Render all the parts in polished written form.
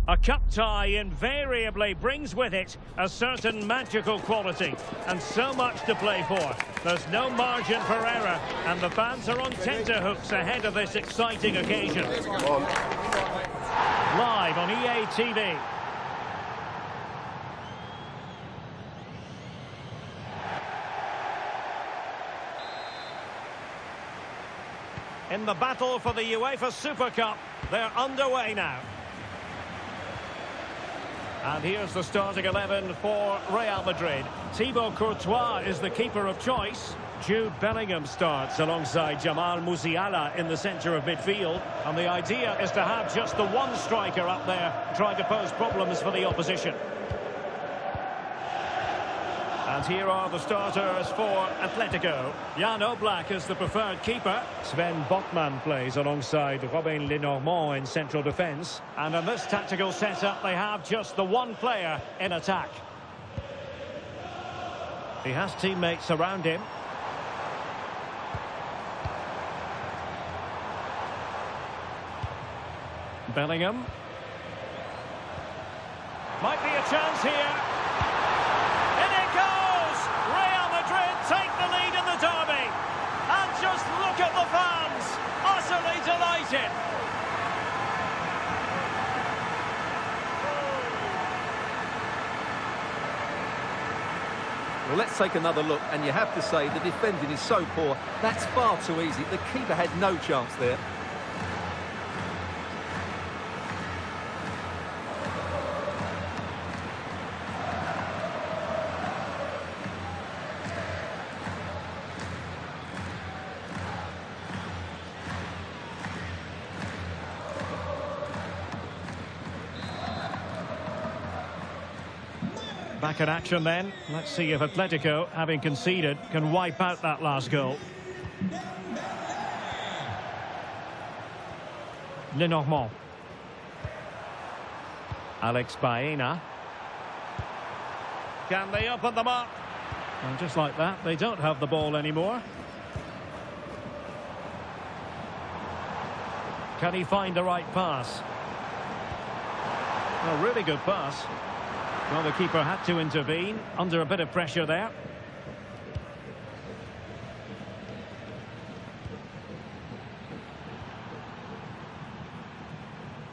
A cup tie invariably brings with it a certain magical quality and so much to play for. There's no margin for error and the fans are on tenterhooks ahead of this exciting occasion. Live on EA TV. In the battle for the UEFA Super Cup, they're underway now. And here's the starting 11 for Real Madrid. Thibaut Courtois is the keeper of choice. Jude Bellingham starts alongside Jamal Musiala in the centre of midfield. And the idea is to have just the one striker up there trying to pose problems for the opposition. And here are the starters for Atletico. Jan Oblak is the preferred keeper. Sven Botman plays alongside Robin Lenormand in central defence. And in this tactical setup, they have just the one player in attack. He has teammates around him. Bellingham. Might be a chance here. Take the lead in the derby, and just look at the fans, utterly delighted. Well, let's take another look, and you have to say the defending is so poor. That's far too easy. The keeper had no chance there. Back in action then. Let's see if Atletico, having conceded, can wipe out that last goal. Lenormand. Alex Baena. Can they open them up? And just like that, they don't have the ball anymore. Can he find the right pass? A really good pass. Well, the keeper had to intervene, under a bit of pressure there.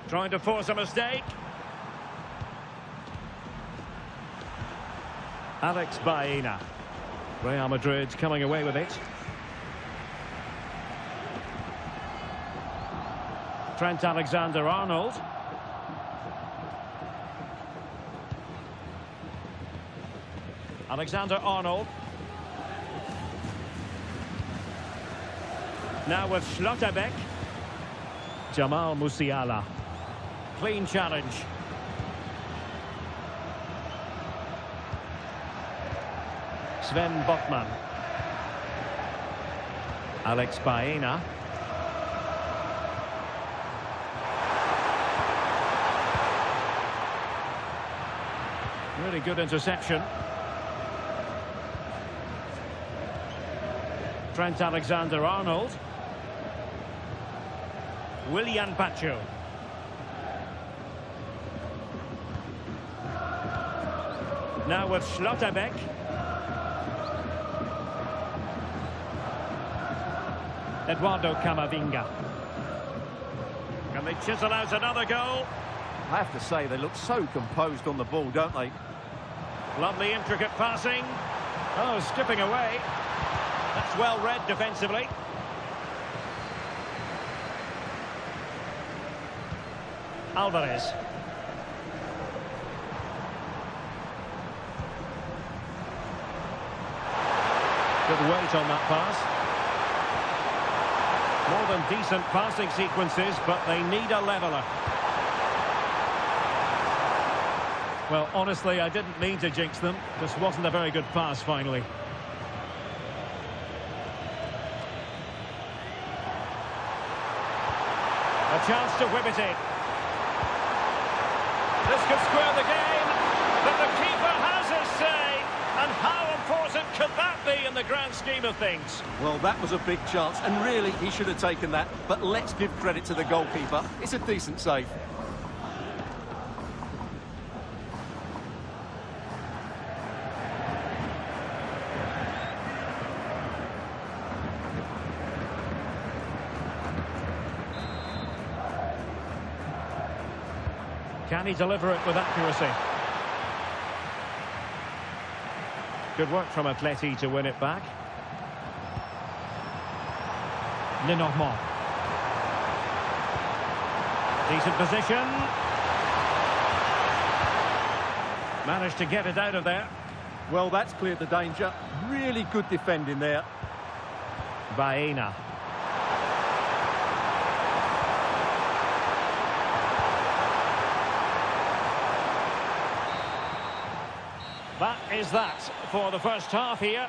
Trying to force a mistake. Alex Baena. Real Madrid coming away with it. Trent Alexander-Arnold. Alexander-Arnold. Now with Schlotterbeck. Jamal Musiala. Clean challenge. Sven Botman. Alex Baena. Really good interception. Trent Alexander-Arnold. Willian Pacho. Now with Schlotterbeck. Eduardo Camavinga. Can they chisel out another goal? I have to say, they look so composed on the ball, don't they? Lovely intricate passing. Oh, skipping away. That's well read defensively. Alvarez. Good weight on that pass. More than decent passing sequences, but they need a leveller. Well, honestly, I didn't mean to jinx them. Just wasn't a very good pass finally. A chance to whip it in. This could square the game, but the keeper has his say. And how important could that be in the grand scheme of things? Well, that was a big chance, and really, he should have taken that. But let's give credit to the goalkeeper. It's a decent save. Can he deliver it with accuracy? Good work from Atleti to win it back. Lenormand. Decent position. Managed to get it out of there. Well, that's cleared the danger. Really good defending there. Baena. That is that for the first half here.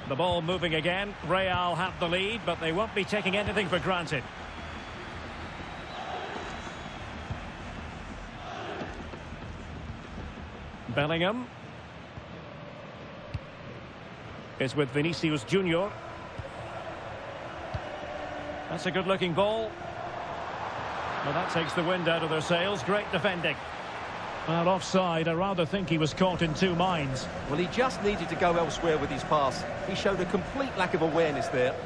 The ball moving again. Real have the lead, but they won't be taking anything for granted. Bellingham is with Vinicius Junior. That's a good-looking ball. Well, that takes the wind out of their sails. Great defending. Well, offside. I rather think he was caught in two minds. Well, he just needed to go elsewhere with his pass. He showed a complete lack of awareness there.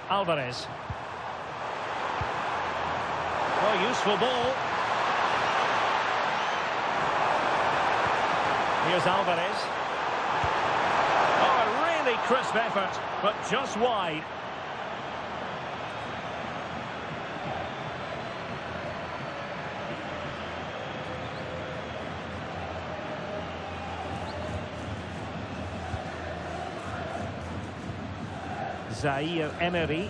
Alvarez. Oh, useful ball. Here's Alvarez. Oh, a really crisp effort, but just wide. Zaire Emery.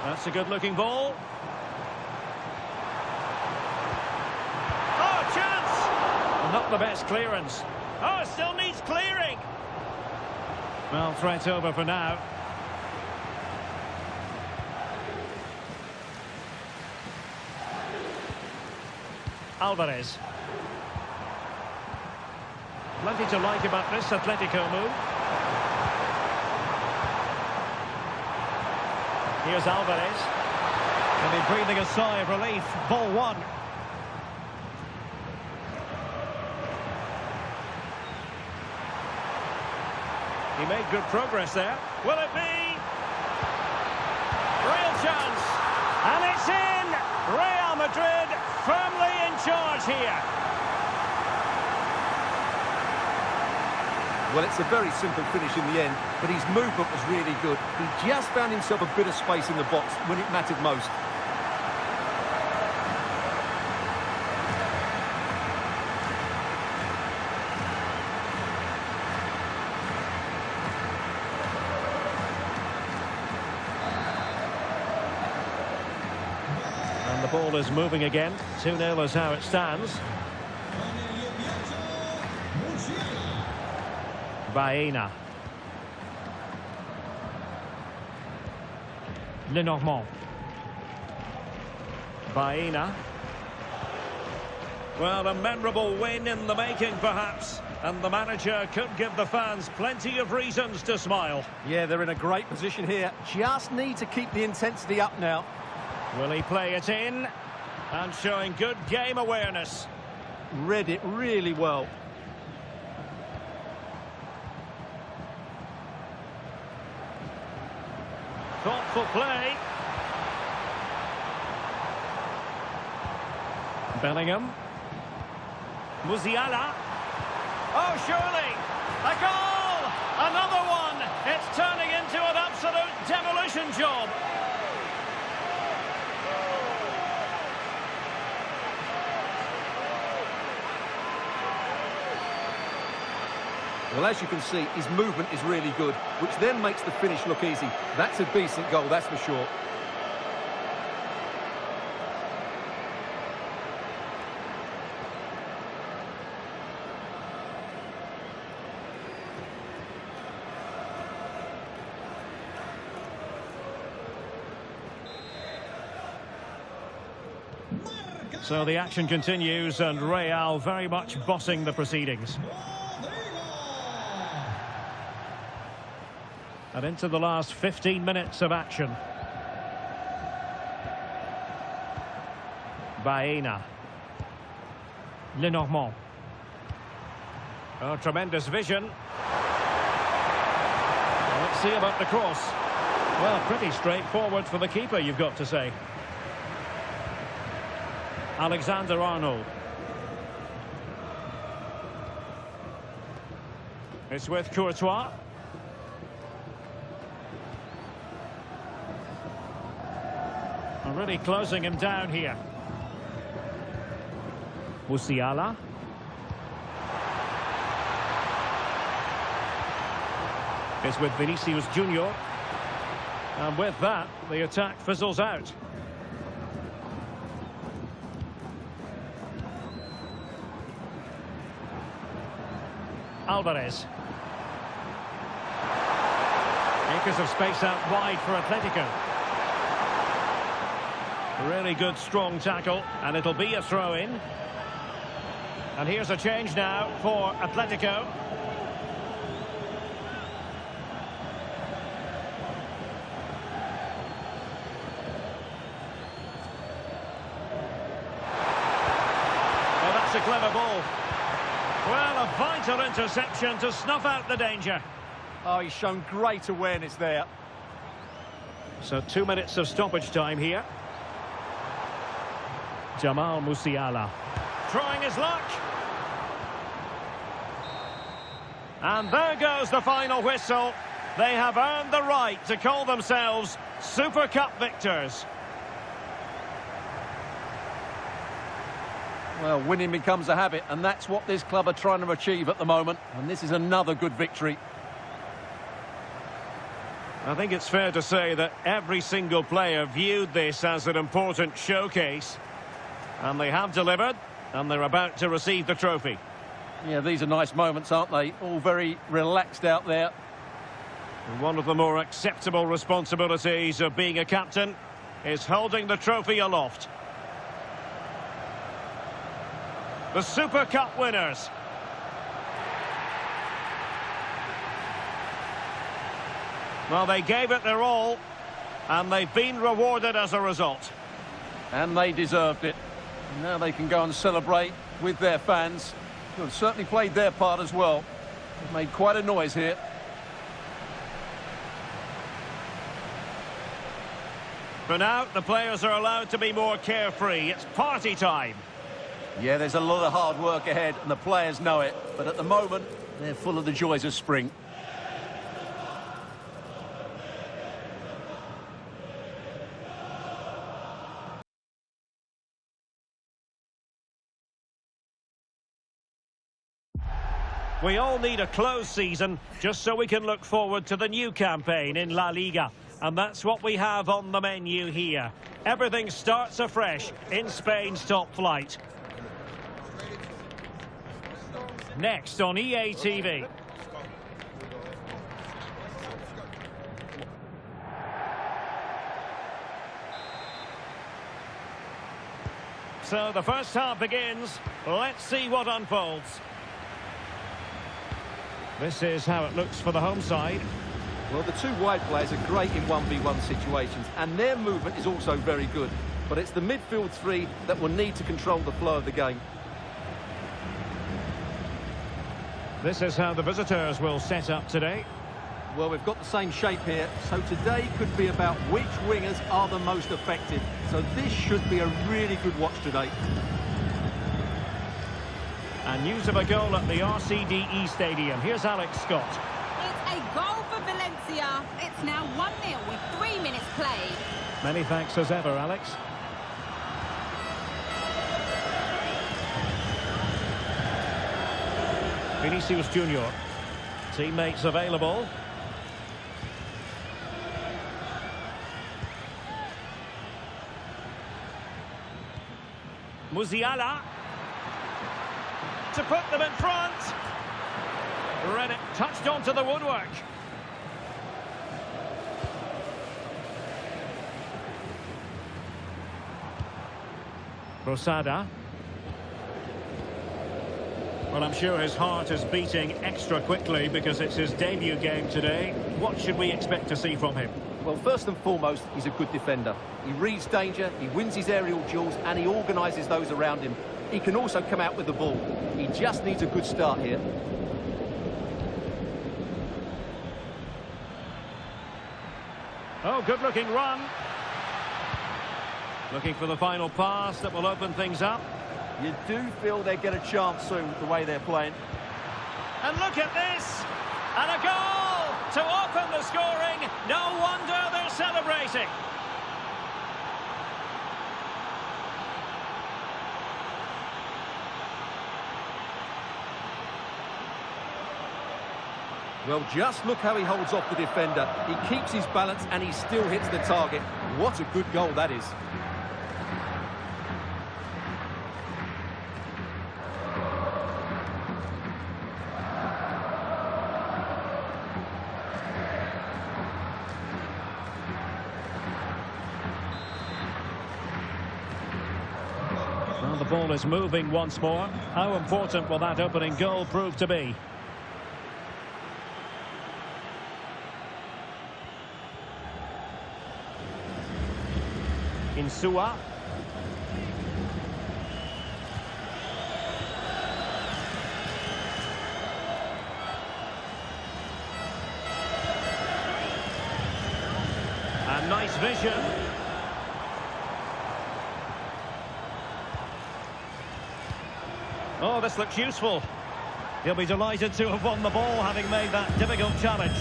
That's a good-looking ball. Not the best clearance. Oh, still needs clearing. Well, threat over for now. Alvarez. Plenty to like about this Atletico move. Here's Alvarez. And he's breathing a sigh of relief. Ball one. He made good progress there. Will it be? Real chance. And it's in! Real Madrid firmly in charge here. Well, it's a very simple finish in the end, but his movement was really good. He just found himself a bit of space in the box when it mattered most. The ball is moving again. 2-0 is how it stands. Baena. Lenormand. Baena. Well, a memorable win in the making, perhaps. And the manager could give the fans plenty of reasons to smile. Yeah, they're in a great position here. Just need to keep the intensity up now. Will he play it in? And showing good game awareness. Read it really well. Thoughtful play. Bellingham. Musiala. Oh, surely! A goal! Another one! It's turning into an absolute demolition job. Well, as you can see, his movement is really good, which then makes the finish look easy. That's a decent goal, that's for sure. So the action continues, and Real very much bossing the proceedings. And into the last 15 minutes of action. Baena. Lenormand. Oh, tremendous vision. Let's see about the cross. Well, pretty straightforward for the keeper, you've got to say. Alexander-Arnold. It's with Courtois. Really closing him down here. Musiala. It's with Vinicius Junior. And with that, the attack fizzles out. Alvarez. Acres of space out wide for Atletico. Really good, strong tackle, and it'll be a throw-in. And here's a change now for Atletico. Oh, that's a clever ball. Well, a vital interception to snuff out the danger. Oh, he's shown great awareness there. So 2 minutes of stoppage time here. Jamal Musiala trying his luck. And there goes the final whistle. They have earned the right to call themselves Super Cup victors. Well, winning becomes a habit, and that's what this club are trying to achieve at the moment. And this is another good victory. I think it's fair to say that every single player viewed this as an important showcase. And they have delivered, and they're about to receive the trophy. Yeah, these are nice moments, aren't they? All very relaxed out there. And one of the more acceptable responsibilities of being a captain is holding the trophy aloft. The Super Cup winners. Well, they gave it their all, and they've been rewarded as a result. And they deserved it. Now they can go and celebrate with their fans, who have certainly played their part as well. They've made quite a noise here. For now, the players are allowed to be more carefree. It's party time. Yeah, there's a lot of hard work ahead, and the players know it. But at the moment, they're full of the joys of spring. We all need a close season just so we can look forward to the new campaign in La Liga. And that's what we have on the menu here. Everything starts afresh in Spain's top flight. Next on EA TV. So the first half begins. Let's see what unfolds. This is how it looks for the home side. Well, the two wide players are great in 1v1 situations, and their movement is also very good. But it's the midfield three that will need to control the flow of the game. This is how the visitors will set up today. Well, we've got the same shape here, so today could be about which wingers are the most effective. So this should be a really good watch today. And news of a goal at the RCDE Stadium. Here's Alex Scott. It's a goal for Valencia. It's now 1-0 with 3 minutes played. Many thanks as ever, Alex. Vinicius Junior. Teammates available. Musiala. To put them in front. Read it, touched onto the woodwork. Rosada. Well, I'm sure his heart is beating extra quickly because it's his debut game today. What should we expect to see from him? Well, first and foremost, he's a good defender. He reads danger, he wins his aerial duels, and he organises those around him. He can also come out with the ball. He just needs a good start here. Oh, good-looking run. Looking for the final pass that will open things up. You do feel they get a chance soon, the way they're playing. And look at this! And a goal to open the scoring. No wonder they're celebrating. Well, just look how he holds off the defender. He keeps his balance and he still hits the target. What a good goal that is. Well, the ball is moving once more. How important will that opening goal prove to be? Insua. A nice vision. Oh, this looks useful. He'll be delighted to have won the ball, having made that difficult challenge.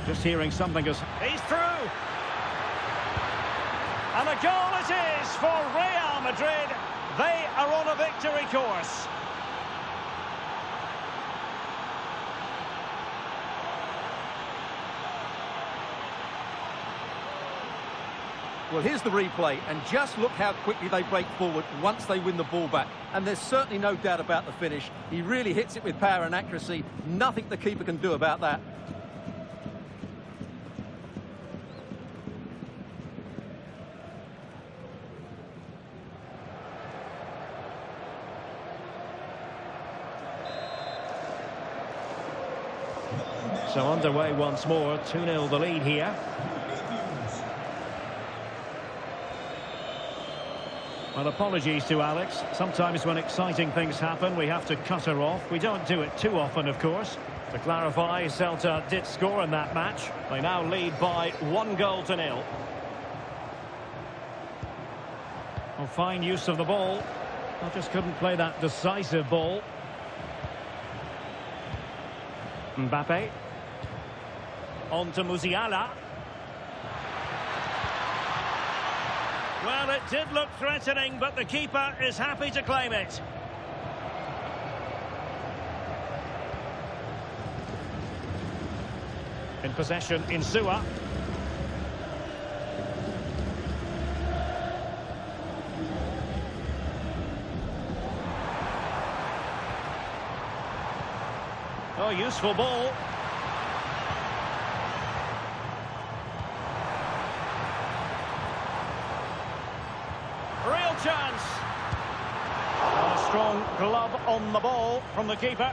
Just hearing something as he's through. And a goal it is for Real Madrid. They are on a victory course. Well, here's the replay, and just look how quickly they break forward once they win the ball back. And there's certainly no doubt about the finish. He really hits it with power and accuracy. Nothing the keeper can do about that. So underway once more, 2-0 the lead here. Well, apologies to Alex. Sometimes when exciting things happen, we have to cut her off. We don't do it too often, of course. To clarify, Celta did score in that match. They now lead by 1-0. Well, fine use of the ball. I just couldn't play that decisive ball. Mbappe. On to Musiala. Well, it did look threatening, but the keeper is happy to claim it. In possession, Insua. Oh, useful ball. Real chance. A strong glove on the ball from the keeper.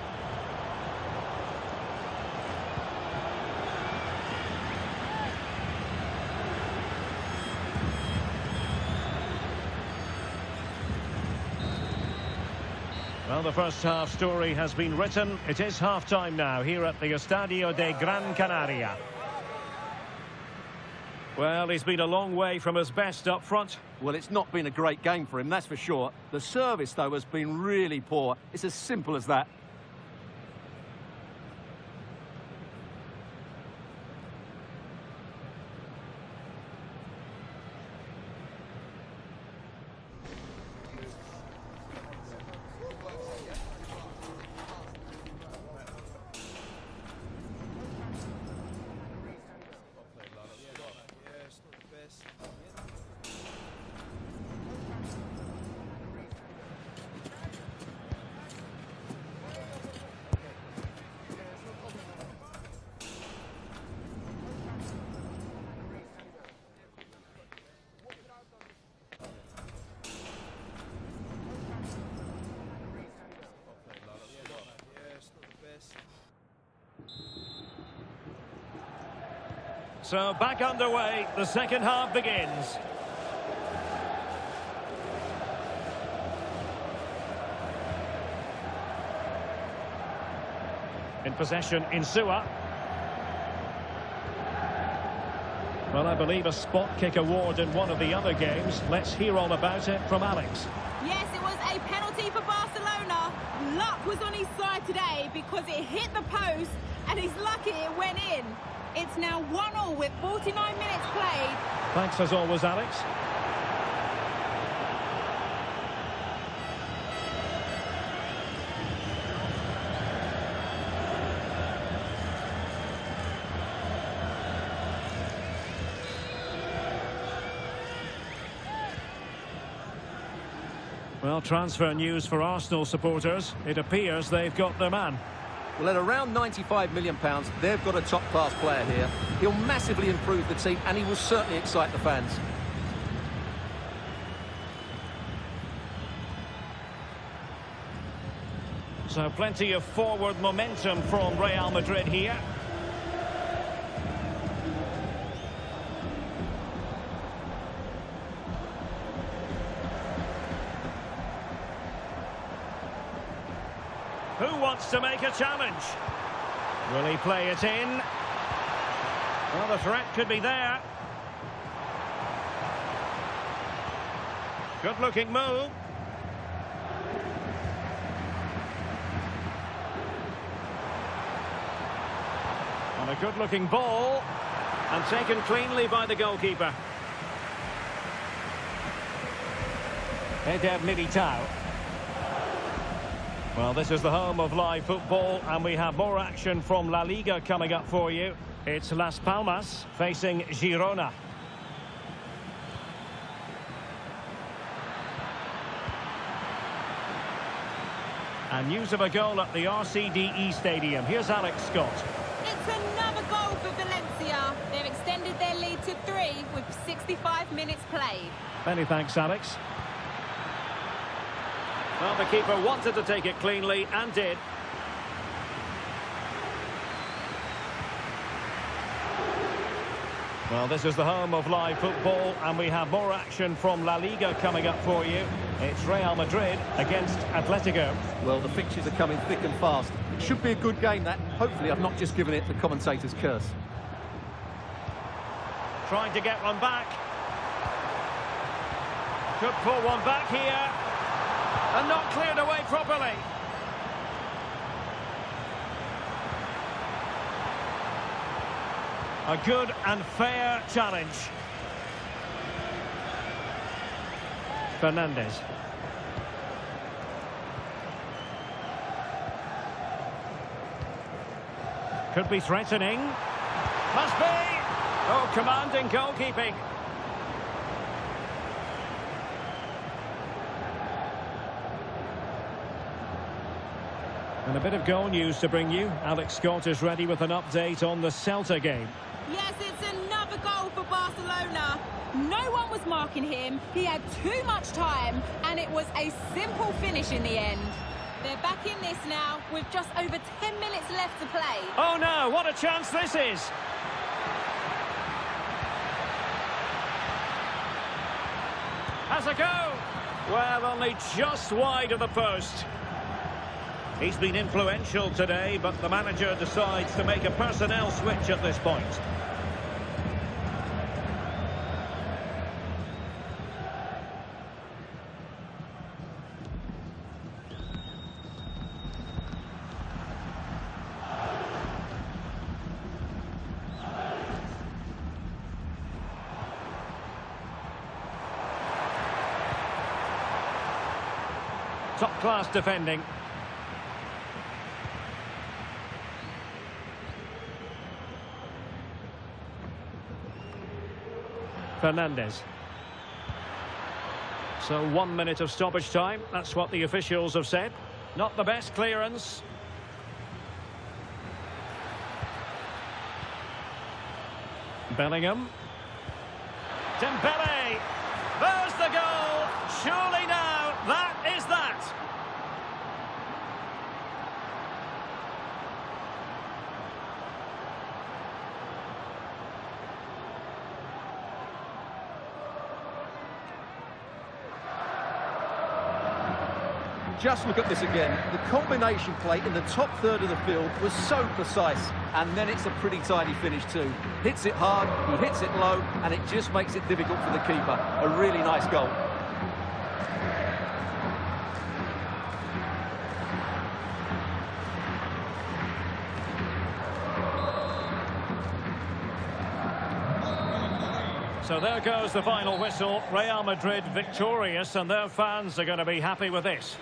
Well, the first half story has been written. It is half-time now here at the Estadio de Gran Canaria. Well, he's been a long way from his best up front. Well, it's not been a great game for him, that's for sure. The service, though, has been really poor. It's as simple as that. So back underway, the second half begins. In possession, Insua. Well, I believe a spot kick award in one of the other games. Let's hear all about it from Alex. Yes, it was a penalty for Barcelona. Luck was on his side today because it hit the post and he's lucky it went in. It's now 1-1 with 49 minutes played. Thanks as always, Alex. Well, transfer news for Arsenal supporters. It appears they've got their man. Well, at around £95 million, they've got a top-class player here. He'll massively improve the team, and he will certainly excite the fans. So plenty of forward momentum from Real Madrid here. Who wants to make a challenge? Will he play it in? Well, the threat could be there. Good-looking move. And a good-looking ball. And taken cleanly by the goalkeeper. Eder Militao. Well, this is the home of live football, and we have more action from La Liga coming up for you. It's Las Palmas facing Girona. And news of a goal at the RCDE Stadium. Here's Alex Scott. It's another goal for Valencia. They've extended their lead to 3 with 65 minutes played. Many thanks, Alex. Well, the keeper wanted to take it cleanly and did. Well, this is the home of live football, and we have more action from La Liga coming up for you. It's Real Madrid against Atletico. Well, the fixtures are coming thick and fast. It should be a good game, that. Hopefully, I've not just given it the commentator's curse. Trying to get one back. Could pull one back here. And not cleared away properly. A good and fair challenge. Fernandez. Could be threatening. Must be. Oh, commanding goalkeeping. And a bit of goal news to bring you. Alex Scott is ready with an update on the Celta game. Yes, it's another goal for Barcelona. No one was marking him. He had too much time, and it was a simple finish in the end. They're back in this now with just over 10 minutes left to play. Oh no, what a chance this is! Has a go! Well, only just wide of the post. He's been influential today, but the manager decides to make a personnel switch at this point. Top-class defending. Fernandez. So 1 minute of stoppage time. That's what the officials have said. Not the best clearance. Bellingham. Dembele. There's the goal. Surely now, that is that. Just look at this again. The combination play in the top third of the field was so precise, and then it's a pretty tidy finish too. Hits it hard, he hits it low, and it just makes it difficult for the keeper. A really nice goal. So there goes the final whistle. Real Madrid victorious, and their fans are going to be happy with this.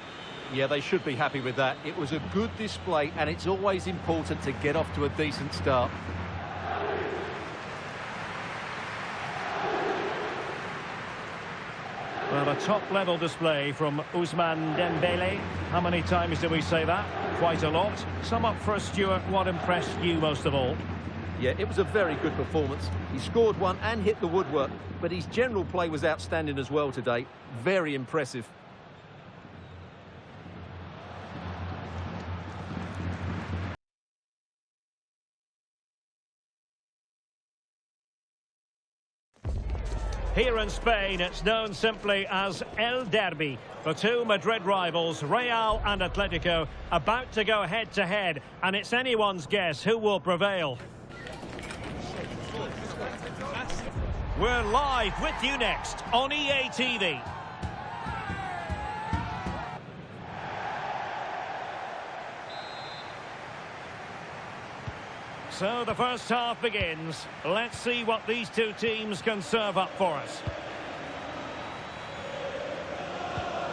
Yeah, they should be happy with that. It was a good display, and it's always important to get off to a decent start. Well, a top-level display from Ousmane Dembele. How many times do we say that? Quite a lot. Sum up for us, Stuart. What impressed you most of all? Yeah, it was a very good performance. He scored one and hit the woodwork, but his general play was outstanding as well today. Very impressive. Here in Spain, it's known simply as El Derby. The two Madrid rivals, Real and Atletico, about to go head-to-head, and it's anyone's guess who will prevail. We're live with you next on EA TV. So the first half begins. Let's see what these two teams can serve up for us.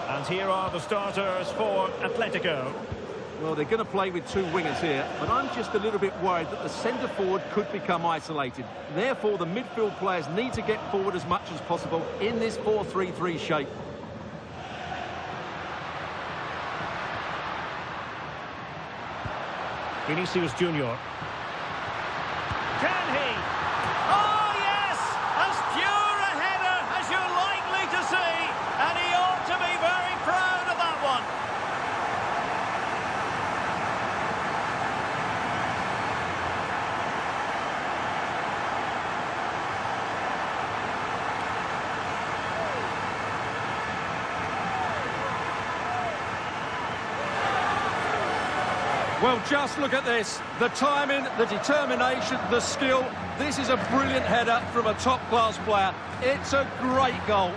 And here are the starters for Atletico. Well, they're going to play with two wingers here, but I'm just a little bit worried that the centre forward could become isolated. Therefore, the midfield players need to get forward as much as possible in this 4-3-3 shape. Vinicius Junior. Can he? Oh, yes! As pure a header as you're likely to see, and he ought to be very proud of that one. Well, just look at this. The timing, the determination, the skill. This is a brilliant header from a top-class player. It's a great goal.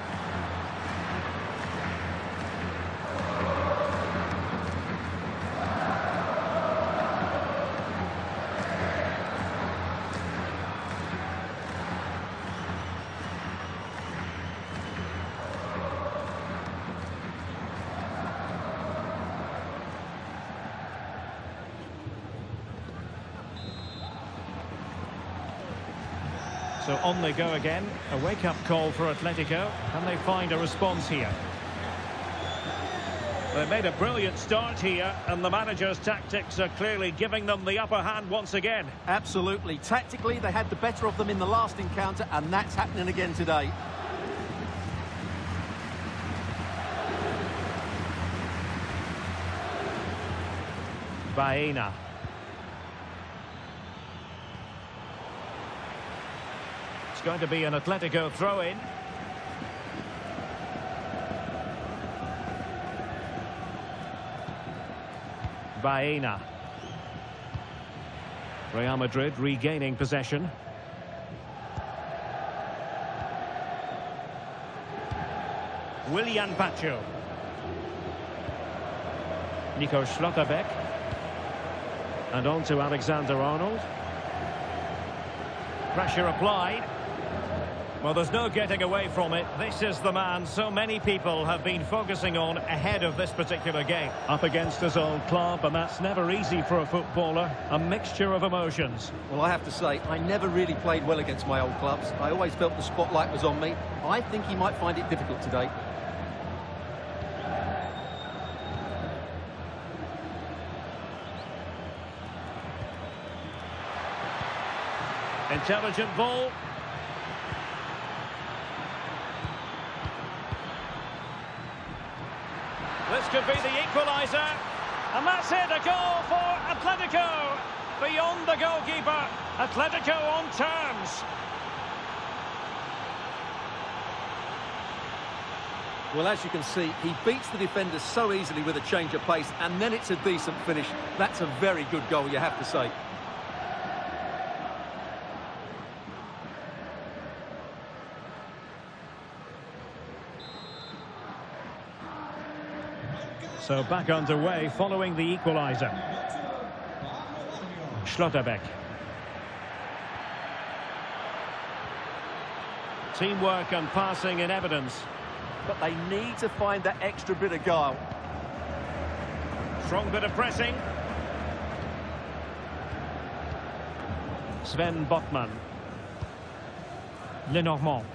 So on they go again. A wake-up call for Atletico. Can they find a response here? They made a brilliant start here, and the manager's tactics are clearly giving them the upper hand once again. Absolutely. Tactically, they had the better of them in the last encounter, and that's happening again today. Baena. It's going to be an Atletico throw-in. Baena. Real Madrid regaining possession. Willian Pacho. Nico Schlotterbeck. And on to Alexander-Arnold. Pressure applied. Well, there's no getting away from it. This is the man so many people have been focusing on ahead of this particular game. Up against his old club, and that's never easy for a footballer. A mixture of emotions. Well, I have to say, I never really played well against my old clubs. I always felt the spotlight was on me. I think he might find it difficult today. Intelligent ball. This could be the equaliser. And that's it, a goal for Atletico. Beyond the goalkeeper. Atletico on terms. Well, as you can see, he beats the defender so easily with a change of pace, and then it's a decent finish. That's a very good goal, you have to say. So back underway following the equaliser. Schlotterbeck. Teamwork and passing in evidence. But they need to find that extra bit of guile. Strong bit of pressing. Sven Botman. Lenormand.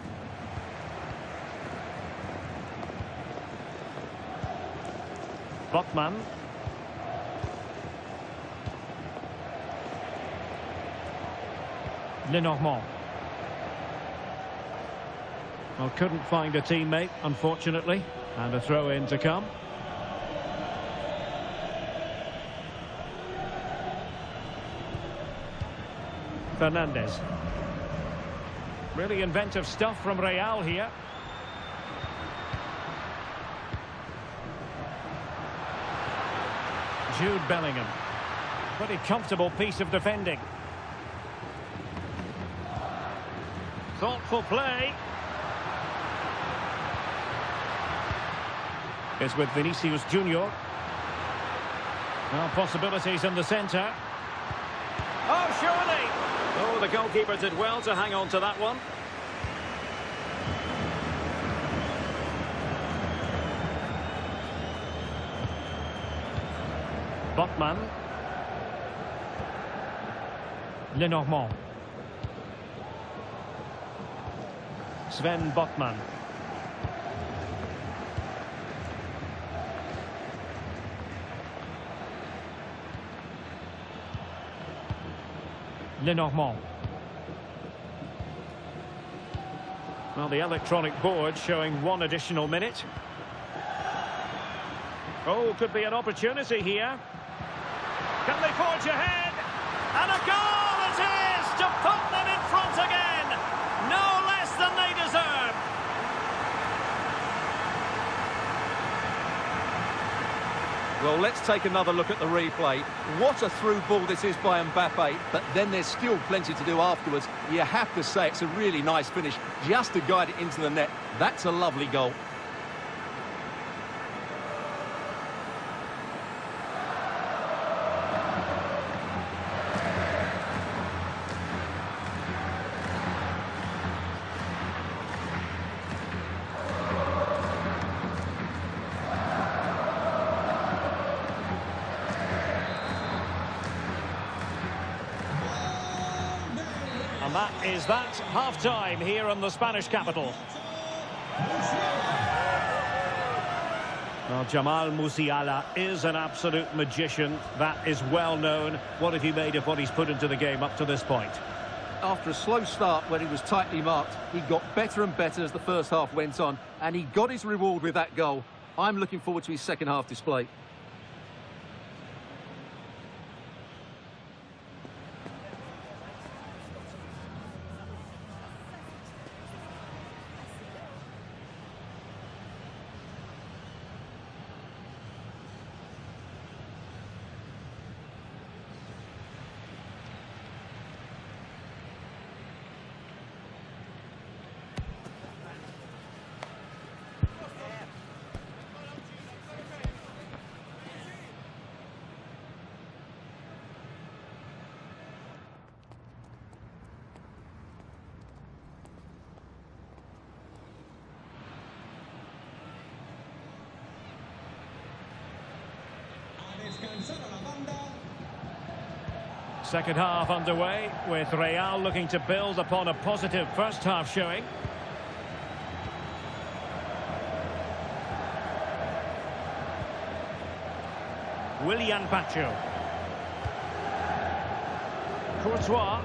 Botman. Lenormand. Well, couldn't find a teammate, unfortunately. And a throw-in to come. Fernandez. Really inventive stuff from Real here. Jude Bellingham. Pretty comfortable piece of defending. Thoughtful play. It's with Vinicius Junior. Well, possibilities in the centre. Oh, surely! Oh, the goalkeeper did well to hang on to that one. Botman. Lenormand. Sven Botman. Lenormand. Well, the electronic board showing one additional minute. Oh, could be an opportunity here. Can they forge ahead? And a goal it is to put them in front again. No less than they deserve. Well, let's take another look at the replay. What a through ball this is by Mbappe, but then there's still plenty to do afterwards. You have to say it's a really nice finish, just to guide it into the net. That's a lovely goal. And that is that half-time here in the Spanish capital. Well, Jamal Musiala is an absolute magician. That is well known. What have you made of what he's put into the game up to this point? After a slow start when he was tightly marked, he got better and better as the first half went on, and he got his reward with that goal. I'm looking forward to his second half display. Second half underway, with Real looking to build upon a positive first half showing. Willian Pacho. Courtois.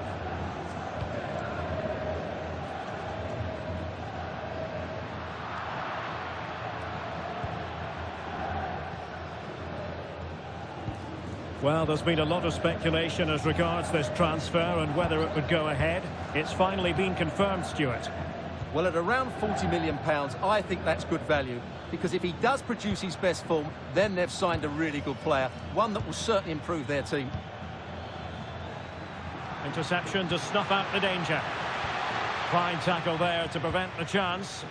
Well, there's been a lot of speculation as regards this transfer and whether it would go ahead. It's finally been confirmed, Stuart. Well, at around £40 million, I think that's good value. Because if he does produce his best form, then they've signed a really good player. One that will certainly improve their team. Interception to snuff out the danger. Fine tackle there to prevent the chance.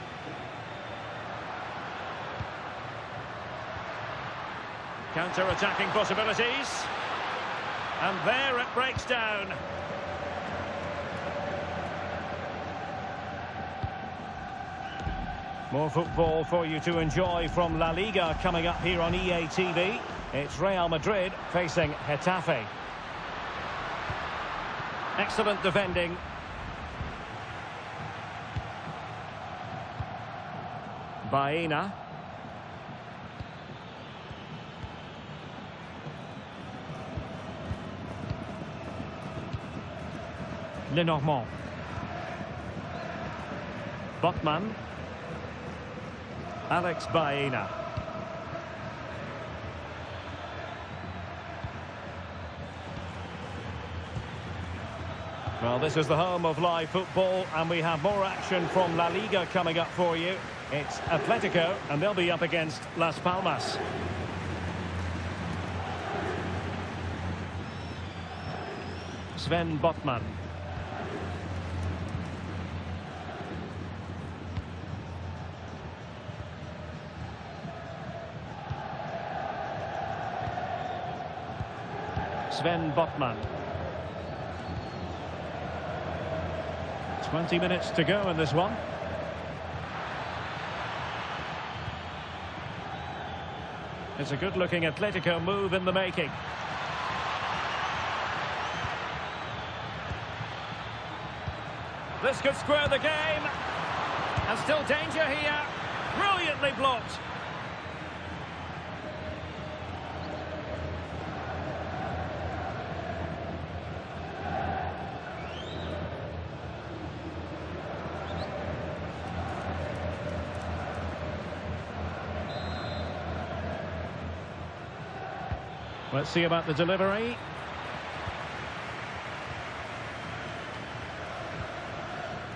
Counter-attacking possibilities. And there it breaks down. More football for you to enjoy from La Liga coming up here on EA TV. It's Real Madrid facing Getafe. Excellent defending. Baena. Lenormand. Botman. Alex Baena. Well, this is the home of live football, and we have more action from La Liga coming up for you. It's Atletico, and they'll be up against Las Palmas. Sven Botman. Sven Botman. 20 minutes to go in this one. It's a good-looking Atletico move in the making. This could square the game. And still danger here. Brilliantly blocked. Let's see about the delivery.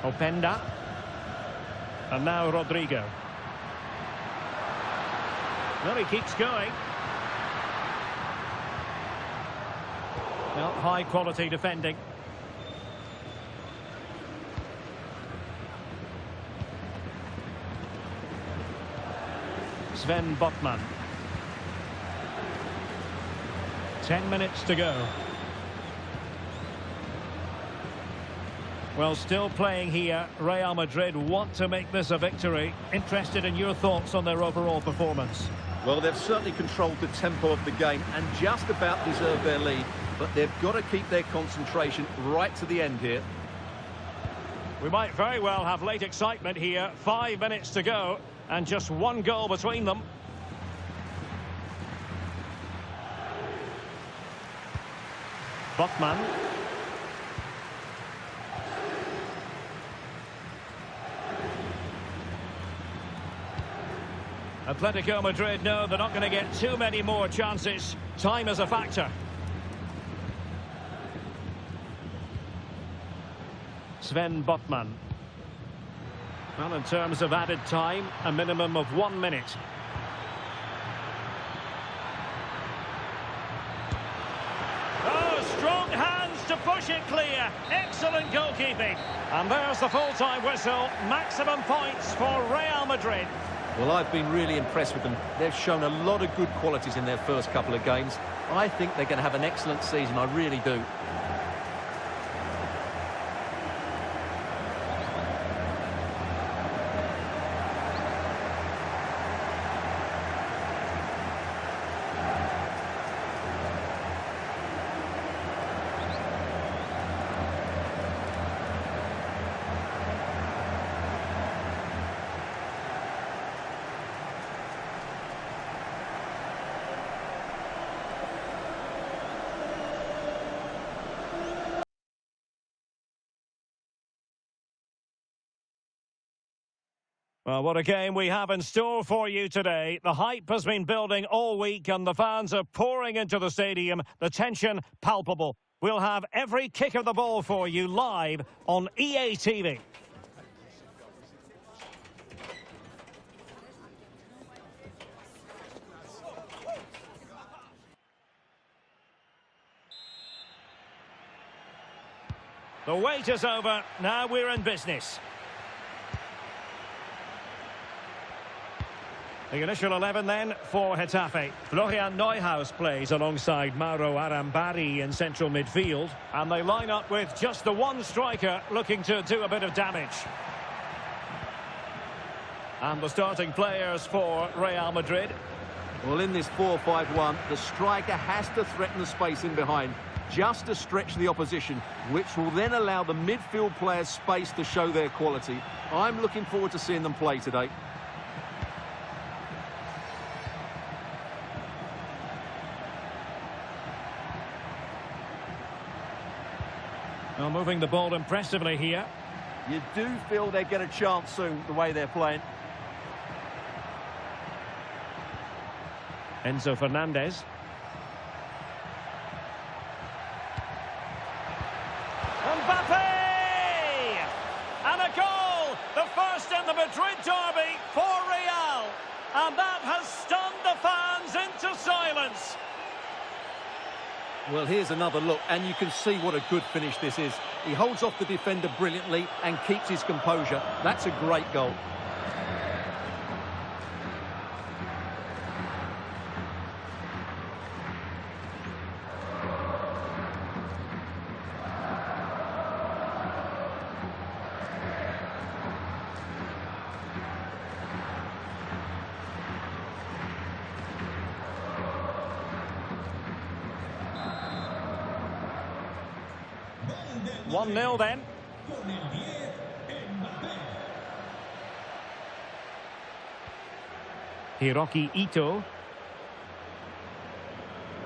Openda. And now Rodrigo. Well, he keeps going. Well, high quality defending. Sven Botman. 10 minutes to go. Well, still playing here. Real Madrid want to make this a victory. Interested in your thoughts on their overall performance? Well, they've certainly controlled the tempo of the game and just about deserved their lead. But they've got to keep their concentration right to the end here. We might very well have late excitement here. 5 minutes to go and just one goal between them. Botman. Atletico Madrid know they're not going to get too many more chances. Time is a factor. Sven Botman. Well, in terms of added time, a minimum of 1 minute. Strong hands to push it clear. Excellent goalkeeping. And there's the full-time whistle. Maximum points for Real Madrid. Well, I've been really impressed with them. They've shown a lot of good qualities in their first couple of games. I think they're going to have an excellent season. I really do. Well, what a game we have in store for you today. The hype has been building all week and the fans are pouring into the stadium. The tension palpable. We'll have every kick of the ball for you live on EA TV. The wait is over. Now we're in business. The initial 11 then for Getafe. Florian Neuhaus plays alongside Mauro Arambari in central midfield. And they line up with just the one striker looking to do a bit of damage. And the starting players for Real Madrid. Well, in this 4-5-1, the striker has to threaten the space in behind, just to stretch the opposition, which will then allow the midfield players space to show their quality. I'm looking forward to seeing them play today. Well, moving the ball impressively here. You do feel they get a chance soon, the way they're playing. Enzo Fernandez. Mbappe! And a goal! The first in the Madrid derby for Real. And that has stunned the fans into silence. Well, here's another look, and you can see what a good finish this is. He holds off the defender brilliantly and keeps his composure. That's a great goal. One 0 then. Hiroki Ito.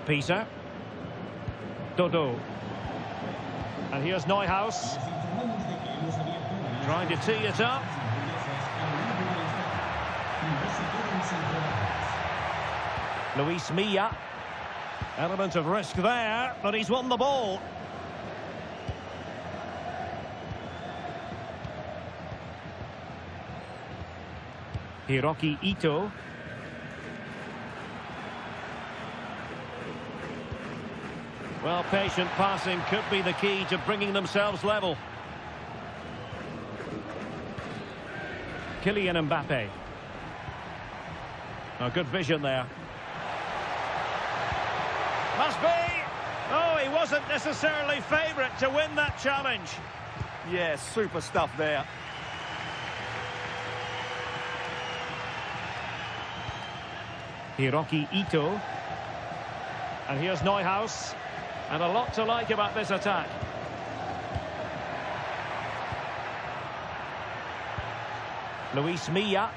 Pisa. Dodo. And here's Neuhaus. Trying to tee it up. Luis Milla. Element of risk there, but he's won the ball. Hiroki Ito. Well, patient passing could be the key to bringing themselves level. Kylian Mbappe. Oh, good vision there. Must be. Oh, he wasn't necessarily favourite to win that challenge. Yeah, super stuff there. Hiroki Ito. And here's Neuhaus. And a lot to like about this attack. Luis Milla.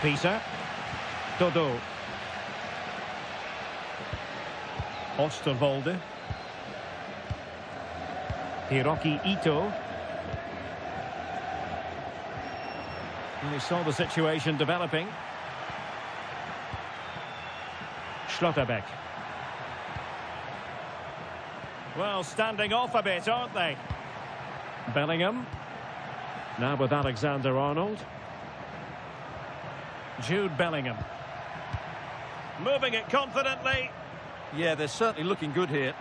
Pisa. Dodo. Osterwolde. Hiroki Ito. And he saw the situation developing. Schlotterbeck. Well, standing off a bit, aren't they? Bellingham. Now with Alexander-Arnold. Jude Bellingham. Moving it confidently. Yeah, they're certainly looking good here.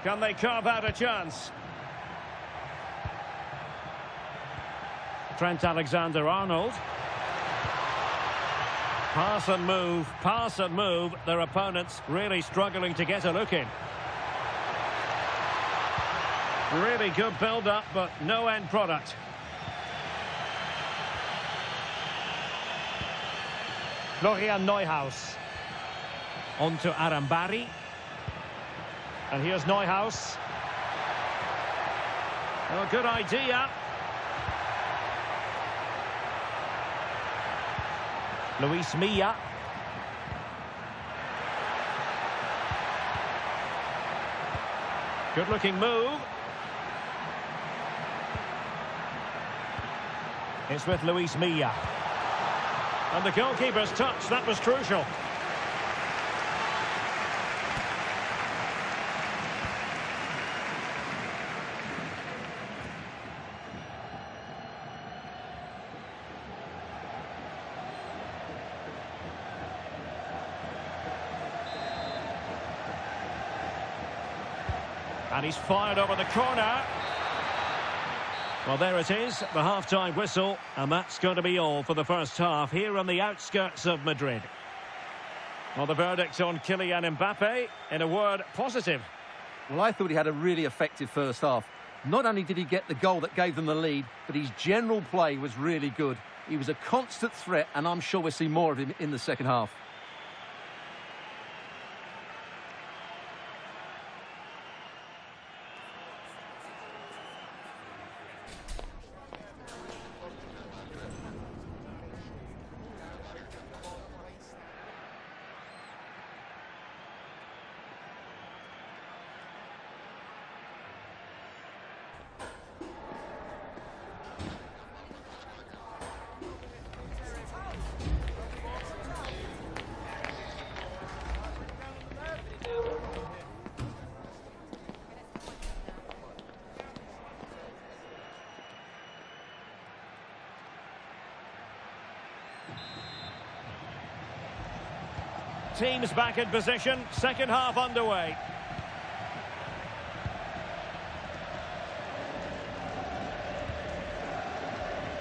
Can they carve out a chance? Trent Alexander-Arnold. Pass and move, pass and move. Their opponents really struggling to get a look in. Really good build-up, but no end product. Florian Neuhaus. On to Arambari. And here's Neuhaus. Oh, good idea. Luis Milla. Good-looking move. It's with Luis Milla. And the goalkeeper's touch, that was crucial. And he's fired over the corner. Well, there it is, the half-time whistle, and that's going to be all for the first half here on the outskirts of Madrid. Well, the verdict on Kylian Mbappe, in a word, positive. Well, I thought he had a really effective first half. Not only did he get the goal that gave them the lead, but his general play was really good. He was a constant threat, and I'm sure we'll see more of him in the second half. Teams back in position, second half underway.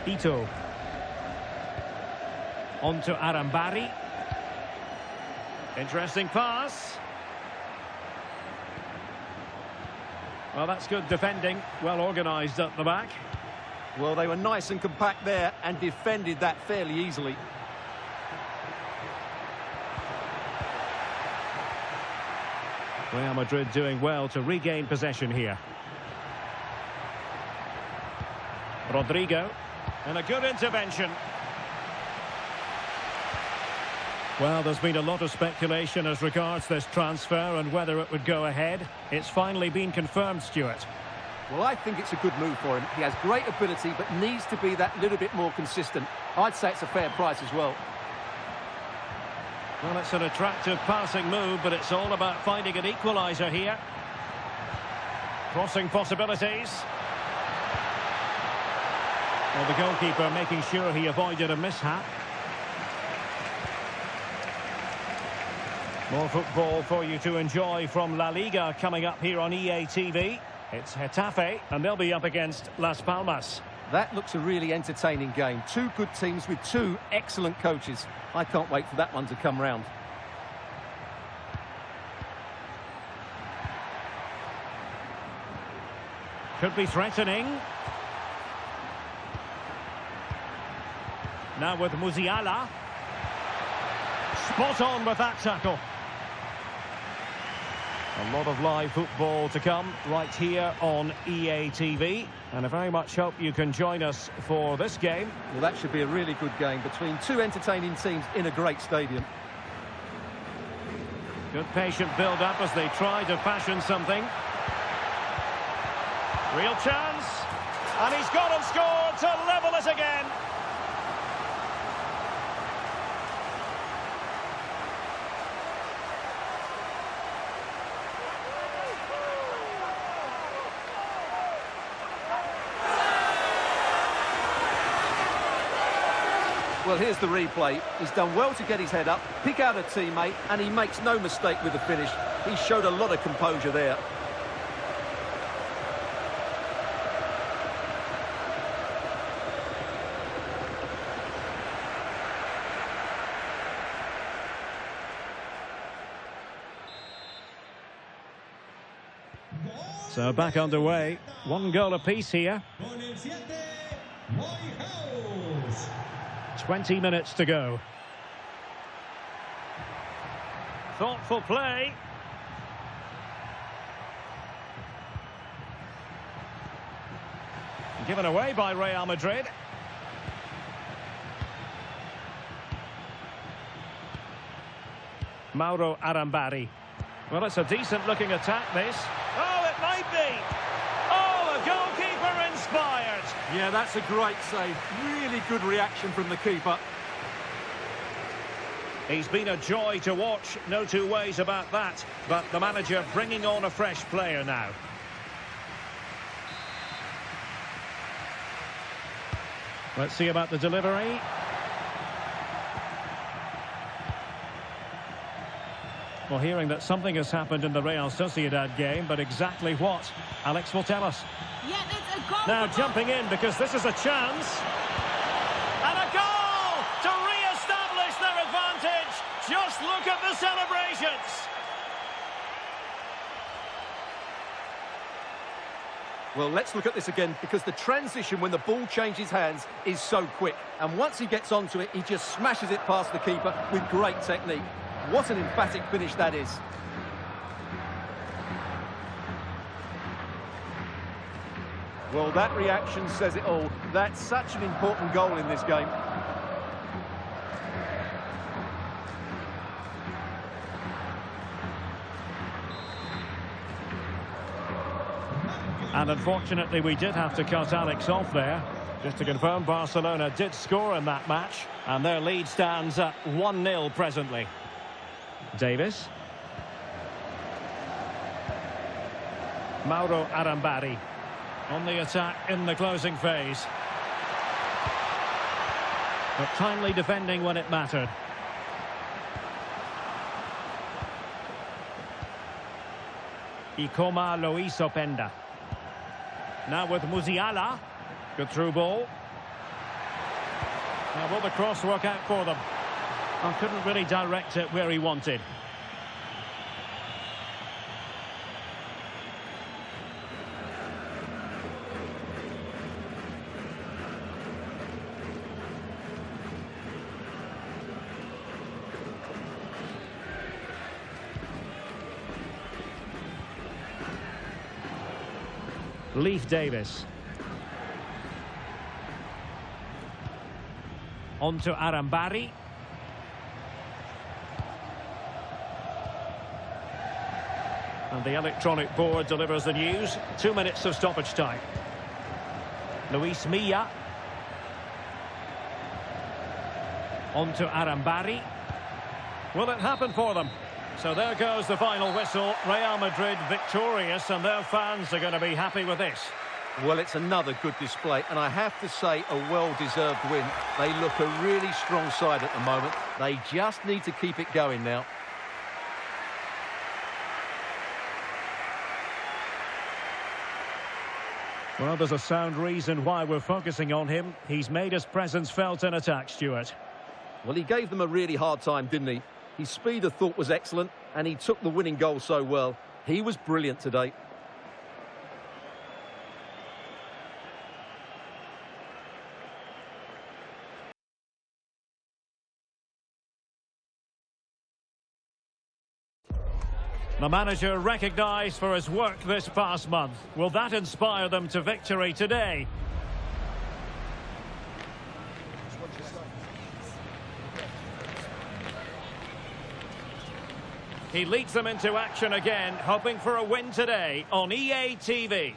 Ito. On to Arambari. Interesting pass. Well, that's good defending, well organised at the back. Well, they were nice and compact there and defended that fairly easily. Real Madrid doing well to regain possession here. Rodrigo, and a good intervention. Well, there's been a lot of speculation as regards this transfer and whether it would go ahead. It's finally been confirmed, Stuart. Well, I think it's a good move for him. He has great ability, but needs to be that little bit more consistent. I'd say it's a fair price as well. Well, it's an attractive passing move, but it's all about finding an equaliser here. Crossing possibilities. Well, the goalkeeper making sure he avoided a mishap. More football for you to enjoy from La Liga coming up here on EA TV. It's Getafe, and they'll be up against Las Palmas. That looks a really entertaining game. Two good teams with two excellent coaches. I can't wait for that one to come round. Could be threatening. Now with Musiala. Spot on with that tackle. A lot of live football to come right here on EA TV. And I very much hope you can join us for this game. Well, that should be a really good game between two entertaining teams in a great stadium. Good patient build-up as they try to fashion something. Real chance. And he's gone and scored to level it again. Well, here's the replay. He's done well to get his head up, pick out a teammate, and he makes no mistake with the finish. He showed a lot of composure there. So back underway. One goal apiece here. 20 minutes to go. Thoughtful play. Given away by Real Madrid. Mauro Arambari. Well, it's a decent-looking attack, this. Oh, it might be. Oh, the goalkeeper inspired. Yeah, that's a great save. Really good reaction from the keeper. He's been a joy to watch, no two ways about that. But the manager bringing on a fresh player now. Let's see about the delivery. Well, hearing that something has happened in the Real Sociedad game, but exactly what? Alex will tell us. Yeah, it's a goal. Now jumping in because this is a chance. And a goal to re-establish their advantage. Just look at the celebrations. Well, let's look at this again, because the transition when the ball changes hands is so quick. And once he gets onto it, he just smashes it past the keeper with great technique. What an emphatic finish that is. Well, that reaction says it all. That's such an important goal in this game. And unfortunately, we did have to cut Alex off there. Just to confirm, Barcelona did score in that match, and their lead stands at 1-0 presently. Davis. Mauro Arambari on the attack in the closing phase. But timely defending when it mattered. Ikoma Loisopenda. Now with Musiala. Good through ball. Now will the cross work out for them? I couldn't really direct it where he wanted. Leif Davis. On to Arambari. And the electronic board delivers the news. 2 minutes of stoppage time. Luis Milla. On to Arambari. Will it happen for them? So there goes the final whistle. Real Madrid victorious, and their fans are going to be happy with this. Well, it's another good display, and I have to say a well-deserved win. They look a really strong side at the moment. They just need to keep it going now. Well, there's a sound reason why we're focusing on him. He's made his presence felt in attack, Stuart. Well, he gave them a really hard time, didn't he? His speed, I thought, was excellent, and he took the winning goal so well. He was brilliant today. The manager recognised for his work this past month. Will that inspire them to victory today? He leads them into action again, hoping for a win today on EA TV.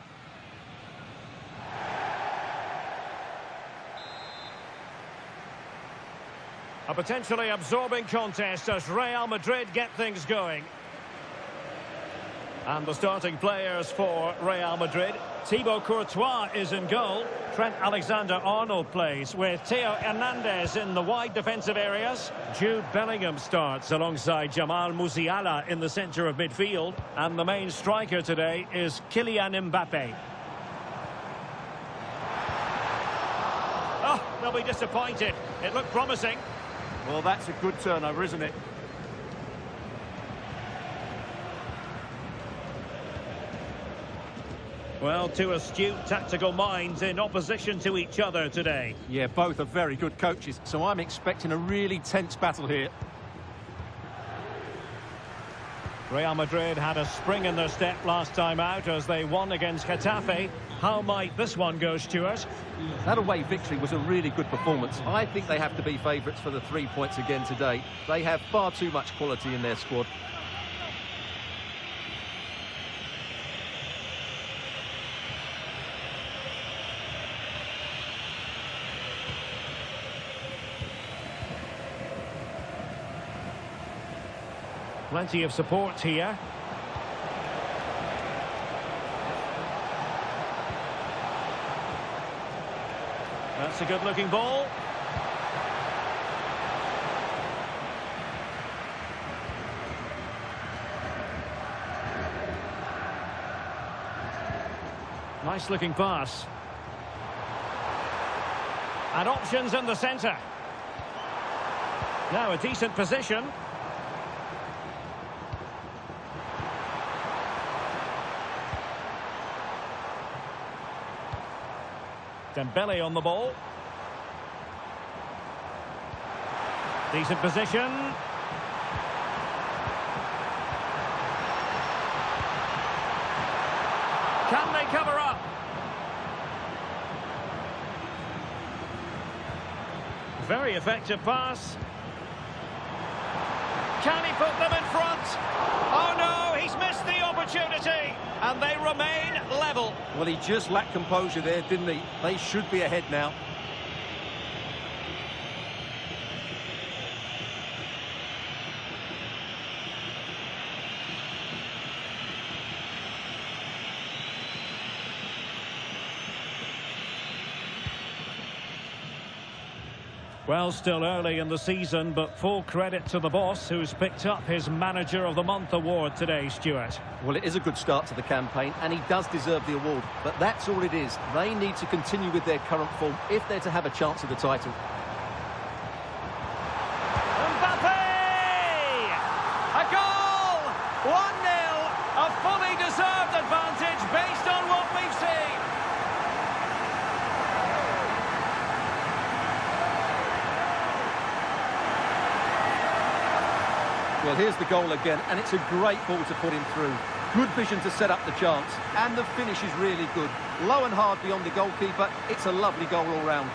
A potentially absorbing contest as Real Madrid get things going. And the starting players for Real Madrid. Thibaut Courtois is in goal. Trent Alexander-Arnold plays with Theo Hernandez in the wide defensive areas. Jude Bellingham starts alongside Jamal Musiala in the centre of midfield. And the main striker today is Kylian Mbappe. Oh, they'll be disappointed. It looked promising. Well, that's a good turnover, isn't it? Well, two astute tactical minds in opposition to each other today. Yeah, both are very good coaches, so I'm expecting a really tense battle here. Real Madrid had a spring in their step last time out as they won against Getafe. How might this one go, Stuart? That away victory was a really good performance. I think they have to be favourites for the 3 points again today. They have far too much quality in their squad. Plenty of support here. That's a good-looking ball. Nice-looking pass. And options in the centre. Now a decent position. Dembele on the ball. Decent position. Can they cover up? Very effective pass. Can he put them in front? Oh no, he's missed the opportunity. And they remain level. Well, he just lacked composure there, didn't he? They should be ahead now. Well, still early in the season, but full credit to the boss who's picked up his Manager of the Month award today, Stuart. Well, it is a good start to the campaign, and he does deserve the award. But that's all it is. They need to continue with their current form if they're to have a chance at the title. Mbappe! A goal! 1-0! A fully deserved advantage based on what we've seen. Well, here's the goal again, and it's a great ball to put him through. Good vision to set up the chance, and the finish is really good. Low and hard beyond the goalkeeper. It's a lovely goal all round.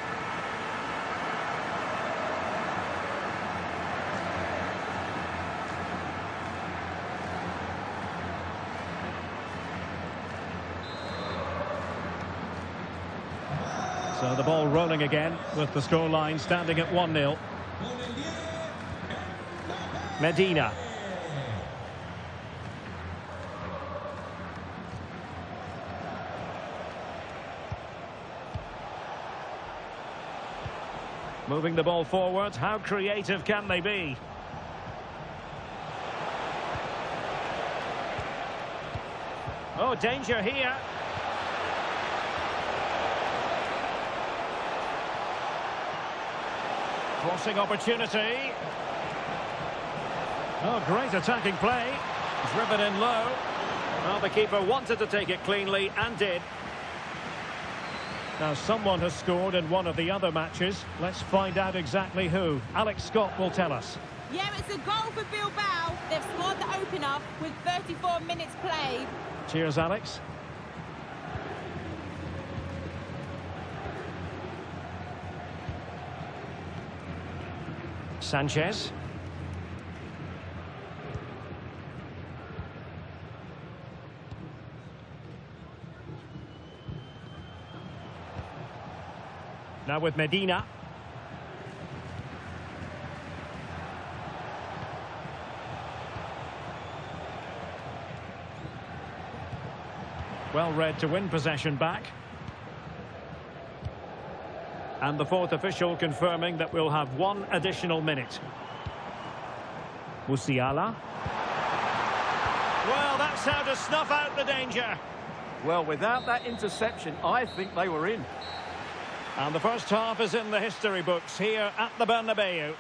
So the ball rolling again, with the scoreline standing at 1-0. Medina. Moving the ball forward, how creative can they be? Oh, danger here. Crossing opportunity. Oh, great attacking play. Driven in low. Well, the keeper wanted to take it cleanly and did. Now, someone has scored in one of the other matches. Let's find out exactly who. Alex Scott will tell us. Yeah, it's a goal for Bilbao. They've scored the opener with 34 minutes played. Cheers, Alex. Sanchez. Now with Medina. Well read to win possession back. And the fourth official confirming that we'll have one additional minute. Musiala. Well, that's how to snuff out the danger. Well, without that interception, I think they were in. And the first half is in the history books here at the Bernabeu.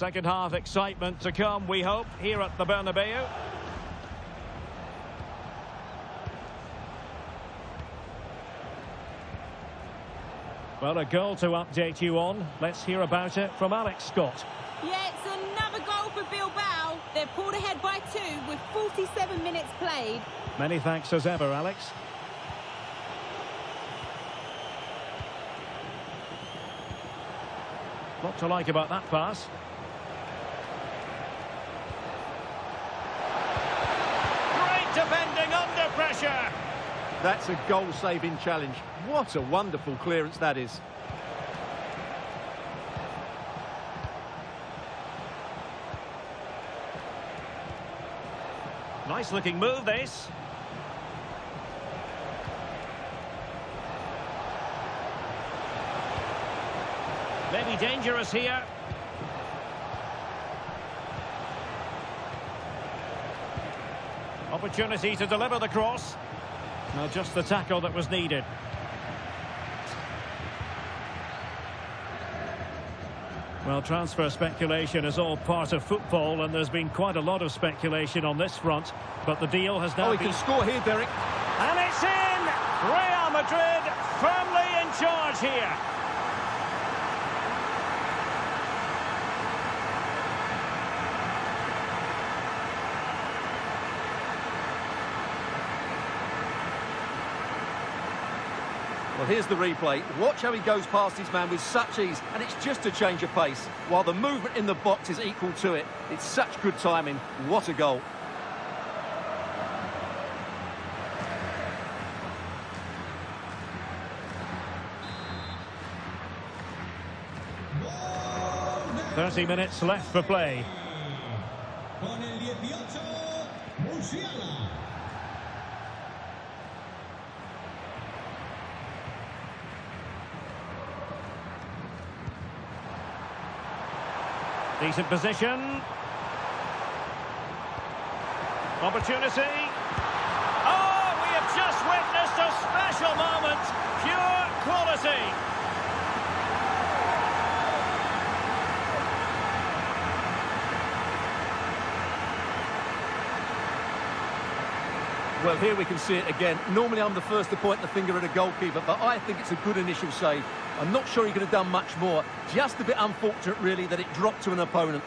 second half excitement to come, we hope, here at the Bernabeu. Well, a goal to update you on. Let's hear about it from Alex Scott. Yeah, it's another goal for Bilbao. They're pulled ahead by 2 with 47 minutes played. Many thanks as ever, Alex. Lot to like about that pass. Great defending under pressure. That's a goal-saving challenge. What a wonderful clearance that is. Nice looking move, this. Maybe dangerous here. Opportunity to deliver the cross. Now just the tackle that was needed. Well, transfer speculation is all part of football, and there's been quite a lot of speculation on this front, but the deal has now he can score here, Derek. And it's in! Real Madrid firmly in charge here. Well, here's the replay. Watch how he goes past his man with such ease, and it's just a change of pace, while the movement in the box is equal to it. It's such good timing. What a goal. "30 minutes left for play. Con el 18, Musiala. Decent position. Opportunity. Oh, we have just witnessed a special moment. Pure quality. Well, here we can see it again. Normally I'm the first to point the finger at a goalkeeper, but I think it's a good initial save. I'm not sure he could have done much more. Just a bit unfortunate, really, that it dropped to an opponent.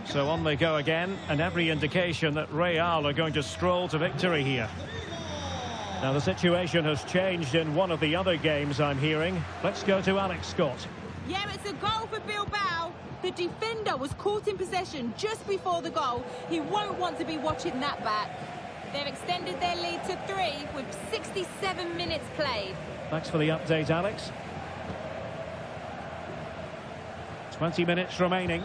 So on they go again, and every indication that Real are going to stroll to victory here. Now the situation has changed in one of the other games, I'm hearing. Let's go to Alex Scott. Yeah, it's a goal for Bilbao. The defender was caught in possession just before the goal. He won't want to be watching that back. They've extended their lead to 3 with 67 minutes played. Thanks for the update, Alex. 20 minutes remaining.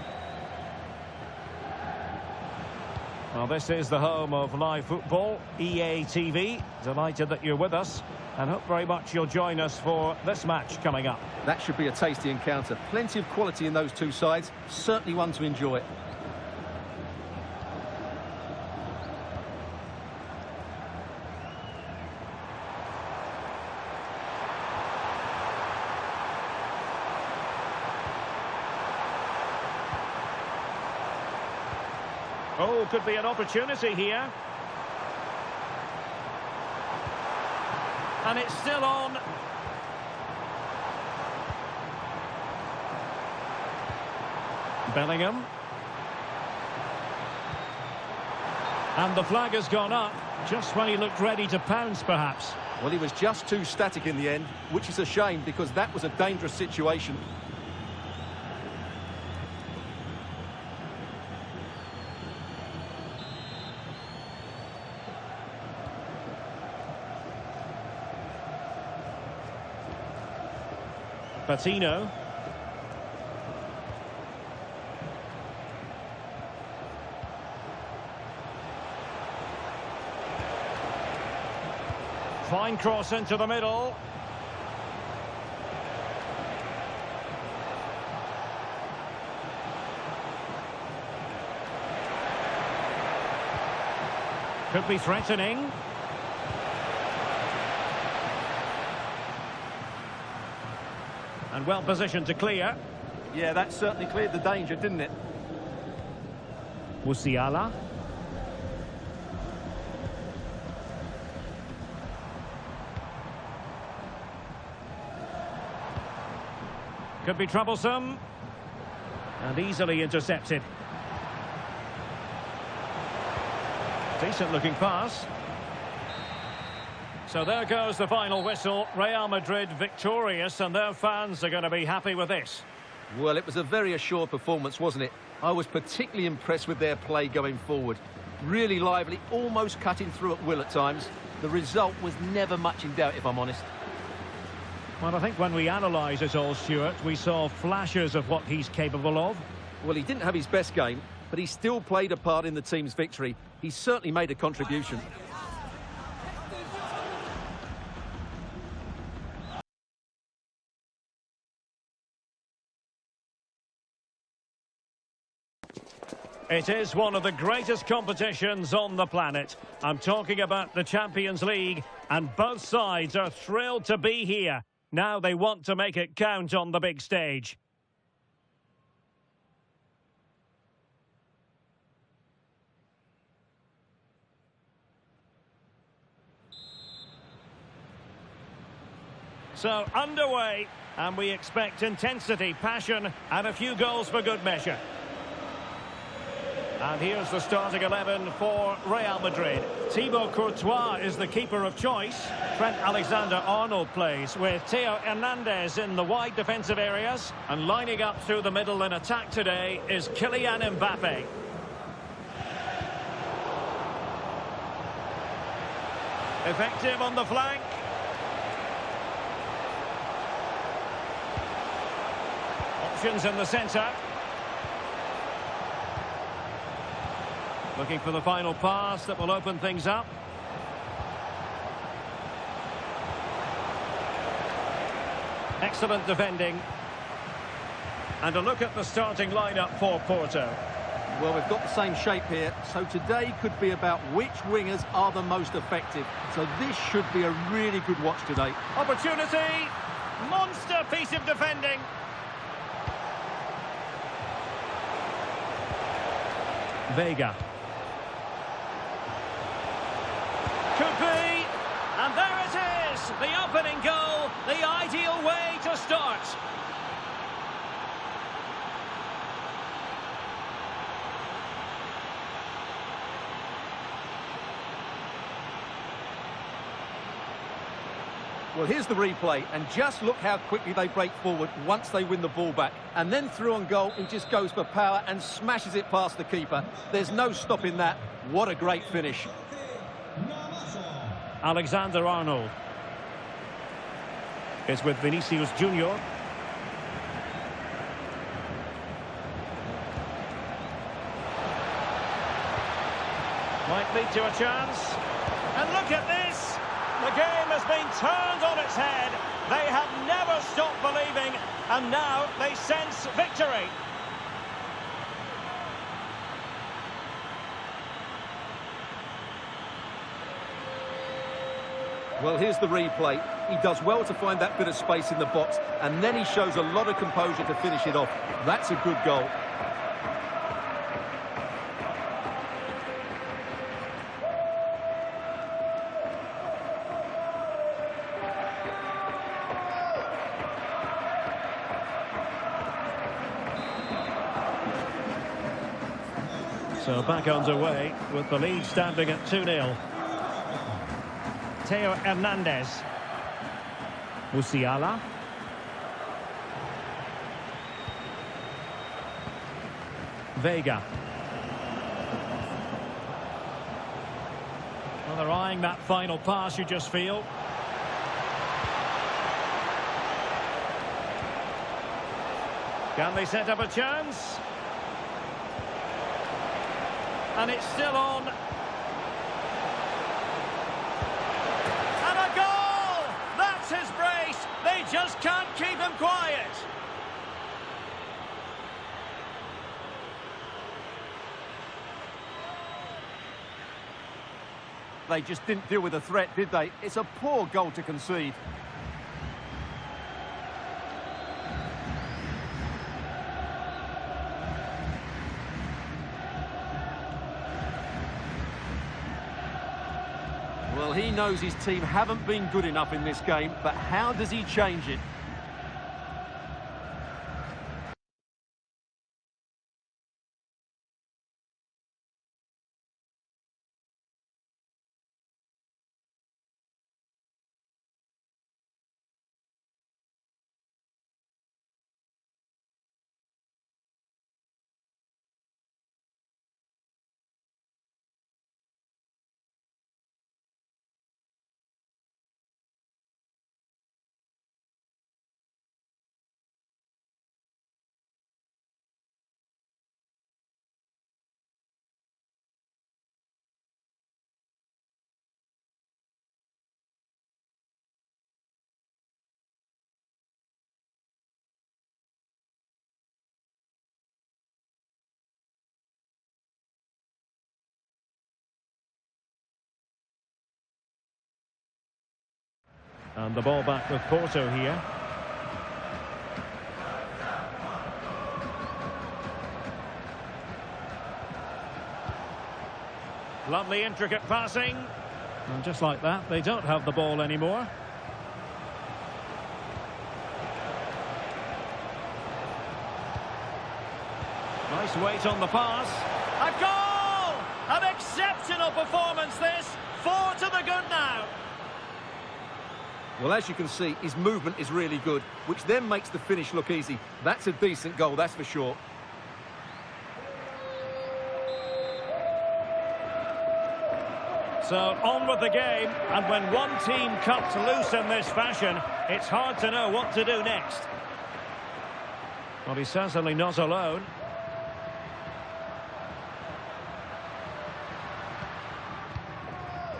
Well, this is the home of live football, EA TV. Delighted that you're with us, and hope very much you'll join us for this match coming up. That should be a tasty encounter. Plenty of quality in those two sides. Certainly one to enjoy. Oh, could be an opportunity here. And it's still on. Bellingham. And the flag has gone up, just when he looked ready to pounce, perhaps. Well, he was just too static in the end, which is a shame because that was a dangerous situation. Patino. Fine cross into the middle. Could be threatening. And well positioned to clear. Yeah, that certainly cleared the danger, didn't it? Musiala. Could be troublesome. And easily intercepted. Decent looking pass. So there goes the final whistle. Real Madrid victorious, and their fans are going to be happy with this. Well, it was a very assured performance, wasn't it? I was particularly impressed with their play going forward. Really lively, almost cutting through at will at times. The result was never much in doubt, if I'm honest. Well, I think when we analyse it all, Stuart, we saw flashes of what he's capable of. Well, he didn't have his best game, but he still played a part in the team's victory. He certainly made a contribution. It is one of the greatest competitions on the planet. I'm talking about the Champions League, and both sides are thrilled to be here. Now they want to make it count on the big stage. So underway, and we expect intensity, passion, and a few goals for good measure. And here's the starting 11 for Real Madrid. Thibaut Courtois is the keeper of choice. Trent Alexander-Arnold plays with Theo Hernandez in the wide defensive areas. And lining up through the middle in attack today is Kylian Mbappe. Effective on the flank. Options in the centre. Looking for the final pass that will open things up. Excellent defending. And a look at the starting lineup for Porto. Well, we've got the same shape here, so today could be about which wingers are the most effective. So this should be a really good watch today. Opportunity! Monster piece of defending! Vega. Could be, and there it is, the opening goal, the ideal way to start. Well, here's the replay, and just look how quickly they break forward once they win the ball back. And then through on goal, he just goes for power and smashes it past the keeper. There's no stopping that. What a great finish. Alexander-Arnold is with Vinicius Junior. Might lead to a chance. And look at this! The game has been turned on its head. They have never stopped believing, and now they sense victory. Well, here's the replay. He does well to find that bit of space in the box, and then he shows a lot of composure to finish it off. That's a good goal. So back underway with the lead standing at 2-0. Theo Hernandez. Musiala. Vega. Well, they're eyeing that final pass, you just feel. Can they set up a chance? And it's still on. And a goal! That's his brace. They just can't keep him quiet. They just didn't deal with the threat, did they? It's a poor goal to concede. Well, he knows his team haven't been good enough in this game, but how does he change it? And the ball back with Porto here. Lovely intricate passing. And just like that, they don't have the ball anymore. Nice weight on the pass. A goal! An exceptional performance this. 4 to the good now. Well, as you can see, his movement is really good, which then makes the finish look easy. That's a decent goal, that's for sure. So on with the game, and when one team cuts loose in this fashion, it's hard to know what to do next. Well, he's certainly not alone.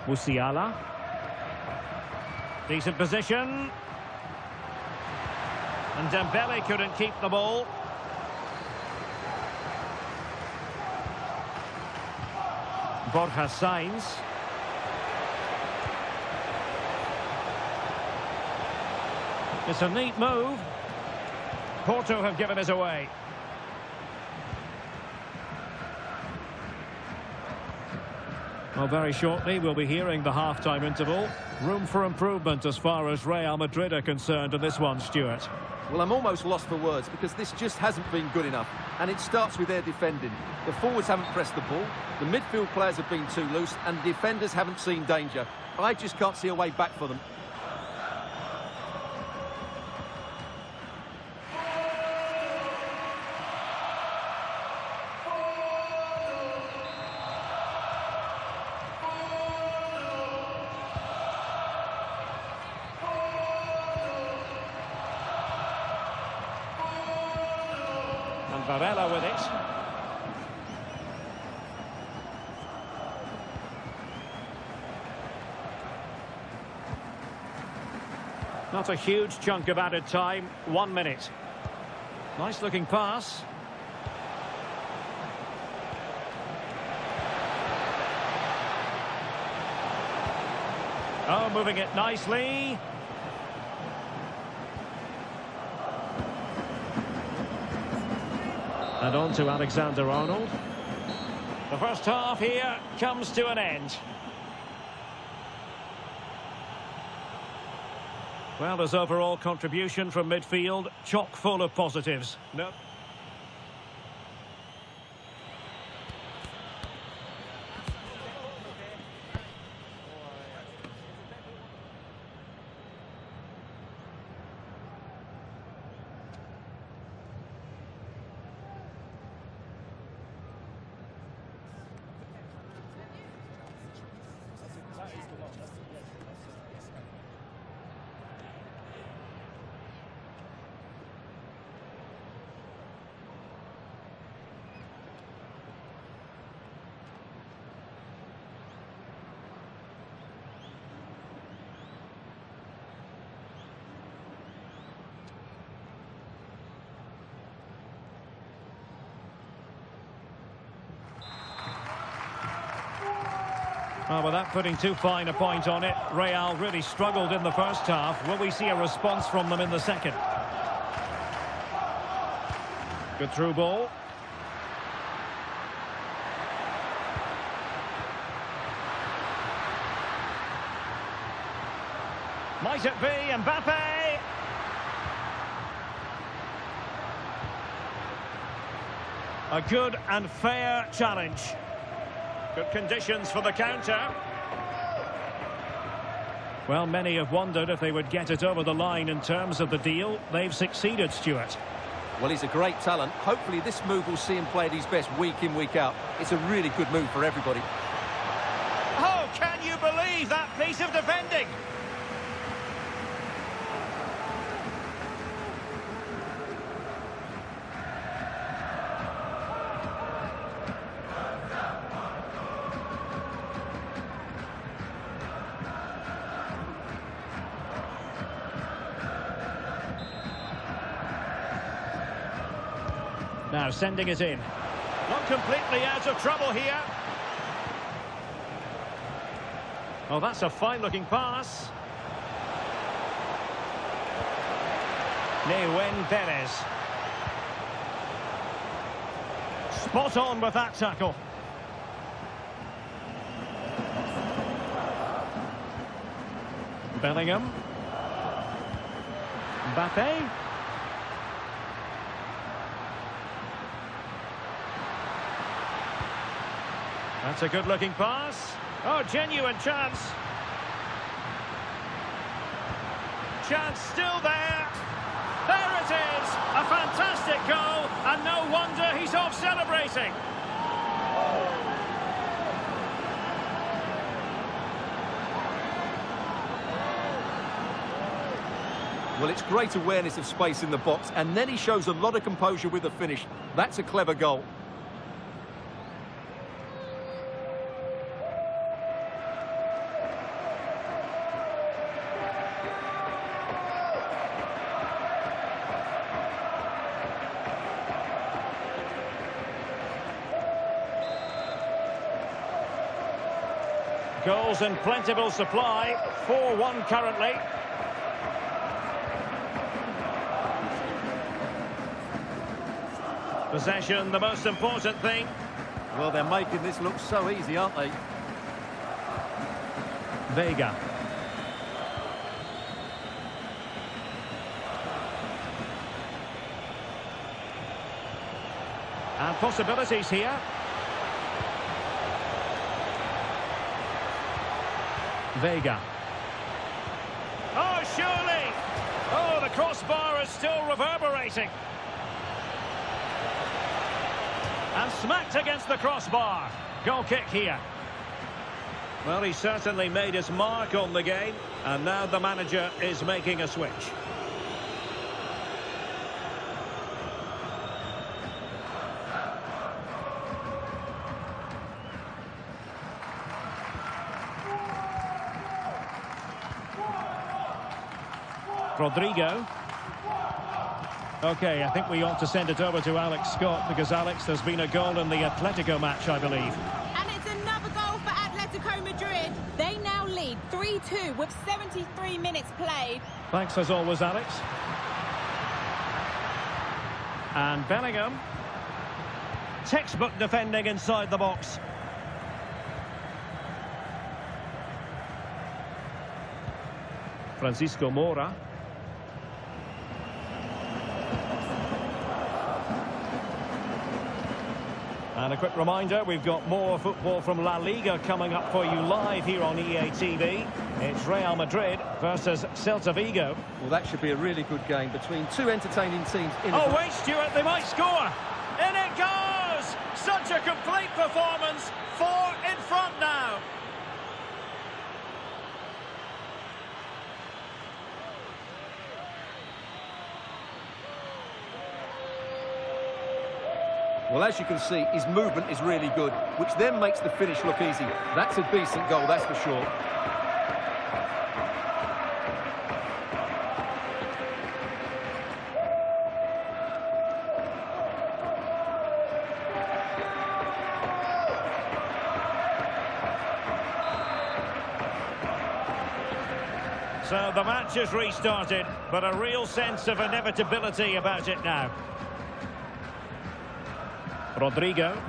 Musiala. Decent position. And Dembele couldn't keep the ball. Borja Sainz. It's a neat move. Porto have given it away. Well, very shortly we'll be hearing the half-time interval. Room for improvement as far as Real Madrid are concerned in this one, Stuart. Well, I'm almost lost for words because this just hasn't been good enough. And it starts with their defending. The forwards haven't pressed the ball, the midfield players have been too loose, and defenders haven't seen danger. I just can't see a way back for them. Varela with it. Not a huge chunk of added time. 1 minute. Nice looking pass. Oh, moving it nicely. And on to Alexander-Arnold. The first half here comes to an end. Well, his overall contribution from midfield, chock full of positives. No. Well, without putting too fine a point on it, Real really struggled in the first half. Will we see a response from them in the second? Good through ball. Might it be Mbappe? A good and fair challenge. Good conditions for the counter. Well, many have wondered if they would get it over the line in terms of the deal. They've succeeded, Stuart. Well, he's a great talent. Hopefully this move will see him play at his best week in, week out. It's a really good move for everybody. Oh, can you believe that piece of defending? Now sending it in. Not completely out of trouble here. Oh, that's a fine-looking pass. Neuen Perez. Spot on with that tackle. Bellingham. Mbappe. That's a good-looking pass. Oh, genuine chance. Chance still there. There it is. A fantastic goal, and no wonder he's off celebrating. Well, it's great awareness of space in the box, and then he shows a lot of composure with the finish. That's a clever goal. Goals in plentiful supply. 4-1 currently. Possession, the most important thing. Well, they're making this look so easy, aren't they? Vega. And possibilities here. Vega. Oh, surely! Oh, the crossbar is still reverberating. And smacked against the crossbar. Goal kick here. Well, he certainly made his mark on the game, and now the manager is making a switch. Rodrigo. Okay, I think we ought to send it over to Alex Scott, because, Alex, there's been a goal in the Atletico match, I believe. And it's another goal for Atletico Madrid. They now lead 3-2 with 73 minutes played. Thanks as always, Alex. And Bellingham. Textbook defending inside the box. Francisco Mora. And a quick reminder, we've got more football from La Liga coming up for you live here on EA TV. It's Real Madrid versus Celta Vigo. Well, that should be a really good game between two entertaining teams. Oh, wait, Stuart, they might score. In it goes! Such a complete performance. 4 in front now. Well, as you can see, his movement is really good, which then makes the finish look easy. That's a decent goal, that's for sure. So the match is restarted, but a real sense of inevitability about it now. Rodrigo.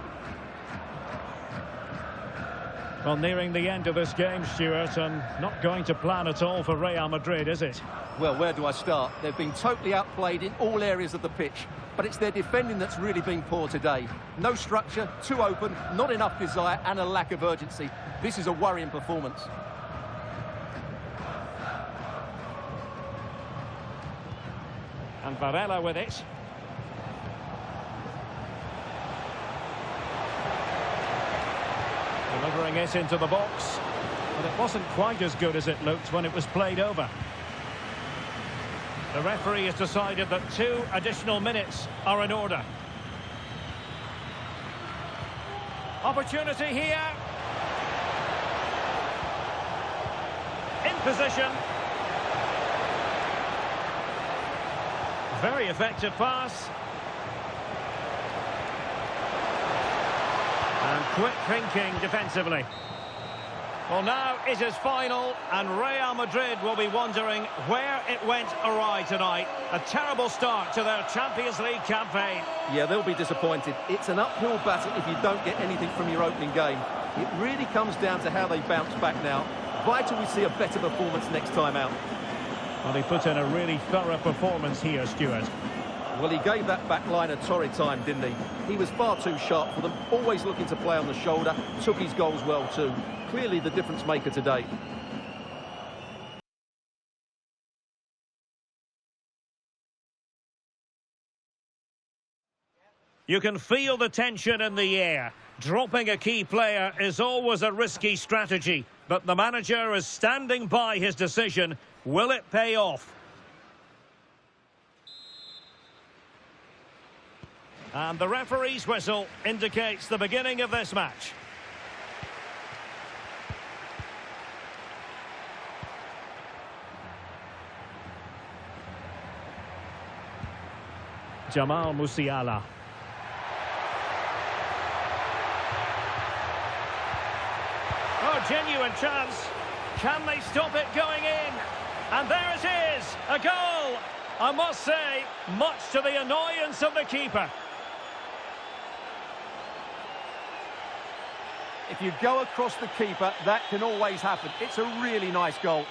Well, nearing the end of this game, Stuart, and not going to plan at all for Real Madrid, is it? Well, where do I start? They've been totally outplayed in all areas of the pitch, but it's their defending that's really been poor today. No structure, too open, not enough desire, and a lack of urgency. This is a worrying performance. And Varela with it. Delivering it into the box. But it wasn't quite as good as it looked when it was played over. The referee has decided that 2 additional minutes are in order. Opportunity here. In position. Very effective pass. And quick thinking defensively. Well, now it is final, and Real Madrid will be wondering where it went awry tonight. A terrible start to their Champions League campaign. Yeah, they'll be disappointed. It's an uphill battle if you don't get anything from your opening game. It really comes down to how they bounce back now. Vital we see a better performance next time out. Well, he put in a really thorough performance here, Stuart. Well, he gave that back line a torrid time, didn't he? He was far too sharp for them, always looking to play on the shoulder, took his goals well too. Clearly the difference maker today. You can feel the tension in the air. Dropping a key player is always a risky strategy, but the manager is standing by his decision. Will it pay off? And the referee's whistle indicates the beginning of this match. Jamal Musiala. Oh, genuine chance. Can they stop it going in? And there it is, a goal. I must say, much to the annoyance of the keeper. If you go across the keeper, that can always happen. It's a really nice goal.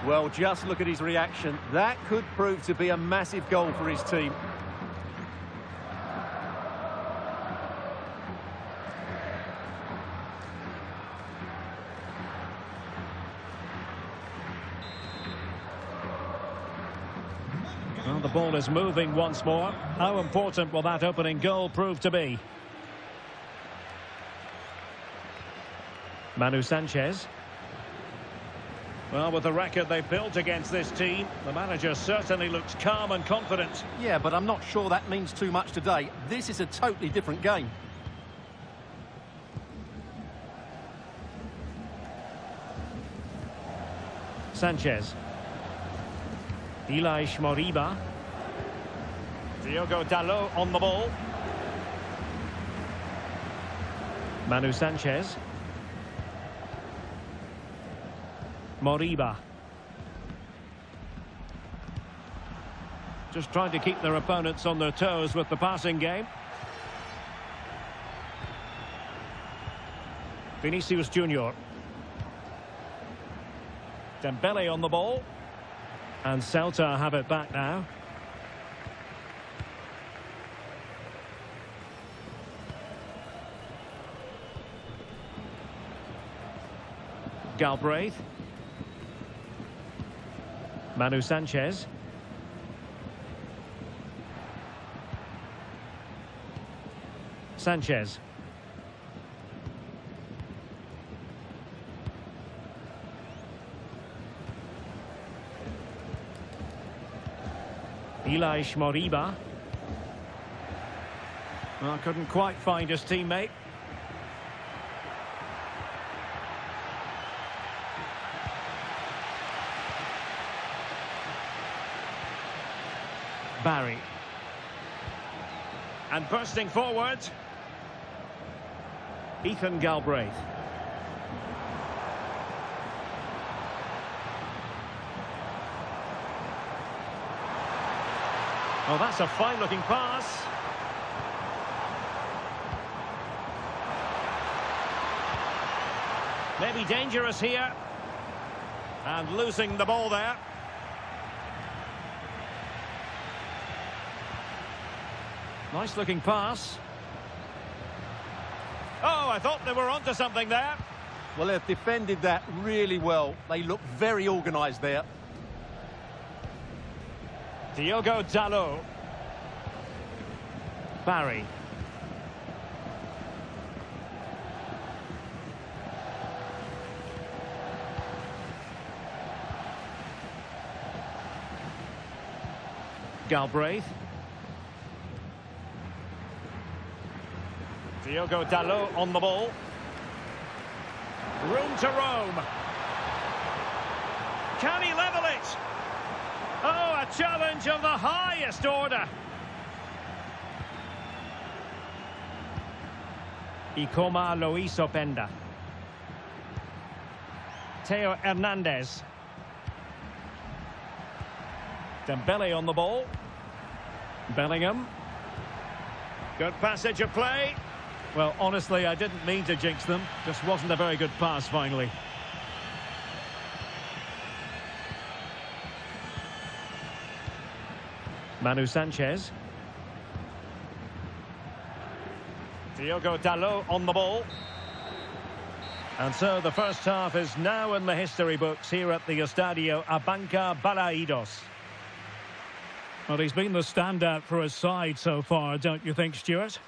Well, just look at his reaction. That could prove to be a massive goal for his team. Well, the ball is moving once more. How important will that opening goal prove to be? Manu Sanchez. Well, with the record they've built against this team, the manager certainly looks calm and confident. Yeah, but I'm not sure that means too much today. This is a totally different game. Sanchez. Ilaix Moriba. Diogo Dalot on the ball. Manu Sanchez. Moriba. Just trying to keep their opponents on their toes with the passing game. Vinicius Junior. Dembele on the ball. And Celta have it back now. Galbraith. Manu Sanchez. Sanchez. Ilaix Moriba. Well, couldn't quite find his teammate. Barry. And bursting forward, Ethan Galbraith. Oh, that's a fine-looking pass. Maybe dangerous here. And losing the ball there. Nice-looking pass. Oh, I thought they were onto something there. Well, they've defended that really well. They look very organised there. Diogo Dalot. Barry. Galbraith. Diogo Dalot on the ball. Room to roam. Can he level it? Oh, a challenge of the highest order. Ikoma Luis Openda. Theo Hernandez. Dembele on the ball. Bellingham. Good passage of play. Well, honestly, I didn't mean to jinx them. Just wasn't a very good pass, finally. Manu Sanchez. Diogo Dalot on the ball. And so the first half is now in the history books here at the Estadio Abanca Balaidos. Well, he's been the standout for his side so far, don't you think, Stuart?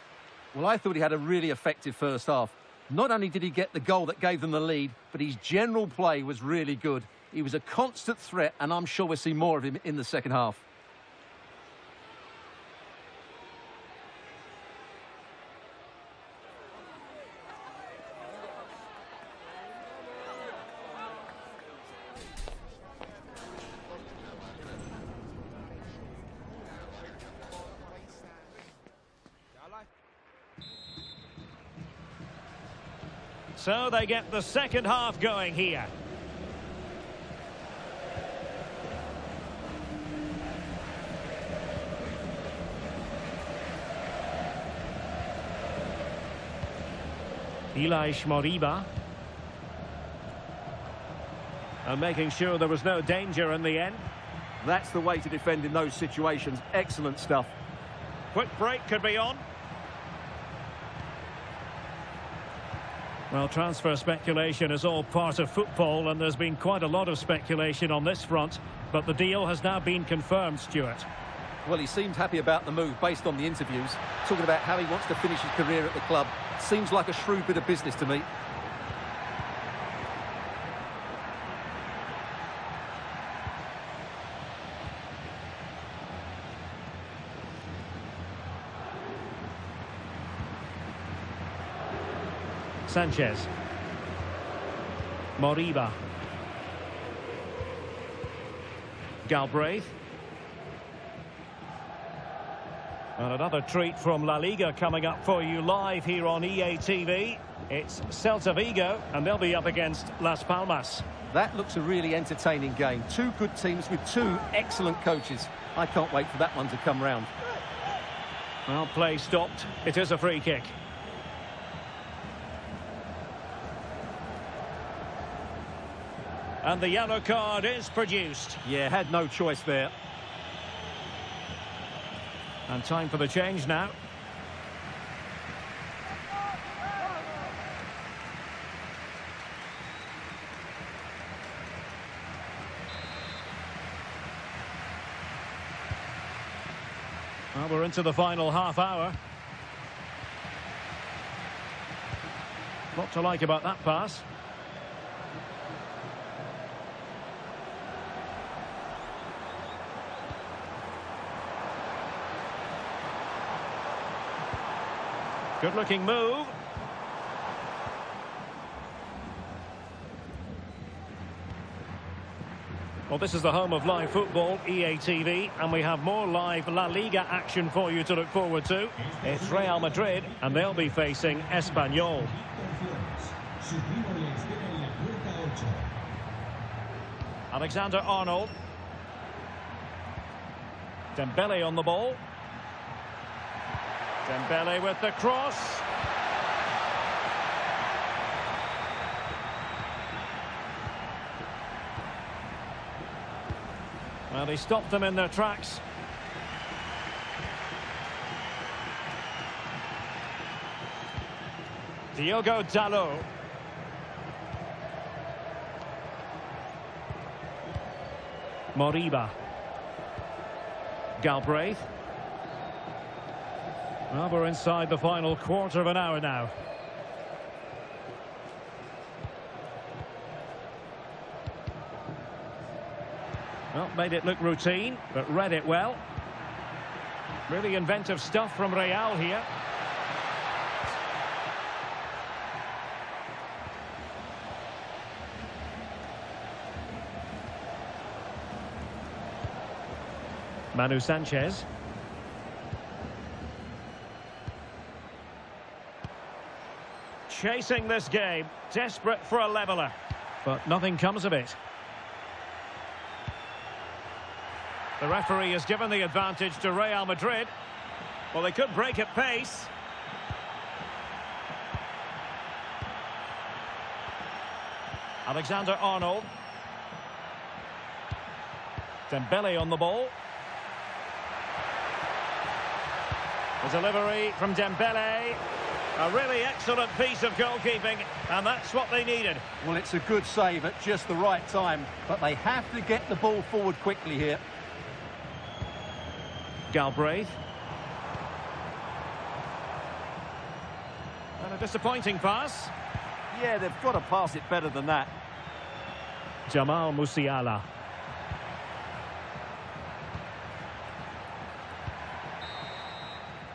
Well, I thought he had a really effective first half. Not only did he get the goal that gave them the lead, but his general play was really good. He was a constant threat, and I'm sure we'll see more of him in the second half. So they get the second half going here. Ilaix Moriba. And making sure there was no danger in the end. That's the way to defend in those situations. Excellent stuff. Quick break could be on. Well, transfer speculation is all part of football, and there's been quite a lot of speculation on this front, but the deal has now been confirmed, Stuart. Well, he seemed happy about the move based on the interviews, talking about how he wants to finish his career at the club. Seems like a shrewd bit of business to me. Sanchez. Moriba. Galbraith. And another treat from La Liga coming up for you live here on EA TV. It's Celta Vigo, and they'll be up against Las Palmas. That looks a really entertaining game. Two good teams with two excellent coaches. I can't wait for that one to come round. Well, play stopped. It is a free kick. And the yellow card is produced. Yeah, had no choice there. And time for the change now. Well, we're into the final half hour. Lot to like about that pass. Good-looking move. Well, this is the home of live football, EA TV, and we have more live La Liga action for you to look forward to. It's Real Madrid, and they'll be facing Espanyol. Alexander-Arnold. Dembele on the ball. Dembele with the cross. Well, they stopped them in their tracks. Diogo Dalot. Moriba. Galbraith. Well, we're inside the final quarter of an hour now. Well, made it look routine, but read it well. Really inventive stuff from Real here. Manu Sanchez. Chasing this game, desperate for a leveller, but nothing comes of it. The referee has given the advantage to Real Madrid. Well, they could break at pace. Alexander-Arnold. Dembele on the ball. The delivery from Dembele. A really excellent piece of goalkeeping, and that's what they needed. Well, it's a good save at just the right time, but they have to get the ball forward quickly here. Galbraith. And a disappointing pass. Yeah, they've got to pass it better than that. Jamal Musiala.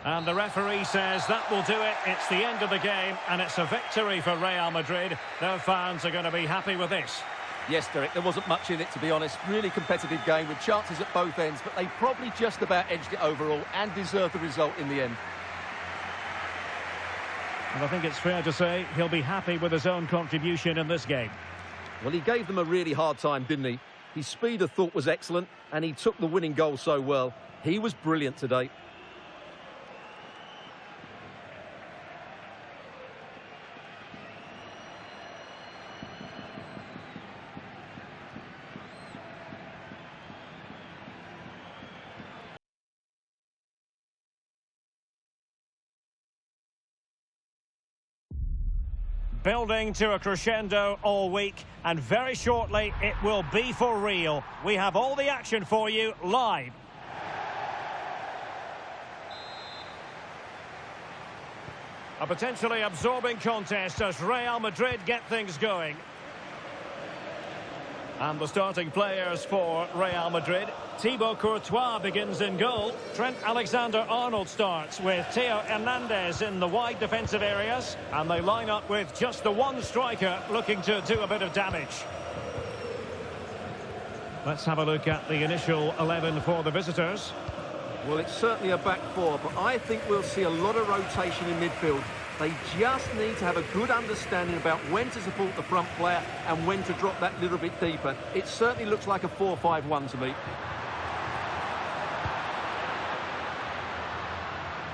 And the referee says that will do it. It's the end of the game, and it's a victory for Real Madrid. Their fans are going to be happy with this. Yes, Derek, there wasn't much in it, to be honest. Really competitive game with chances at both ends, but they probably just about edged it overall and deserved the result in the end. And I think it's fair to say he'll be happy with his own contribution in this game. Well, he gave them a really hard time, didn't he? His speed of thought was excellent, and he took the winning goal so well. He was brilliant today. Building to a crescendo all week, and very shortly it will be for real. We have all the action for you live. A potentially absorbing contest as Real Madrid get things going. And the starting players for Real Madrid. Thibaut Courtois begins in goal. Trent Alexander-Arnold starts with Theo Hernandez in the wide defensive areas. And they line up with just the one striker looking to do a bit of damage. Let's have a look at the initial 11 for the visitors. Well, it's certainly a back four, but I think we'll see a lot of rotation in midfield. They just need to have a good understanding about when to support the front player and when to drop that little bit deeper. It certainly looks like a 4-5-1 to me.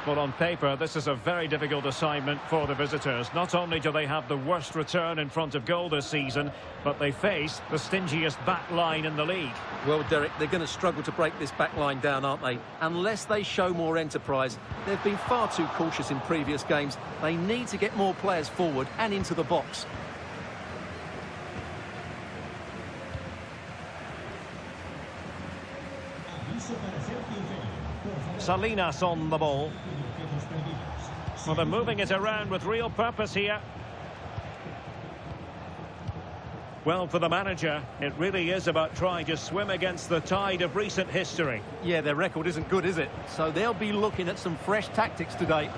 Well, on paper, this is a very difficult assignment for the visitors. Not only do they have the worst return in front of goal this season, but they face the stingiest back line in the league. Well, Derek, they're going to struggle to break this back line down, aren't they? Unless they show more enterprise. They've been far too cautious in previous games. They need to get more players forward and into the box. Salinas on the ball. Well, they're moving it around with real purpose here. Well, for the manager, it really is about trying to swim against the tide of recent history. Yeah, their record isn't good, is it? So they'll be looking at some fresh tactics today.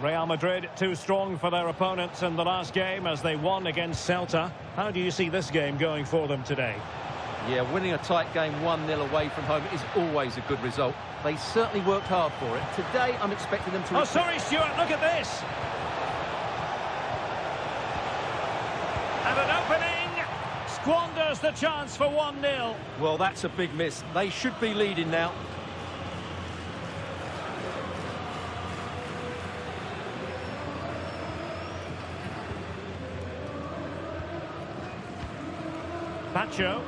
Real Madrid too strong for their opponents in the last game as they won against Celta. How do you see this game going for them today? Yeah, winning a tight game 1-0 away from home is always a good result. They certainly worked hard for it. Today, I'm expecting them to... Oh, sorry, Stuart, look at this! And an opening! Squanders the chance for 1-0. Well, that's a big miss. They should be leading now. Pacho.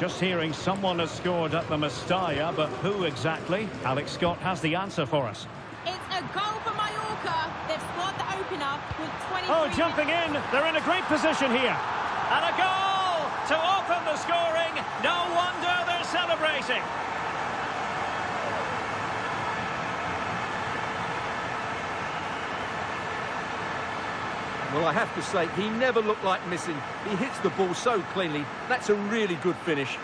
Just hearing someone has scored at the Mestalla, but who exactly? Alex Scott has the answer for us. It's a goal for Mallorca. They've scored the opener with 23 Oh, jumping in. They're in a great position here. And a goal to open the scoring. No wonder they're celebrating. Well, I have to say, he never looked like missing. He hits the ball so cleanly. That's a really good finish.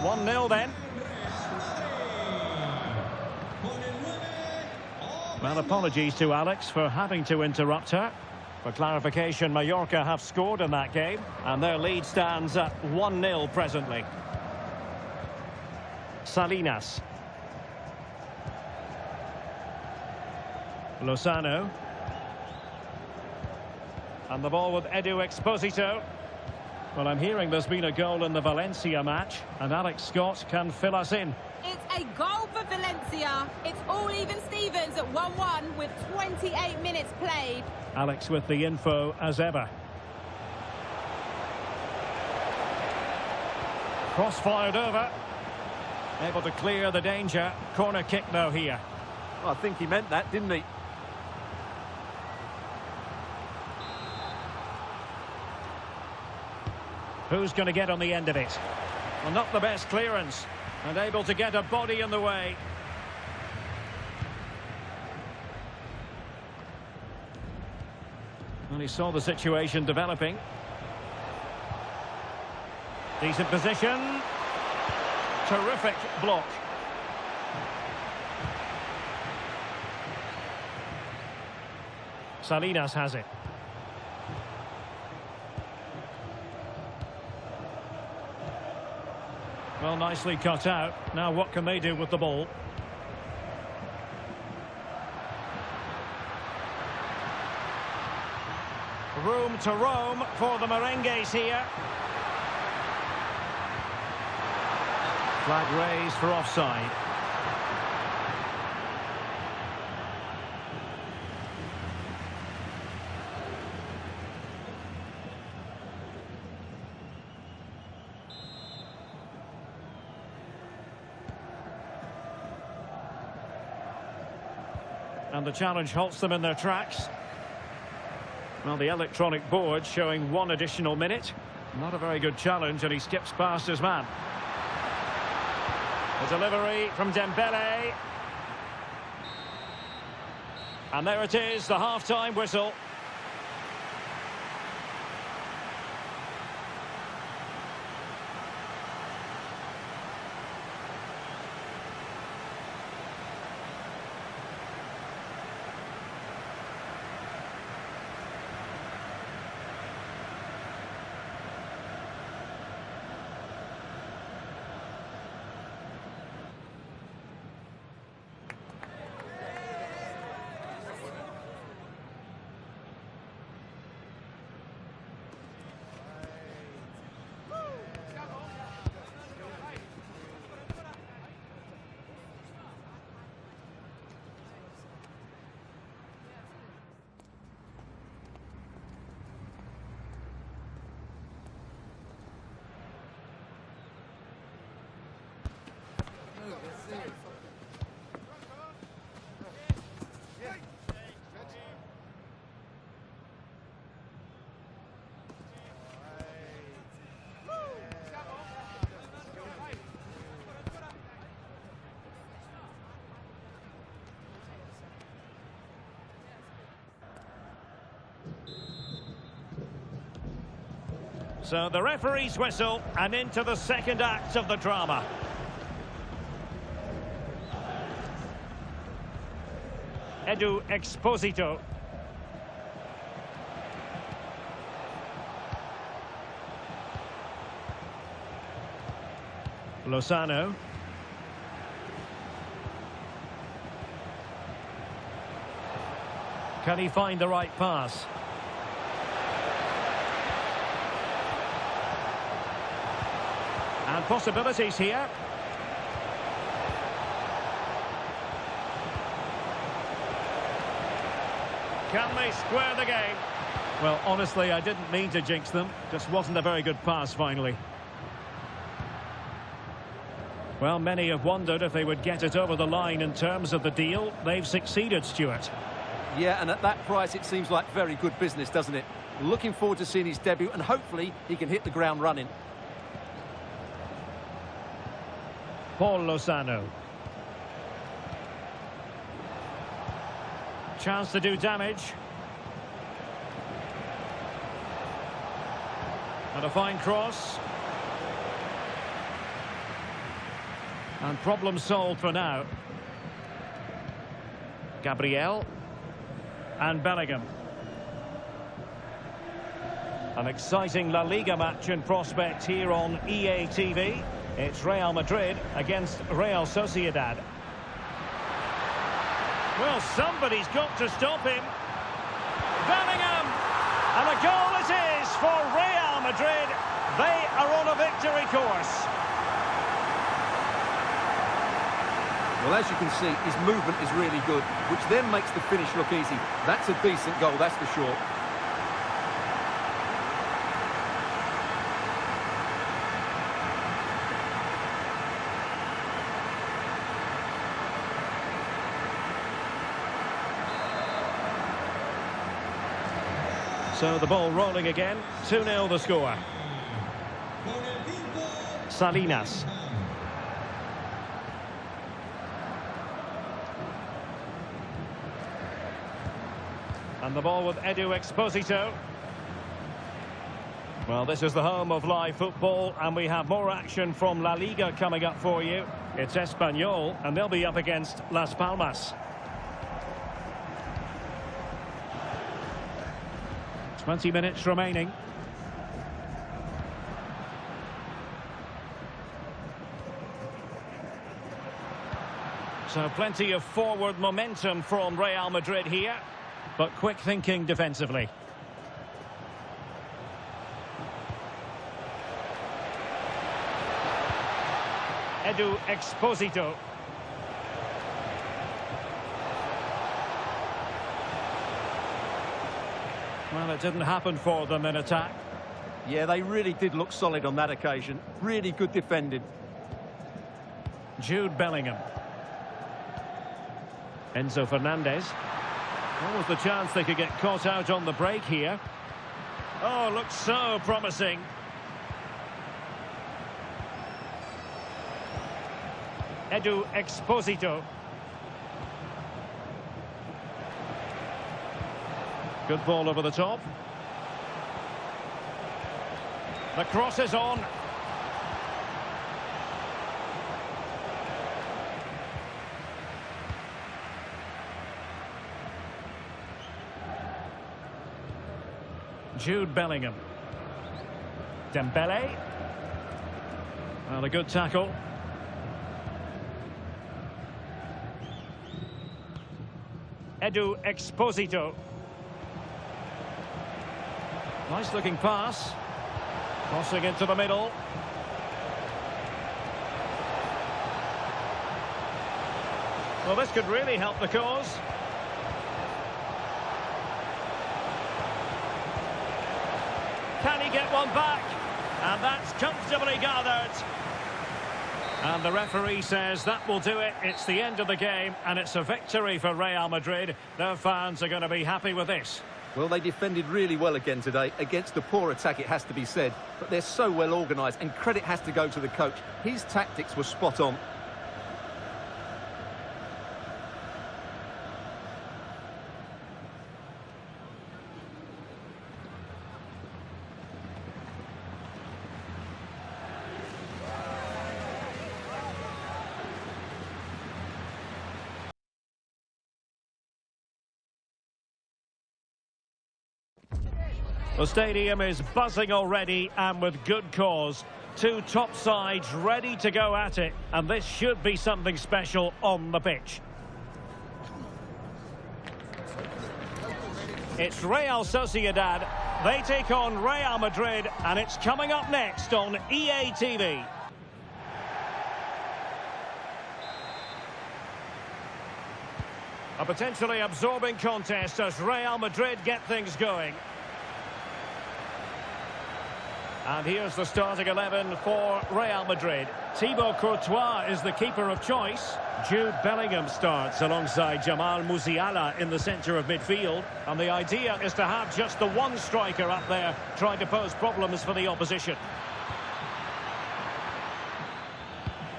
One 1-0 then. Well, apologies to Alex for having to interrupt her. For clarification, Mallorca have scored in that game, and their lead stands at 1-0 presently. Salinas. Lozano. And the ball with Edu Exposito. Well, I'm hearing there's been a goal in the Valencia match, and Alex Scott can fill us in. It's a goal for Valencia. It's all even Stevens at 1-1 with 28 minutes played. Alex with the info as ever. Cross fired over. Able to clear the danger. Corner kick though here. Well, I think he meant that, didn't he? Who's going to get on the end of it? Well, not the best clearance. And able to get a body in the way. Well, he saw the situation developing. Decent position. Terrific block. Salinas has it. Well, nicely cut out. Now what can they do with the ball? Room to roam for the Merengues here. Flag raised for offside. And the challenge halts them in their tracks. Well, the electronic board showing 1 additional minute. Not a very good challenge, and he skips past his man. The delivery from Dembele. And there it is, the half-time whistle. So the referee's whistle and into the second act of the drama. Edu Exposito. Lozano. Can he find the right pass? And possibilities here. Can they square the game? Well, honestly, I didn't mean to jinx them. Just wasn't a very good pass, finally. Well, many have wondered if they would get it over the line in terms of the deal. They've succeeded, Stuart. Yeah, and at that price, it seems like very good business, doesn't it? Looking forward to seeing his debut, and hopefully he can hit the ground running. Paul Lozano. Chance to do damage. And a fine cross. And problem solved for now. Gabriel. And Bellingham. An exciting La Liga match in prospect here on EA TV. It's Real Madrid against Real Sociedad. Well, somebody's got to stop him. Bellingham! And a goal it is for Real Madrid. They are on a victory course. Well, as you can see, his movement is really good, which then makes the finish look easy. That's a decent goal, that's for sure. So the ball rolling again. 2-0 the score. Salinas. And the ball with Edu Exposito. Well, this is the home of live football, and we have more action from La Liga coming up for you. It's Espanyol, and they'll be up against Las Palmas. 20 minutes remaining. So plenty of forward momentum from Real Madrid here, but quick thinking defensively. Edu Exposito. Well, it didn't happen for them in attack. Yeah, they really did look solid on that occasion. Really good defending. Jude Bellingham. Enzo Fernandez. What was the chance they could get caught out on the break here? Oh, looks so promising. Edu Exposito. Good ball over the top. The cross is on. Jude Bellingham. Dembele. Well, a good tackle. Edu Exposito. Nice looking pass. Crossing into the middle. Well, this could really help the cause. Can he get one back? And that's comfortably gathered. And the referee says that will do it. It's the end of the game, and it's a victory for Real Madrid. Their fans are going to be happy with this. Well, they defended really well again today. Against a poor attack, it has to be said. But they're so well organised, and credit has to go to the coach. His tactics were spot on. The stadium is buzzing already, and with good cause. Two top sides ready to go at it, and this should be something special on the pitch. It's Real Sociedad. They take on Real Madrid, and it's coming up next on EA TV. A potentially absorbing contest as Real Madrid get things going. And here's the starting 11 for Real Madrid. Thibaut Courtois is the keeper of choice. Jude Bellingham starts alongside Jamal Musiala in the centre of midfield. And the idea is to have just the one striker up there trying to pose problems for the opposition.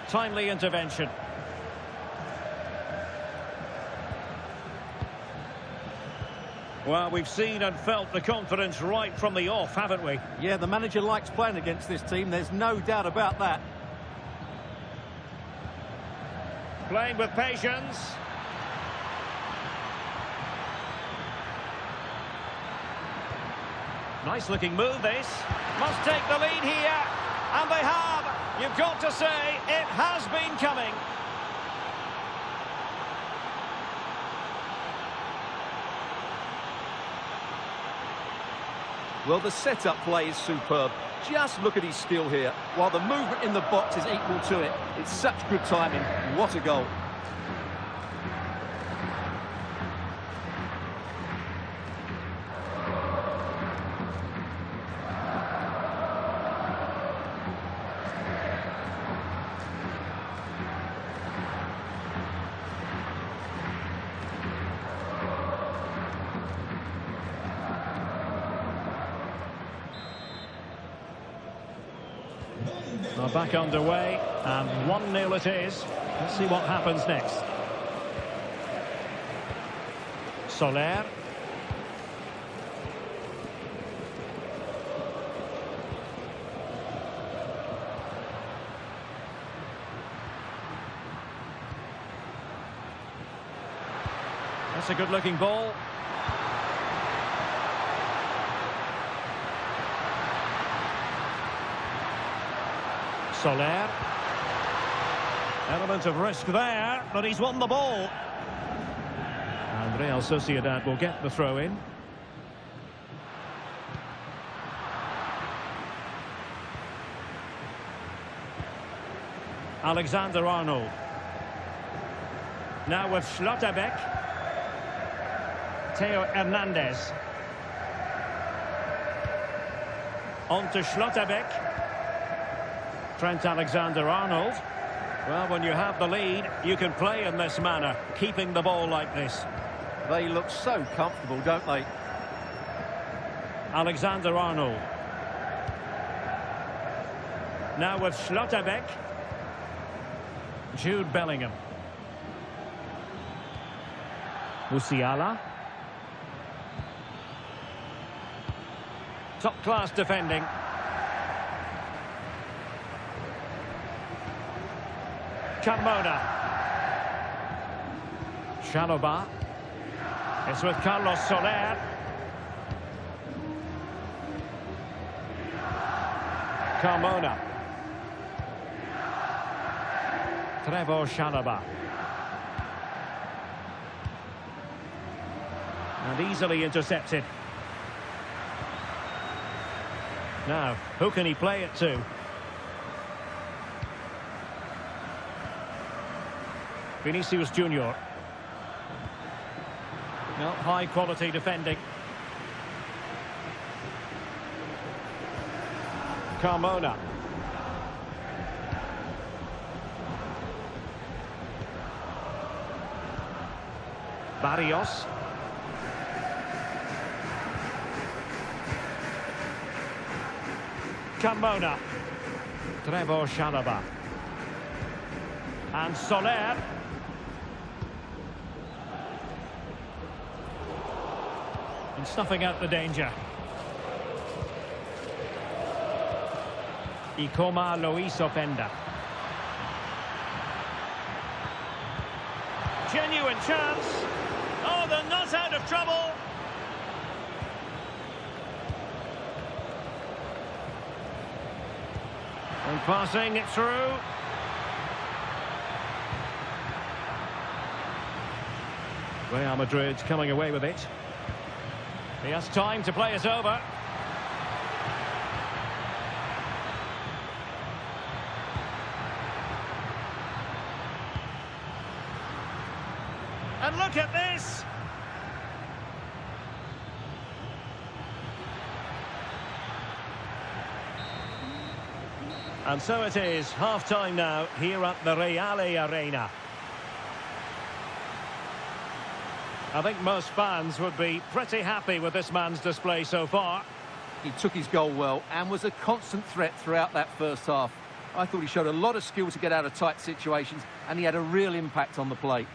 Timely intervention. Well, we've seen and felt the confidence right from the off, haven't we? Yeah, the manager likes playing against this team, there's no doubt about that. Playing with patience. Nice looking move, this. Must take the lead here. And they have. You've got to say, it has been coming. Well, the setup play is superb. Just look at his skill here. While the movement in the box is equal to it. It's such good timing. What a goal. Well, back underway, and 1-0 it is. Let's see what happens next. Soler. That's a good-looking ball. Soler. Element of risk there, but he's won the ball. And Real Sociedad will get the throw in. Alexander-Arnold. Now with Schlotterbeck. Theo Hernandez. On to Schlotterbeck. Trent Alexander-Arnold. Well, when you have the lead, you can play in this manner, keeping the ball like this. They look so comfortable, don't they? Alexander-Arnold. Now with Schlotterbeck. Jude Bellingham. Musiala. Top-class defending. Carmona. Chalobah. It's with Carlos Soler. Carmona. Trevor Chalobah. And easily intercepted. Now, who can he play it to? Vinicius Junior. No, high quality defending. Carmona. Barrios. Carmona. Trevor Chalobah. And Soler. And snuffing out the danger. Ikoma Luis Openda. Genuine chance. Oh, they're not out of trouble. And passing it through. Real Madrid coming away with it. He has time to play it over. And look at this! And so it is, half-time now, here at the Real Arena. I think most fans would be pretty happy with this man's display so far. He took his goal well and was a constant threat throughout that first half. I thought he showed a lot of skill to get out of tight situations, and he had a real impact on the play.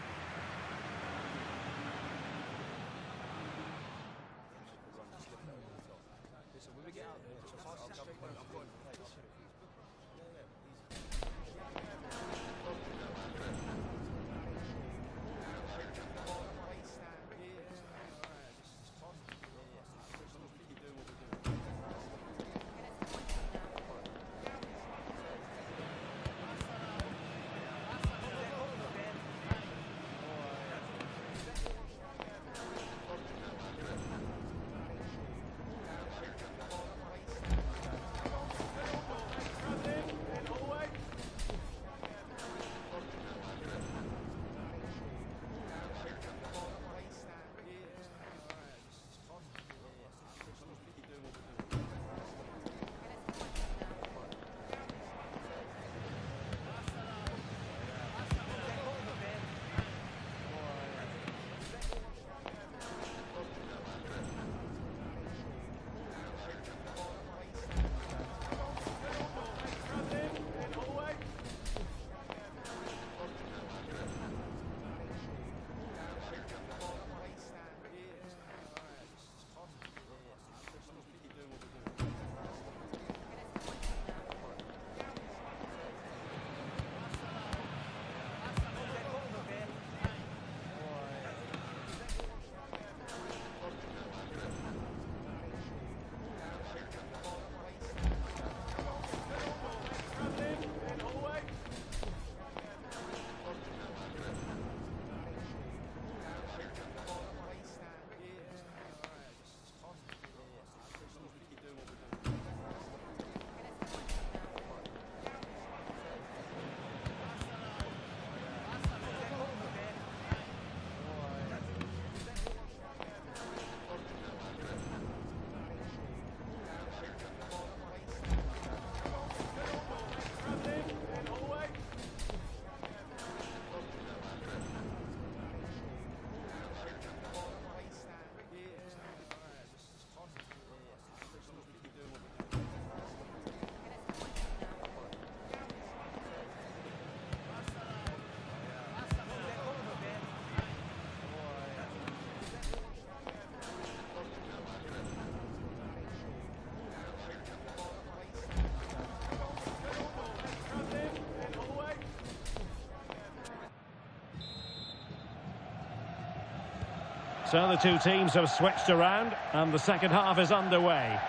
So the two teams have switched around and the second half is underway.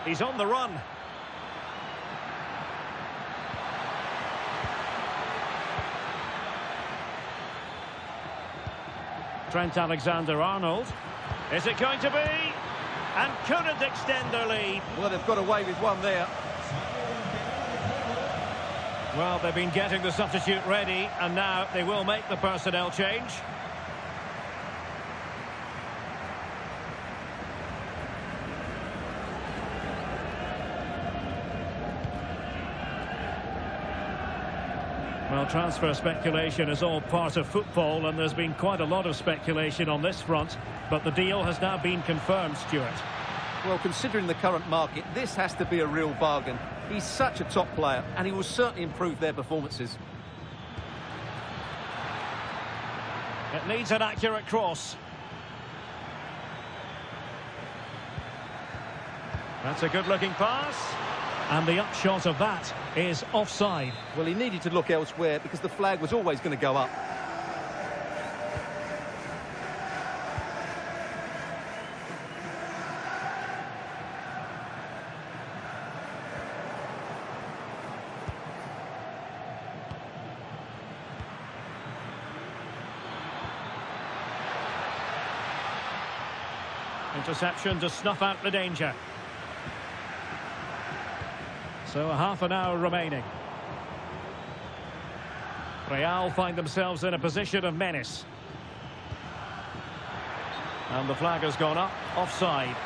He's on the run. Trent Alexander-Arnold. Is it going to be? And couldn't extend their lead. Well, they've got away with one there. Well, they've been getting the substitute ready, and now they will make the personnel change. Well, transfer speculation is all part of football, and there's been quite a lot of speculation on this front, but the deal has now been confirmed, Stuart. Well, considering the current market, this has to be a real bargain. He's such a top player, and he will certainly improve their performances. It needs an accurate cross. That's a good-looking pass. And the upshot of that is offside. Well, he needed to look elsewhere because the flag was always going to go up. Interception to snuff out the danger. So half an hour remaining. Real find themselves in a position of menace. And the flag has gone up, offside.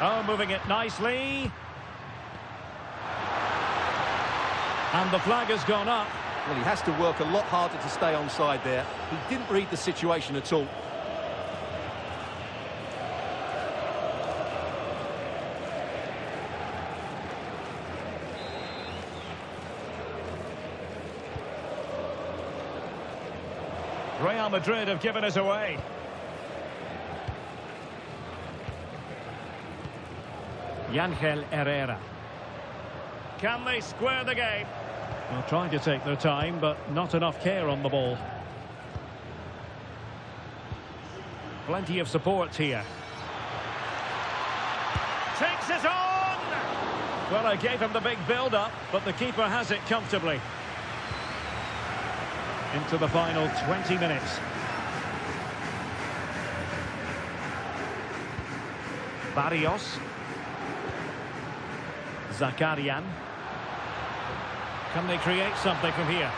Oh, moving it nicely. And the flag has gone up. Well, he has to work a lot harder to stay onside there. He didn't read the situation at all. Real Madrid have given us away. Ángel Herrera. Can they square the game? Well, trying to take their time, but not enough care on the ball. Plenty of support here. Takes it on! Well, I gave him the big build-up, but the keeper has it comfortably. Into the final 20 minutes. Barrios. Zakarian. Can they create something from here?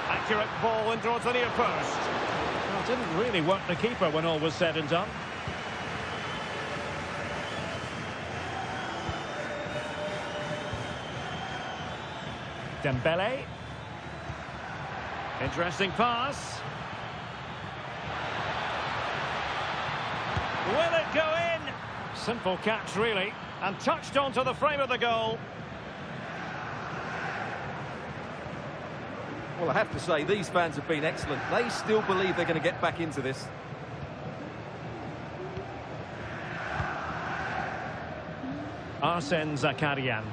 Accurate ball in towards the near post. Well, it didn't really work the keeper when all was said and done. Dembele. Interesting pass. Will it go in? Simple catch, really, and touched onto the frame of the goal. Well, I have to say, these fans have been excellent. They still believe they're going to get back into this. Arsene Zakarian.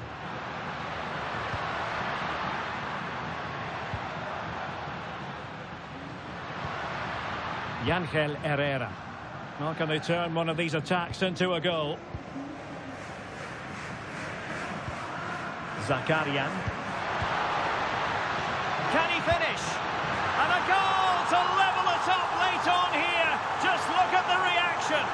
Ángel Herrera. Well, can they turn one of these attacks into a goal? Zakarian. Can he finish? And a goal to level it up late on here. Just look at the reaction.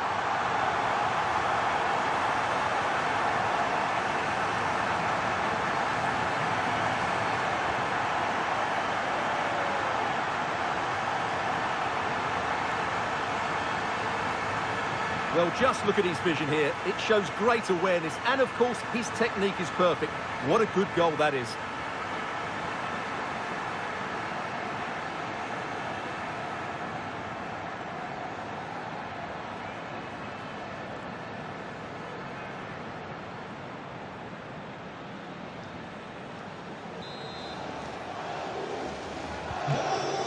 Well, just look at his vision here. It shows great awareness, and of course, his technique is perfect. What a good goal that is.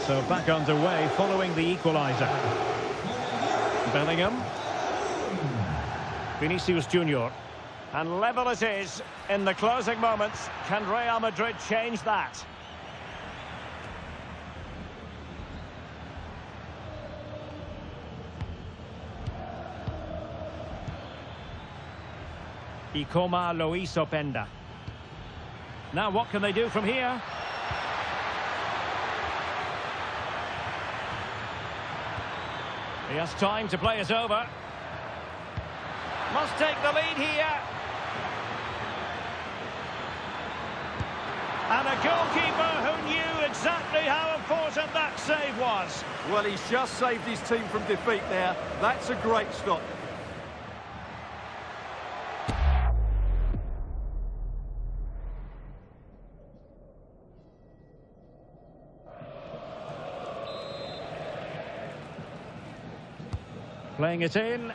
So back underway following the equaliser. Bellingham. Vinicius Junior. And level it is in the closing moments. Can Real Madrid change that? Ikoma Lois Openda. Now what can they do from here? He has time to play it over. Must take the lead here. And a goalkeeper who knew exactly how important that save was. Well, he's just saved his team from defeat there. That's a great stop. Playing it in.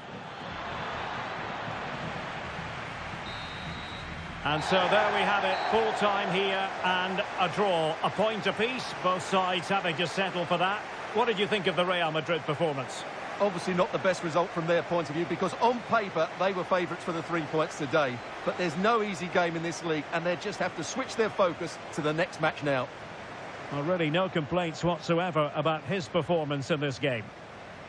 And so there we have it, full time here and a draw, a point apiece, both sides having to settle for that. What did you think of the Real Madrid performance? Obviously not the best result from their point of view, because on paper they were favourites for the 3 points today. But there's no easy game in this league, and they just have to switch their focus to the next match now. Well, really no complaints whatsoever about his performance in this game.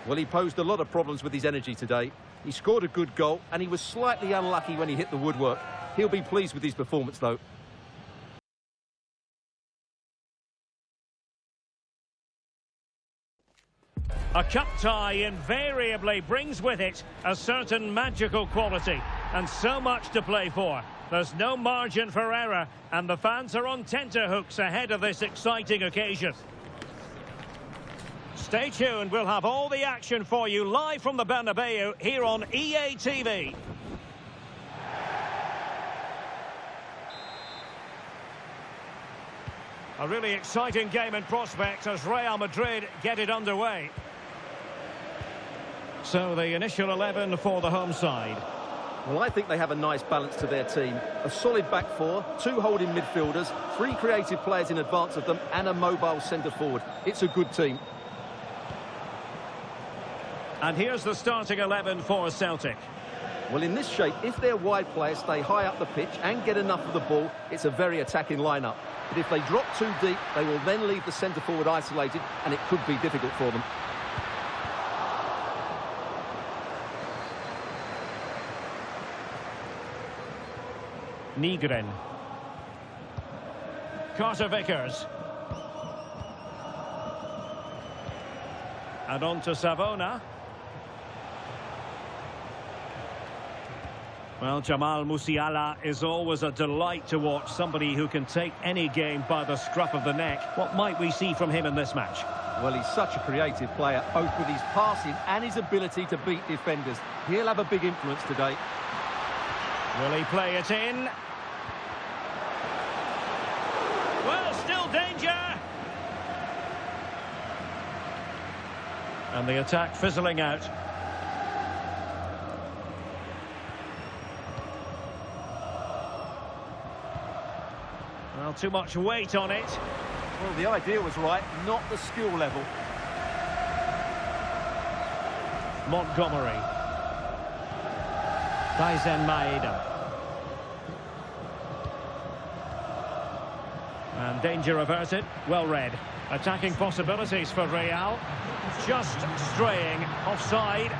Well, he posed a lot of problems with his energy today. He scored a good goal, and he was slightly unlucky when he hit the woodwork. He'll be pleased with his performance, though. A cup tie invariably brings with it a certain magical quality, and so much to play for. There's no margin for error, and the fans are on tenterhooks ahead of this exciting occasion. Stay tuned, we'll have all the action for you live from the Bernabeu here on EA TV. A really exciting game in prospect as Real Madrid get it underway. So the initial 11 for the home side. Well, I think they have a nice balance to their team. A solid back four, 2 holding midfielders, 3 creative players in advance of them, and a mobile centre-forward. It's a good team. And here's the starting 11 for Celtic. Well, in this shape, if their wide players stay high up the pitch and get enough of the ball, it's a very attacking lineup. But if they drop too deep, they will then leave the centre-forward isolated, and it could be difficult for them. Nygren. Carter Vickers. And on to Savona. Well, Jamal Musiala is always a delight to watch, somebody who can take any game by the scruff of the neck. What might we see from him in this match? Well, he's such a creative player, both with his passing and his ability to beat defenders. He'll have a big influence today. Will he play it in? Well, still danger! And the attack fizzling out. Well, too much weight on it. Well, the idea was right, not the skill level. Montgomery. Tyson Maeda. And danger averted. Well read. Attacking possibilities for Real. Just straying offside.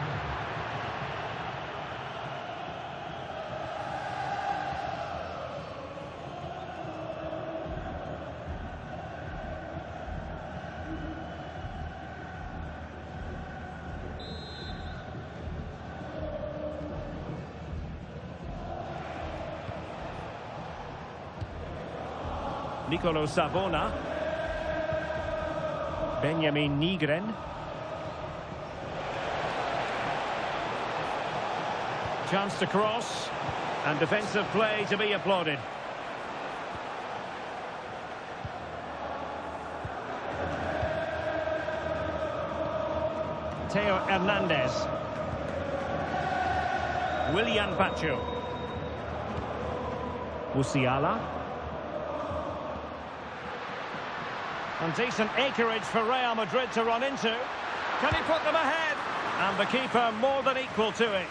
Nicolo Savona. Benjamin Nygren. Chance to cross. And defensive play to be applauded. Theo Hernandez. Willian Pacho. Musiala. And decent acreage for Real Madrid to run into. Can he put them ahead? And the keeper more than equal to it.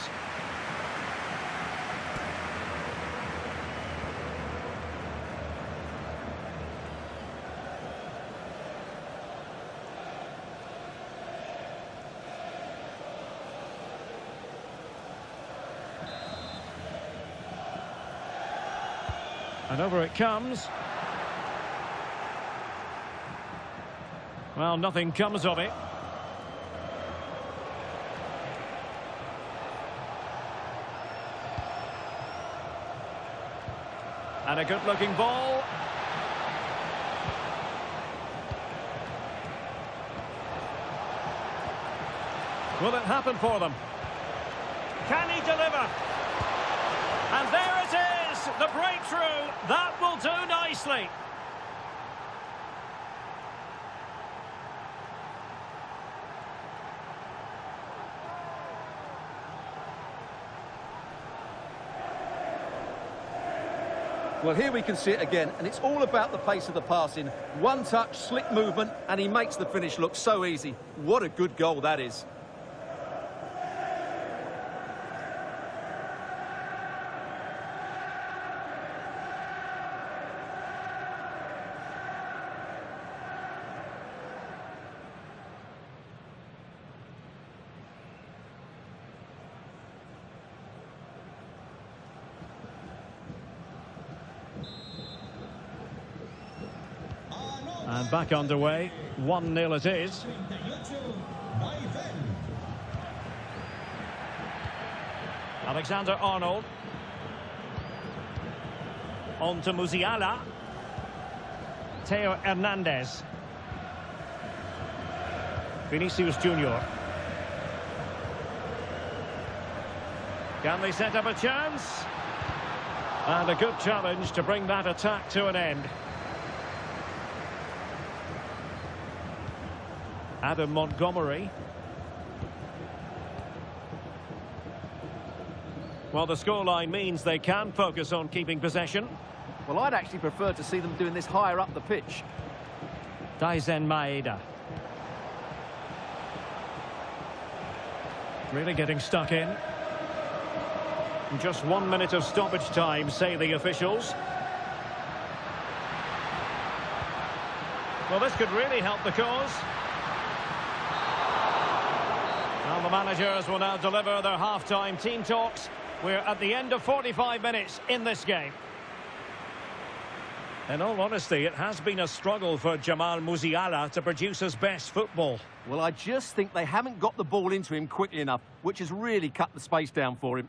And over it comes. Well, nothing comes of it. And a good-looking ball. Will it happen for them? Can he deliver? And there it is, the breakthrough. That will do nicely. Well, here we can see it again, and it's all about the pace of the passing. One touch, slick movement, and he makes the finish look so easy. What a good goal that is. And back underway, 1-0 it is. Alexander-Arnold. On to Musiala. Theo Hernandez. Vinicius Junior. Can they set up a chance? And a good challenge to bring that attack to an end. Adam Montgomery. Well, the scoreline means they can focus on keeping possession. Well, I'd actually prefer to see them doing this higher up the pitch. Daisen Maeda. Really getting stuck in. And just 1 minute of stoppage time, say the officials. Well, this could really help the cause. And the managers will now deliver their half-time team talks. We're at the end of 45 minutes in this game. In all honesty, it has been a struggle for Jamal Musiala to produce his best football. Well, I just think they haven't got the ball into him quickly enough, which has really cut the space down for him.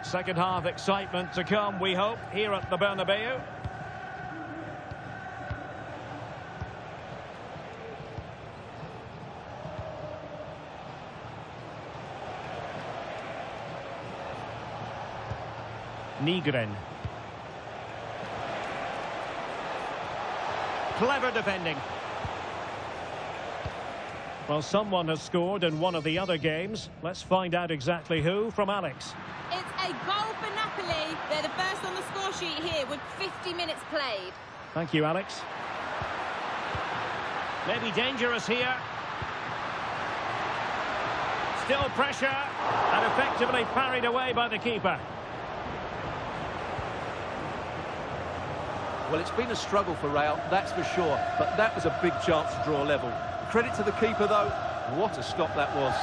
Second half excitement to come, we hope, here at the Bernabeu. Nigren. Clever defending. Well, someone has scored in one of the other games. Let's find out exactly who from Alex. It's a goal for Napoli. They're the first on the score sheet here with 50 minutes played. Thank you, Alex. Maybe dangerous here. Still pressure and effectively parried away by the keeper. Well, it's been a struggle for Real, that's for sure, but that was a big chance to draw level. Credit to the keeper, though, What a stop that was.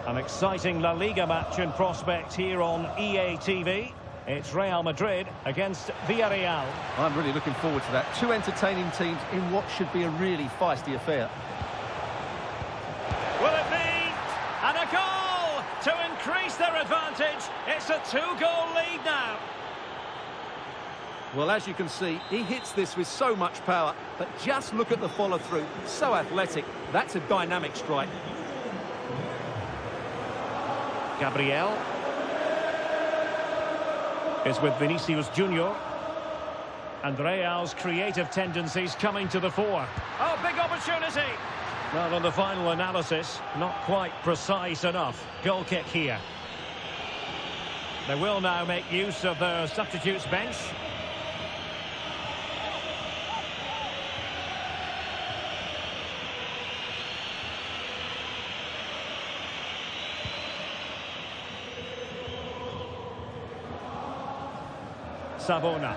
An exciting La Liga match in prospect here on EA TV. It's Real Madrid against Villarreal. I'm really looking forward to that. Two entertaining teams in what should be a really feisty affair. Will it be? And a goal to increase their advantage. It's a 2-goal lead now. Well, as you can see, he hits this with so much power, but just look at the follow-through. So athletic. That's a dynamic strike. Gabriel is with Vinicius Junior. And Real's creative tendencies coming to the fore. Oh, big opportunity! Well, on the final analysis, not quite precise enough. Goal kick here. They will now make use of their substitutes bench. Savona.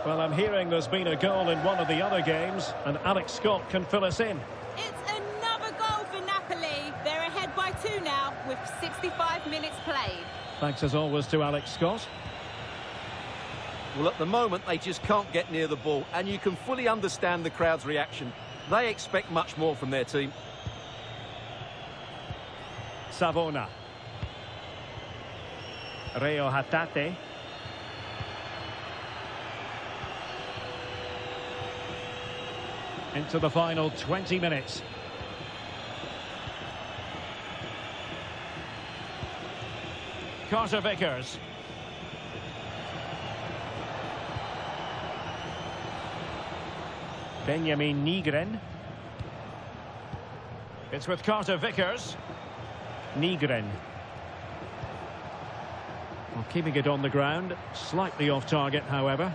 Well, I'm hearing there's been a goal in one of the other games, and Alex Scott can fill us in. It's another goal for Napoli. They're ahead by 2 now with 65 minutes played. Thanks as always to Alex Scott. Well, at the moment, they just can't get near the ball, and you can fully understand the crowd's reaction. They expect much more from their team. Savona. Reo Hatate. Into the final 20 minutes. Carter Vickers. Benjamin Nygren. It's with Carter Vickers. Nygren. Well, keeping it on the ground, slightly off target, however.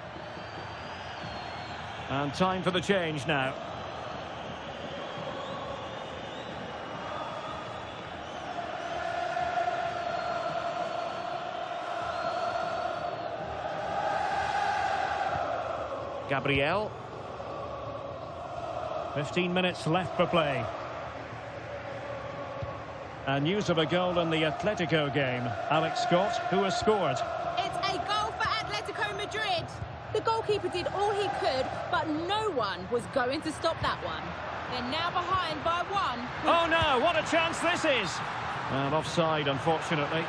And time for the change now. Gabriel. 15 minutes left for play. And news of a goal in the Atletico game. Alex Scott, who has scored. It's a goal for Atletico Madrid. The goalkeeper did all he could, but no one was going to stop that one. They're now behind by 1. Oh no, what a chance this is! And offside, unfortunately.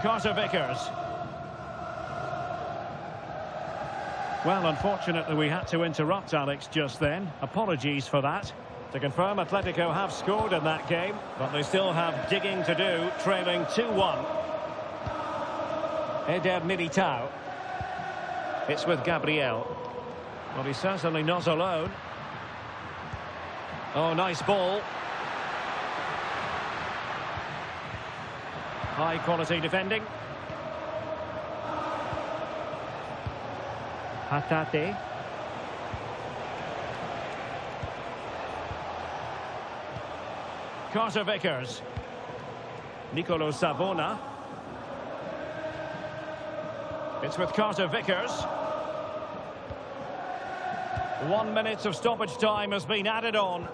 Carter Vickers. Well, unfortunately, we had to interrupt Alex just then. Apologies for that. To confirm, Atletico have scored in that game, but they still have digging to do, trailing 2-1. Eder Militao. It's with Gabriel. Well, he's certainly not alone. Oh, nice ball. High quality defending. Hatate. Carter Vickers. Nicolo Savona. It's with Carter Vickers. 1 minute of stoppage time has been added on.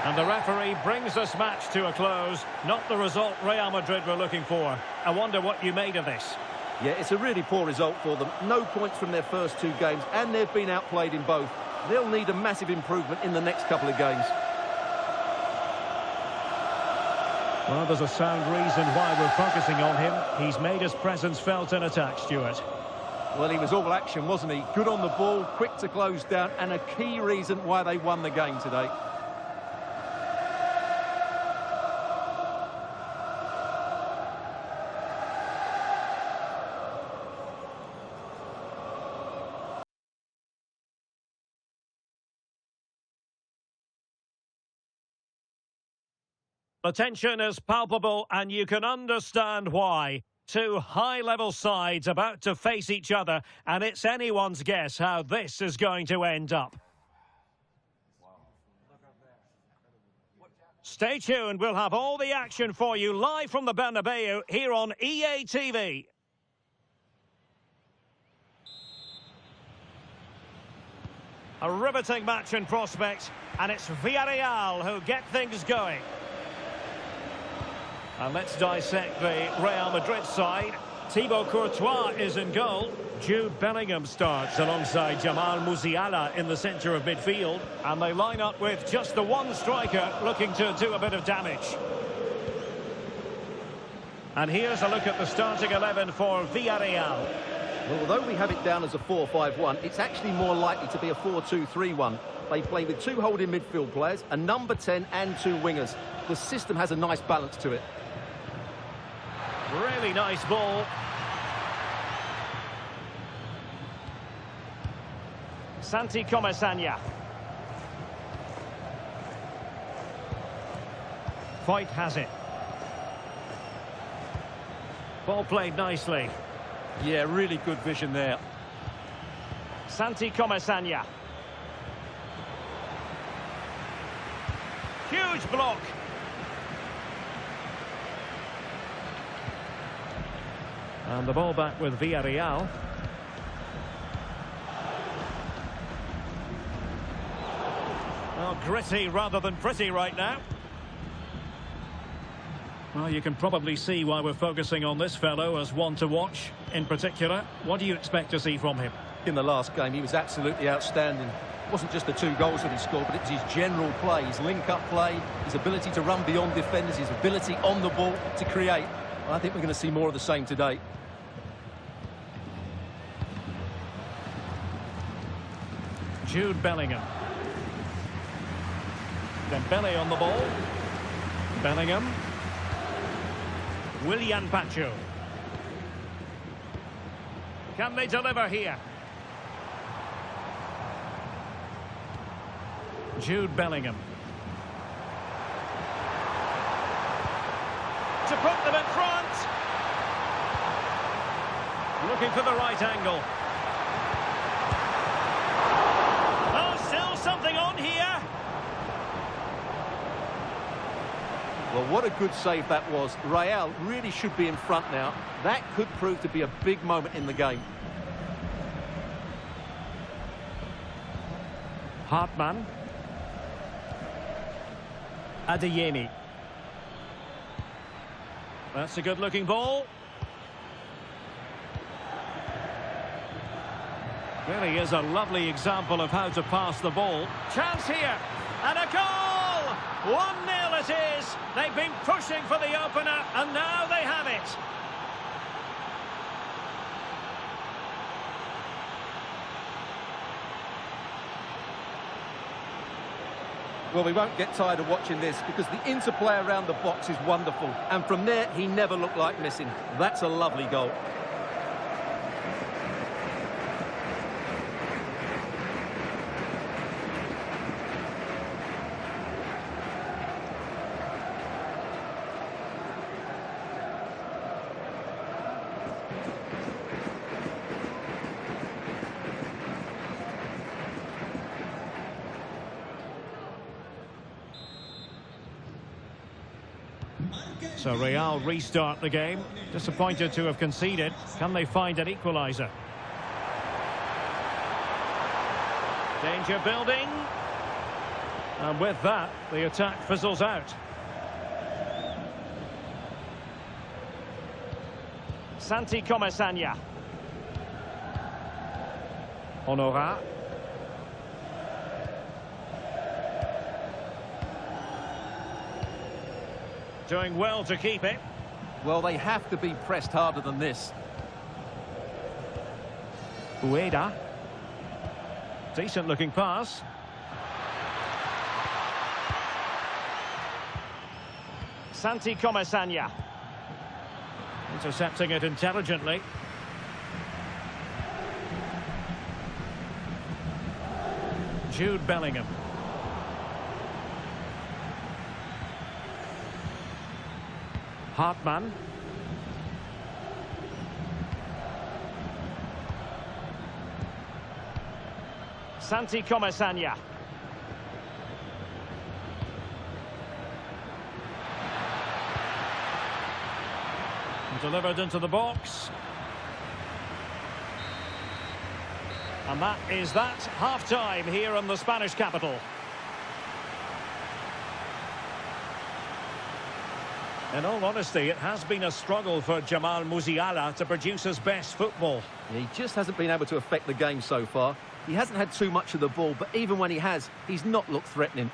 And the referee brings this match to a close. Not the result Real Madrid were looking for. I wonder what you made of this. Yeah, it's a really poor result for them. No points from their first 2 games, and they've been outplayed in both. They'll need a massive improvement in the next couple of games. Well, there's a sound reason why we're focusing on him. He's made his presence felt in attack, Stuart. Well, he was all action, wasn't he? Good on the ball, quick to close down, and a key reason why they won the game today. The tension is palpable and you can understand why. Two high-level sides about to face each other, and it's anyone's guess how this is going to end up. Stay tuned, we'll have all the action for you live from the Bernabeu here on EA TV. A riveting match in prospect, and it's Villarreal who get things going. And let's dissect the Real Madrid side. Thibaut Courtois is in goal. Jude Bellingham starts alongside Jamal Musiala in the centre of midfield. And they line up with just the one striker looking to do a bit of damage. And here's a look at the starting 11 for Villarreal. Well, although we have it down as a 4-5-1, it's actually more likely to be a 4-2-3-1. They play with two holding midfield players, a number 10 and two wingers. The system has a nice balance to it. Really nice ball. Santi Comesaña. Foyt has it. Ball played nicely. Yeah, really good vision there. Santi Comesaña. Huge block. And the ball back with Villarreal. Well, gritty rather than pretty right now. Well, you can probably see why we're focusing on this fellow as one to watch. In particular, what do you expect to see from him? In the last game, he was absolutely outstanding. It wasn't just the two goals that he scored, but it was his general play, his link-up play, his ability to run beyond defenders, his ability on the ball to create. I think we're going to see more of the same today. Jude Bellingham. Dembele on the ball. Bellingham. Willian Pacho. Can they deliver here? Jude Bellingham. To put them in front. Looking for the right angle. Oh, still something on here. Well, what a good save that was. Real really should be in front now. That could prove to be a big moment in the game. Hartmann. Adeyemi. That's a good-looking ball. Really is a lovely example of how to pass the ball. Chance here, and a goal! 1-0 it is. They've been pushing for the opener, and now they have it. Well, we won't get tired of watching this because the interplay around the box is wonderful. And from there, he never looked like missing. That's a lovely goal. So Real restart the game. Disappointed to have conceded. Can they find an equaliser? Danger building. And with that, the attack fizzles out. Santi Comesaña. Honora. Doing well to keep it. Well, they have to be pressed harder than this. Ueda. Decent looking pass. Santi Comesaña. Intercepting it intelligently. Jude Bellingham. Hartmann. Santi Comesaña. Delivered into the box. And that is that. Half-time here in the Spanish capital. In all honesty, it has been a struggle for Jamal Musiala to produce his best football. He just hasn't been able to affect the game so far. He hasn't had too much of the ball, but even when he has, he's not looked threatening.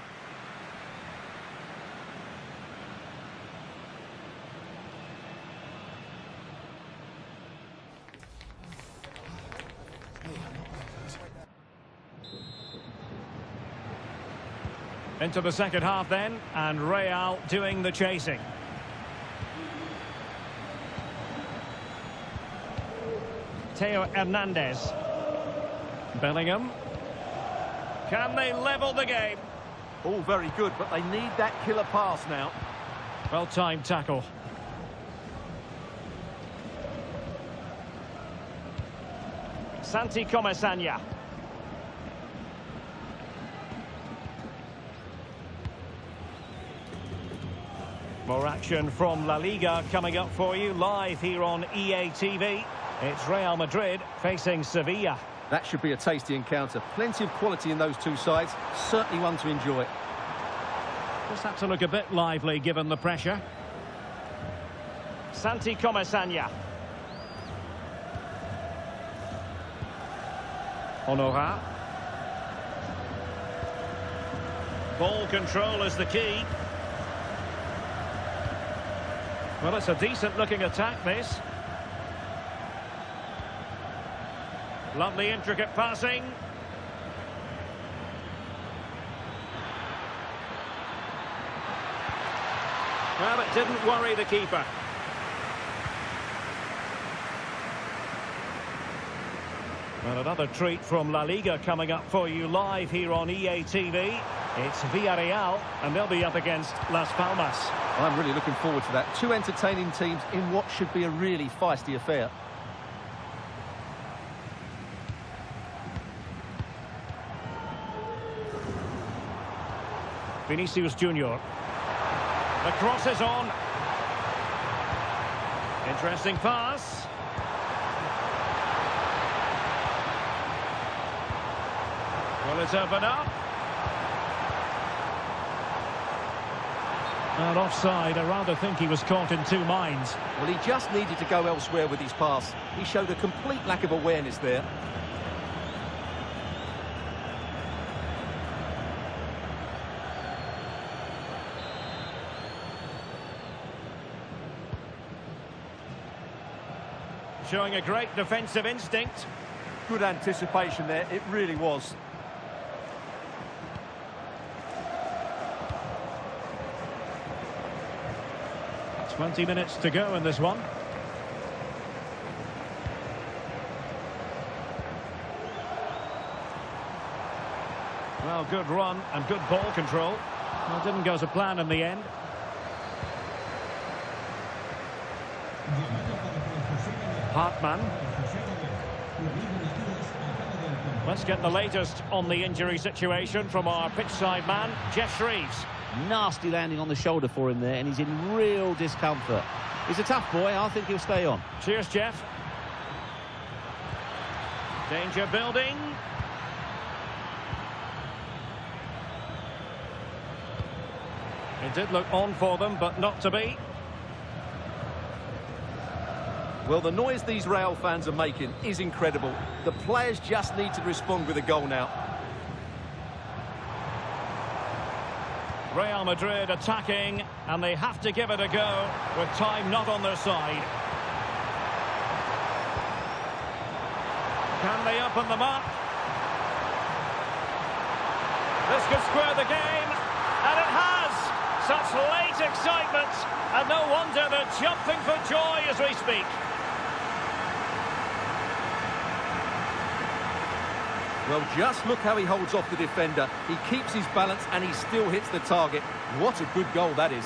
Into the second half then, and Real doing the chasing. Theo Hernandez. Bellingham. Can they level the game? All very good, but they need that killer pass now. Well-timed tackle. Santi Comesaña. More action from La Liga coming up for you live here on EA TV. It's Real Madrid facing Sevilla. That should be a tasty encounter. Plenty of quality in those two sides. Certainly one to enjoy. Just had to look a bit lively given the pressure. Santi Comesaña. Honora. Ball control is the key. Well, it's a decent-looking attack, this. Lovely, intricate passing. Well, it didn't worry the keeper. Well, another treat from La Liga coming up for you live here on EA TV. It's Villarreal, and they'll be up against Las Palmas. I'm really looking forward to that. Two entertaining teams in what should be a really feisty affair. Vinicius Junior. The cross is on. Interesting pass. Well, it's open up. And offside. I rather think he was caught in two minds. Well, he just needed to go elsewhere with his pass. He showed a complete lack of awareness there. Showing a great defensive instinct. Good anticipation there, it really was. Twenty minutes to go in this one. Well, good run and good ball control. Well, didn't go to plan in the end. Hartmann. Let's get the latest on the injury situation from our pitchside man, Jeff Shreves. Nasty landing on the shoulder for him there, and he's in real discomfort. He's a tough boy. I think he'll stay on. Cheers, Jeff. Danger building. It did look on for them, but not to be. Well, the noise these Real fans are making is incredible. The players just need to respond with a goal now. Real Madrid attacking, and they have to give it a go with time not on their side. Can they open them up? This could square the game, and it has! Such late excitement, and no wonder they're jumping for joy as we speak. Well, just look how he holds off the defender. He keeps his balance and he still hits the target. What a good goal that is.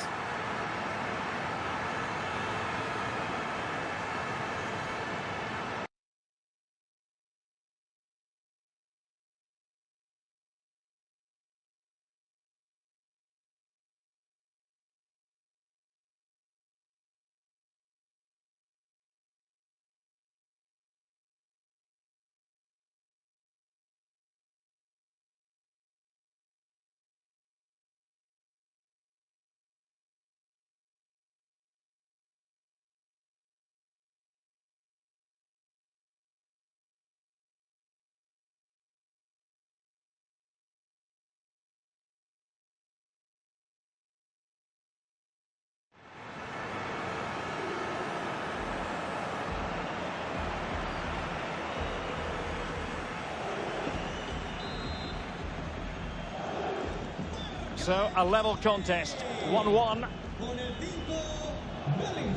So, a level contest, 1-1.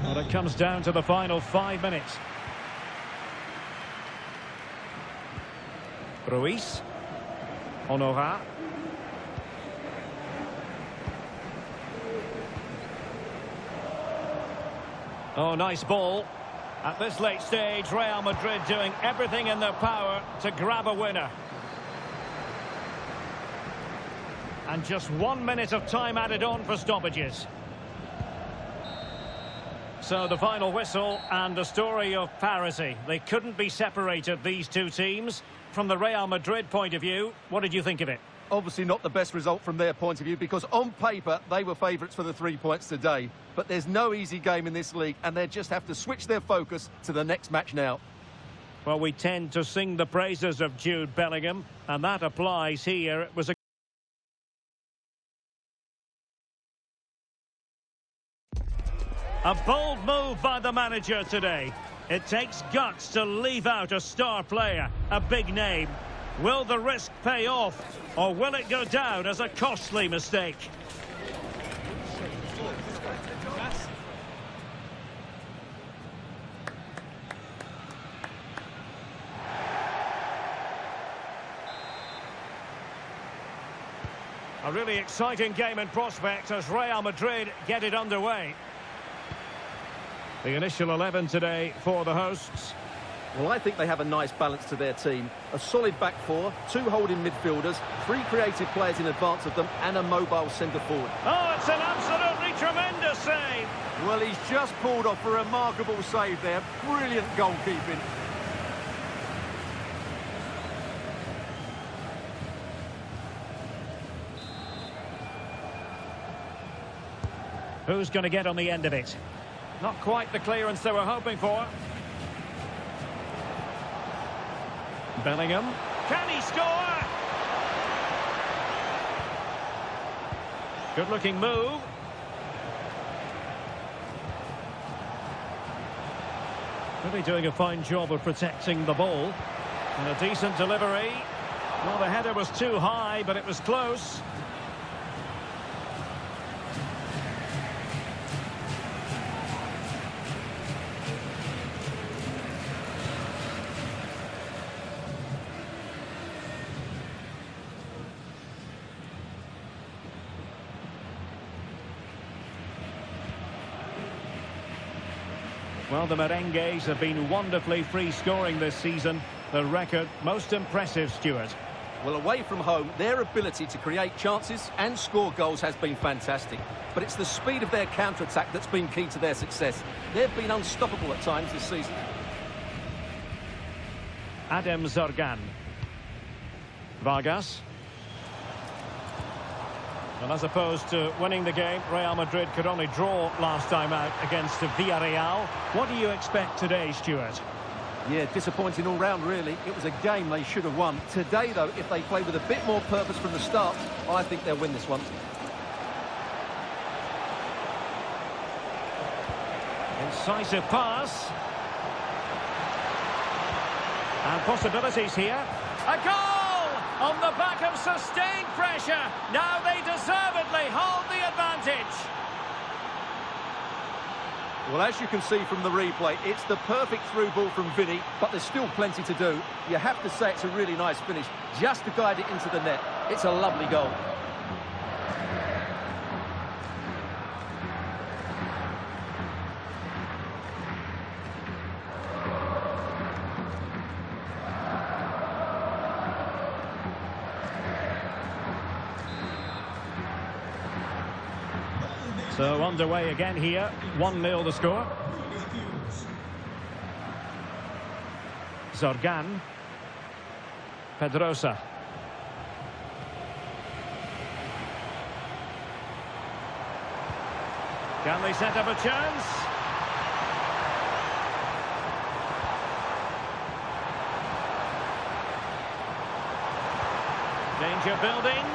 Well, it comes down to the final 5 minutes. Ruiz. Honora. Oh, nice ball. At this late stage, Real Madrid doing everything in their power to grab a winner. And just 1 minute of time added on for stoppages. So the final whistle and the story of parity. They couldn't be separated, these two teams. From the Real Madrid point of view, what did you think of it? Obviously not the best result from their point of view, because on paper they were favourites for the 3 points today. But there's no easy game in this league, and they just have to switch their focus to the next match now. Well, we tend to sing the praises of Jude Bellingham, and that applies here. It was a bold move by the manager today. It takes guts to leave out a star player, a big name. Will the risk pay off, or will it go down as a costly mistake? A really exciting game in prospect as Real Madrid get it underway. The initial 11 today for the hosts. Well, I think they have a nice balance to their team. A solid back four, 2 holding midfielders, 3 creative players in advance of them, and a mobile centre-forward. Oh, it's an absolutely tremendous save. Well, he's just pulled off a remarkable save there. Brilliant goalkeeping. Who's going to get on the end of it? Not quite the clearance they were hoping for. Bellingham. Can he score? Good-looking move. Really doing a fine job of protecting the ball. And a decent delivery. Well, the header was too high, but it was close. Well, the Merengues have been wonderfully free-scoring this season. The record most impressive, Stuart. Well, away from home, their ability to create chances and score goals has been fantastic. But it's the speed of their counter-attack that's been key to their success. They've been unstoppable at times this season. Adem Zorgan. Vargas. And as opposed to winning the game, Real Madrid could only draw last time out against Villarreal. What do you expect today, Stuart? Yeah, disappointing all round, really. It was a game they should have won. Today, though, if they play with a bit more purpose from the start, I think they'll win this one. Incisive pass. And possibilities here. A goal! On the back of sustained pressure. Now they deservedly hold the advantage. Well, as you can see from the replay, it's the perfect through ball from Vinny, but there's still plenty to do. You have to say it's a really nice finish, just to guide it into the net. It's a lovely goal. So underway again here, 1-0 the score. Zorgan. Pedrosa. Can they set up a chance? Danger building.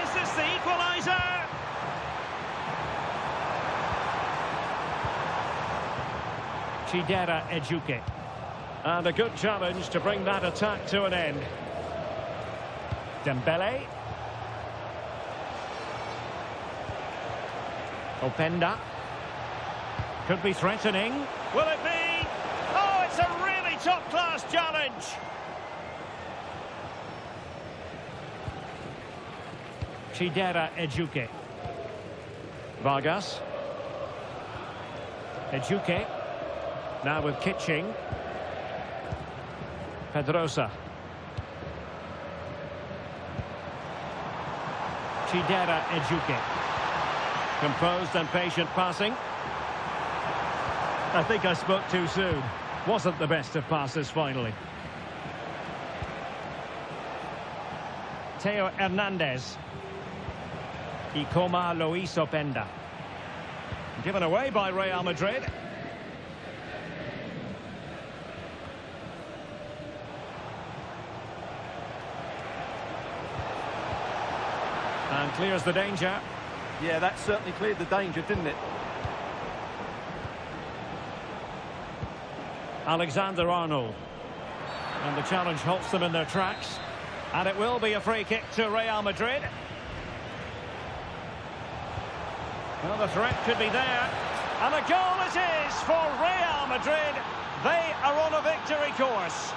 Is this the equaliser? Chidera Ejuke. And a good challenge to bring that attack to an end. Dembele. Openda. Could be threatening. Will it be? Oh, it's a really top-class challenge. Chidera Ejuke. Vargas. Ejuke. Now with Kitching. Pedrosa. Chidera Ejuke. Composed and patient passing. I think I spoke too soon. Wasn't the best of passes finally. Teo Hernandez. Ikoma Luis Openda. Given away by Real Madrid. And clears the danger. Yeah, that certainly cleared the danger, didn't it? Alexander-Arnold. And the challenge halts them in their tracks. And it will be a free kick to Real Madrid. Well, the threat could be there. And a goal it is for Real Madrid. They are on a victory course.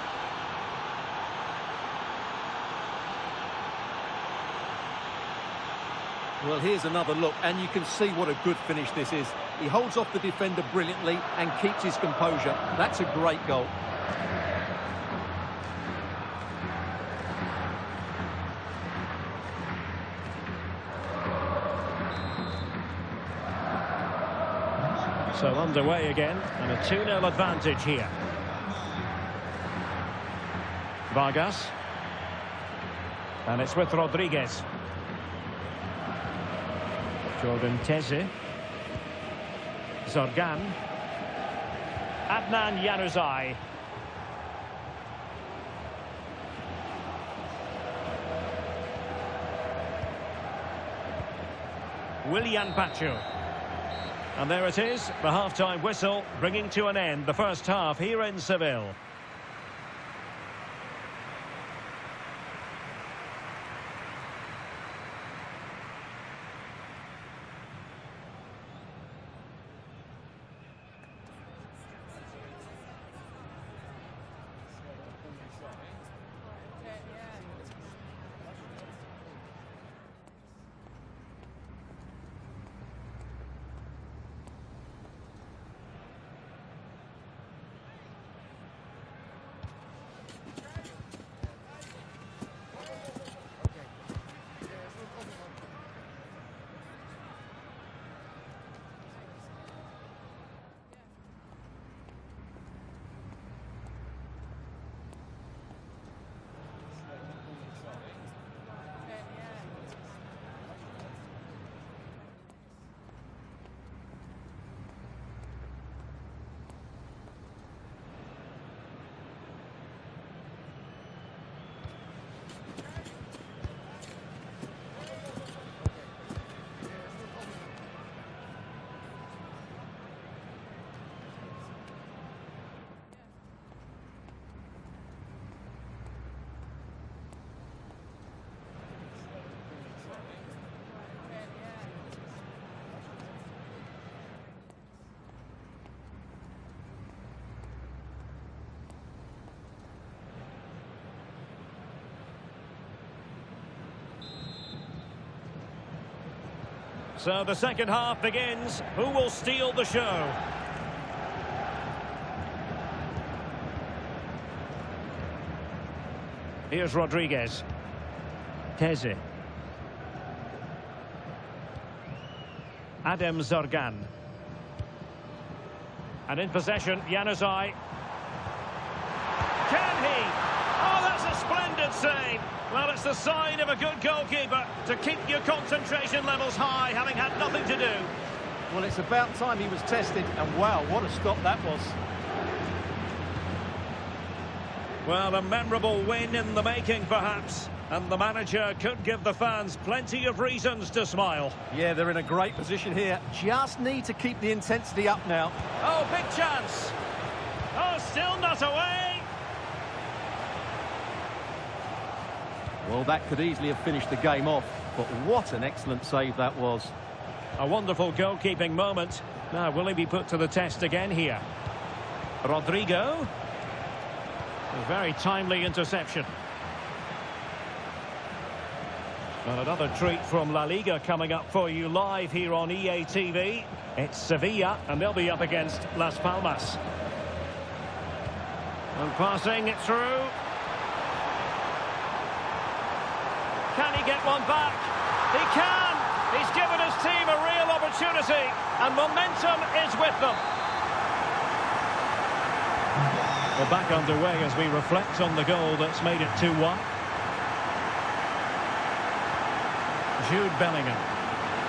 Well, here's another look, and you can see what a good finish this is. He holds off the defender brilliantly and keeps his composure. That's a great goal. So underway again, and a 2-0 advantage here. Vargas. And it's with Rodriguez. Jordan Teze. Zorgan. Adnan Januzaj. Willian Pacho. And there it is, the half-time whistle, bringing to an end the first half here in Seville. So the second half begins. Who will steal the show? Here's Rodriguez. Teze. Adem Zorgan. And in possession, Januzaj. Can he? Oh, that's a splendid save. Well, it's the sign of a good goalkeeper to keep your concentration levels high, having had nothing to do. Well, it's about time he was tested, and wow, what a stop that was. Well, a memorable win in the making, perhaps. And the manager could give the fans plenty of reasons to smile. Yeah, they're in a great position here. Just need to keep the intensity up now. Oh, big chance. Oh, still not away. Well, that could easily have finished the game off, but what an excellent save that was. A wonderful goalkeeping moment. Now, will he be put to the test again here? Rodrigo. A very timely interception. And another treat from La Liga coming up for you live here on EA TV. It's Seville, and they'll be up against Las Palmas. And passing it through. Can he get one back? He can! He's given his team a real opportunity, and momentum is with them. Well, back underway as we reflect on the goal that's made it 2-1. Jude Bellingham.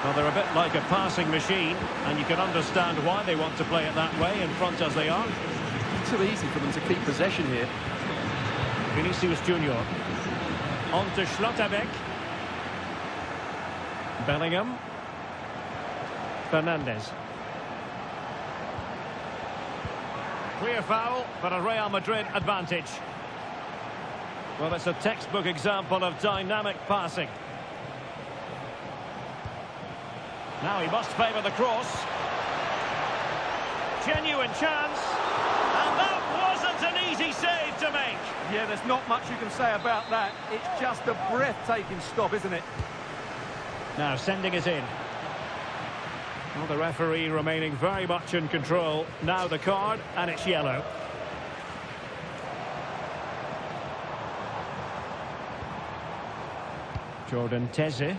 Well, they're a bit like a passing machine, and you can understand why they want to play it that way, in front as they are. Too easy for them to keep possession here. Vinicius Junior. On to Schlotterbeck. Bellingham. Fernandes. Clear foul for a Real Madrid advantage. Well, it's a textbook example of dynamic passing. Now he must favour the cross. Genuine chance. And that wasn't an easy save to make. Yeah, there's not much you can say about that. It's just a breathtaking stop, isn't it? Now sending it in. Well, the referee remaining very much in control. Now the card, and it's yellow. Jordan Teze.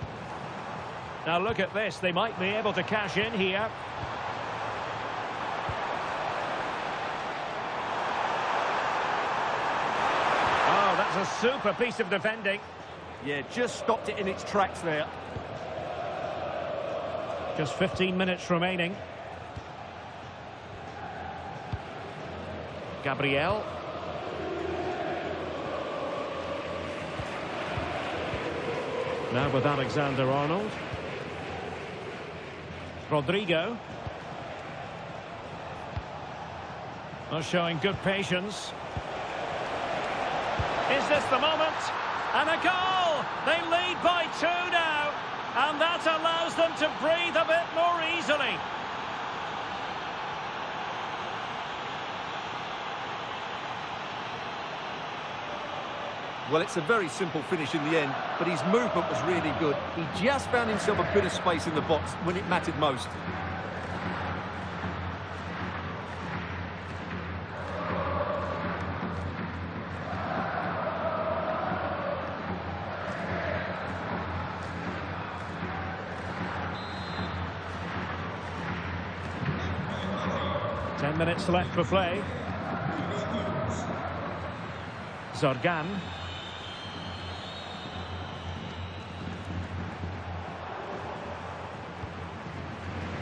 Now look at this, they might be able to cash in here. Oh, that's a super piece of defending. Yeah, just stopped it in its tracks there. Just 15 minutes remaining. Gabriel. Now with Alexander-Arnold. Rodrigo. Oh, showing good patience. Is this the moment? And a goal! They lead by 2 now. And that allows them to breathe a bit more easily. Well, it's a very simple finish in the end, but his movement was really good. He just found himself a bit of space in the box when it mattered most. Minutes left for play. Zorgan.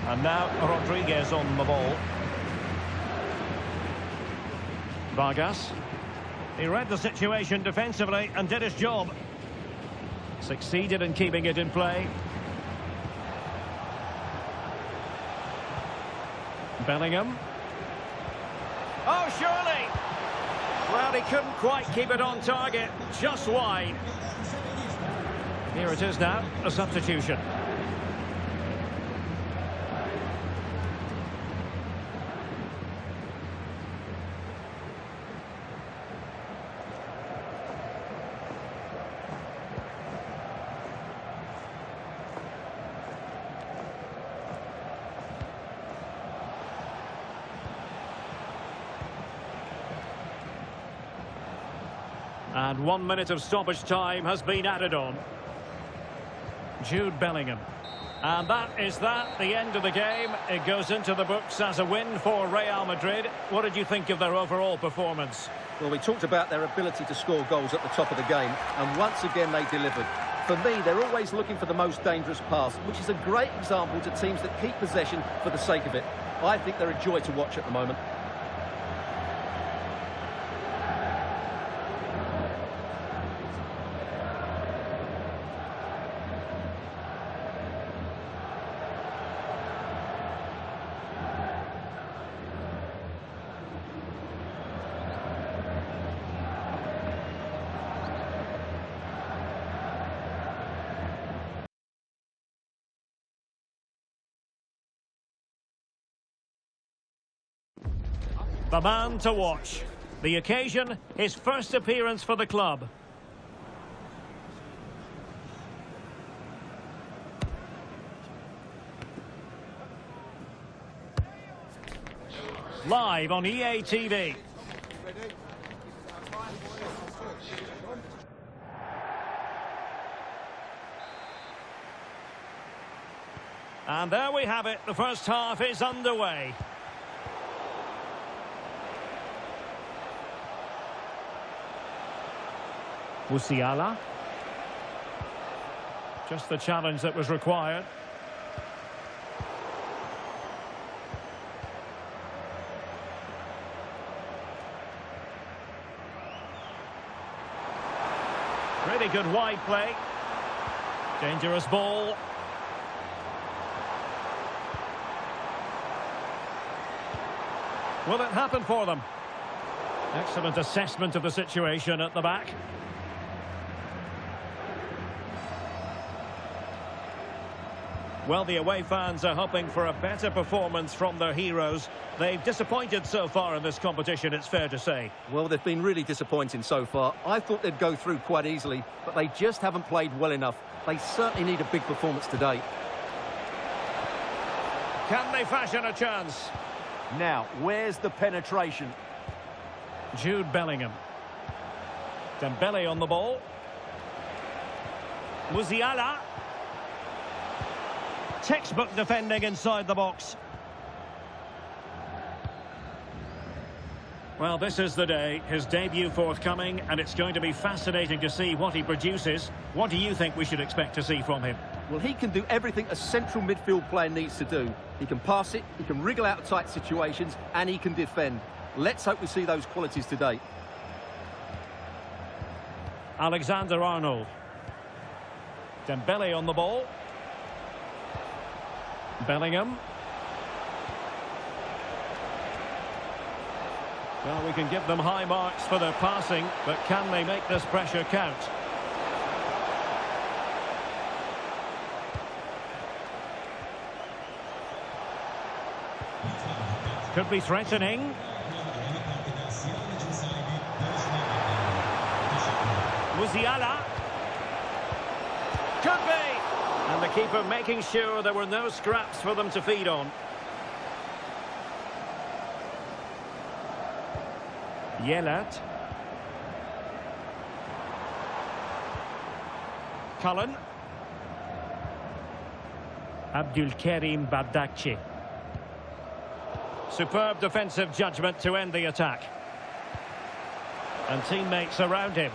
And now Rodriguez on the ball. Vargas. He read the situation defensively and did his job. Succeeded in keeping it in play. Bellingham. Oh, surely! Well, he couldn't quite keep it on target, just wide. Here it is now, a substitution. And 1 minute of stoppage time has been added on. Jude Bellingham. And that is the end of the game. It goes into the books as a win for Real Madrid. What did you think of their overall performance? Well, we talked about their ability to score goals at the top of the game, and once again they delivered. For me, they're always looking for the most dangerous pass, which is a great example to teams that keep possession for the sake of it. I think they're a joy to watch at the moment. The man to watch. The occasion, his first appearance for the club. Live on EA TV. And there we have it. The first half is underway. Musiala. Just the challenge that was required. Really good wide play. Dangerous ball. Will it happen for them? Excellent assessment of the situation at the back. Well, the away fans are hoping for a better performance from their heroes. They've disappointed so far in this competition, it's fair to say. Well, they've been really disappointing so far. I thought they'd go through quite easily, but they just haven't played well enough. They certainly need a big performance today. Can they fashion a chance? Now, where's the penetration? Jude Bellingham. Dembele on the ball. Musiala. Textbook defending inside the box. Well, this is the day. His debut forthcoming, and it's going to be fascinating to see what he produces. What do you think we should expect to see from him? Well, he can do everything a central midfield player needs to do. He can pass it, he can wriggle out of tight situations, and he can defend. Let's hope we see those qualities today. Alexander-Arnold. Dembele on the ball. Bellingham. Well, we can give them high marks for their passing, but can they make this pressure count? Could be threatening. Musiala. Could be. And the keeper making sure there were no scraps for them to feed on. Yelat. Cullen. Abdulkarim Bardakci. Superb defensive judgment to end the attack. And teammates around him.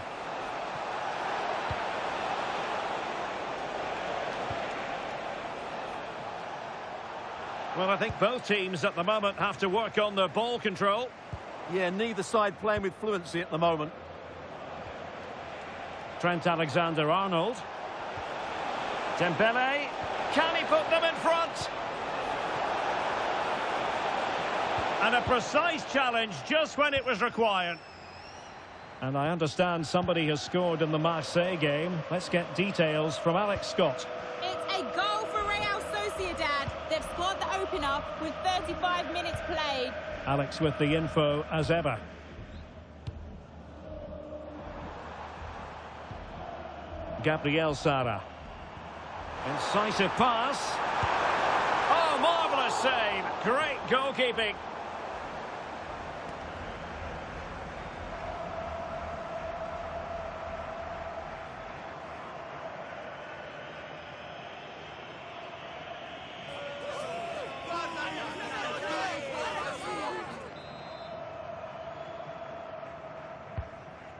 Well, I think both teams at the moment have to work on their ball control. Yeah, neither side playing with fluency at the moment. Trent Alexander-Arnold. Dembele. Can he put them in front? And a precise challenge just when it was required. And I understand somebody has scored in the Marseille game. Let's get details from Alex Scott. It's a goal for Real Sociedad. They've scored the opener with 35 minutes played. Alex with the info as ever. Gabriel Sara. Incisive pass. Oh, marvellous save. Great goalkeeping.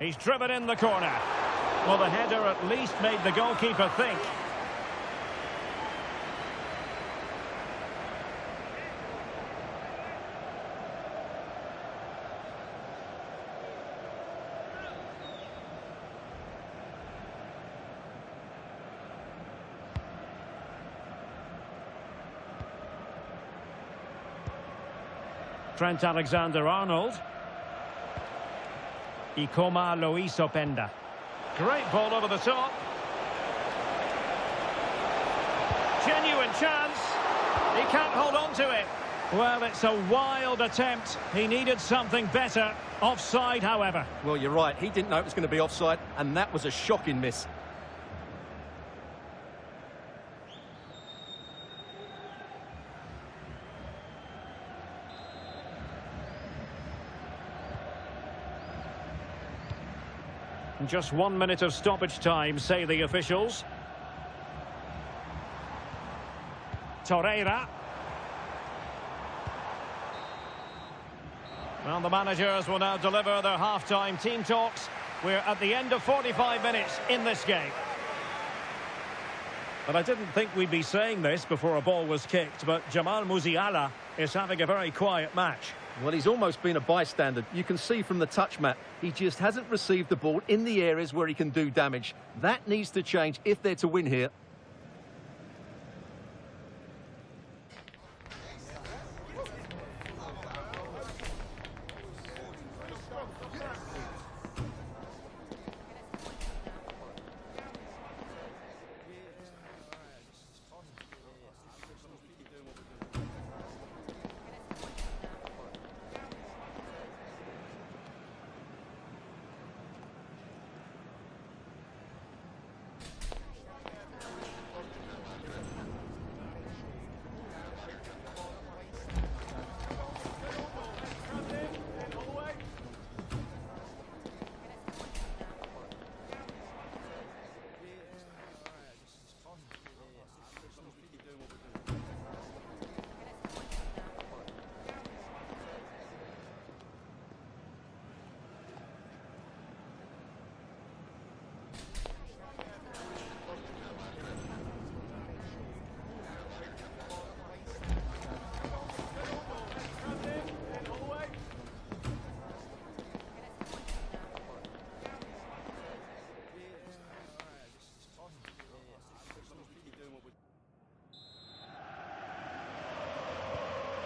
He's driven in the corner. Well, the header at least made the goalkeeper think. Trent Alexander-Arnold. Ikoma Luis Openda. Great ball over the top. Genuine chance. He can't hold on to it. Well, it's a wild attempt. He needed something better. Offside, however. Well, you're right. He didn't know it was going to be offside, and that was a shocking miss. Just 1 minute of stoppage time, say the officials. Torreira. Well, the managers will now deliver their half-time team talks. We're at the end of 45 minutes in this game. But I didn't think we'd be saying this before a ball was kicked, but Jamal Musiala is having a very quiet match. Well, he's almost been a bystander. You can see from the touch map, he just hasn't received the ball in the areas where he can do damage. That needs to change if they're to win here.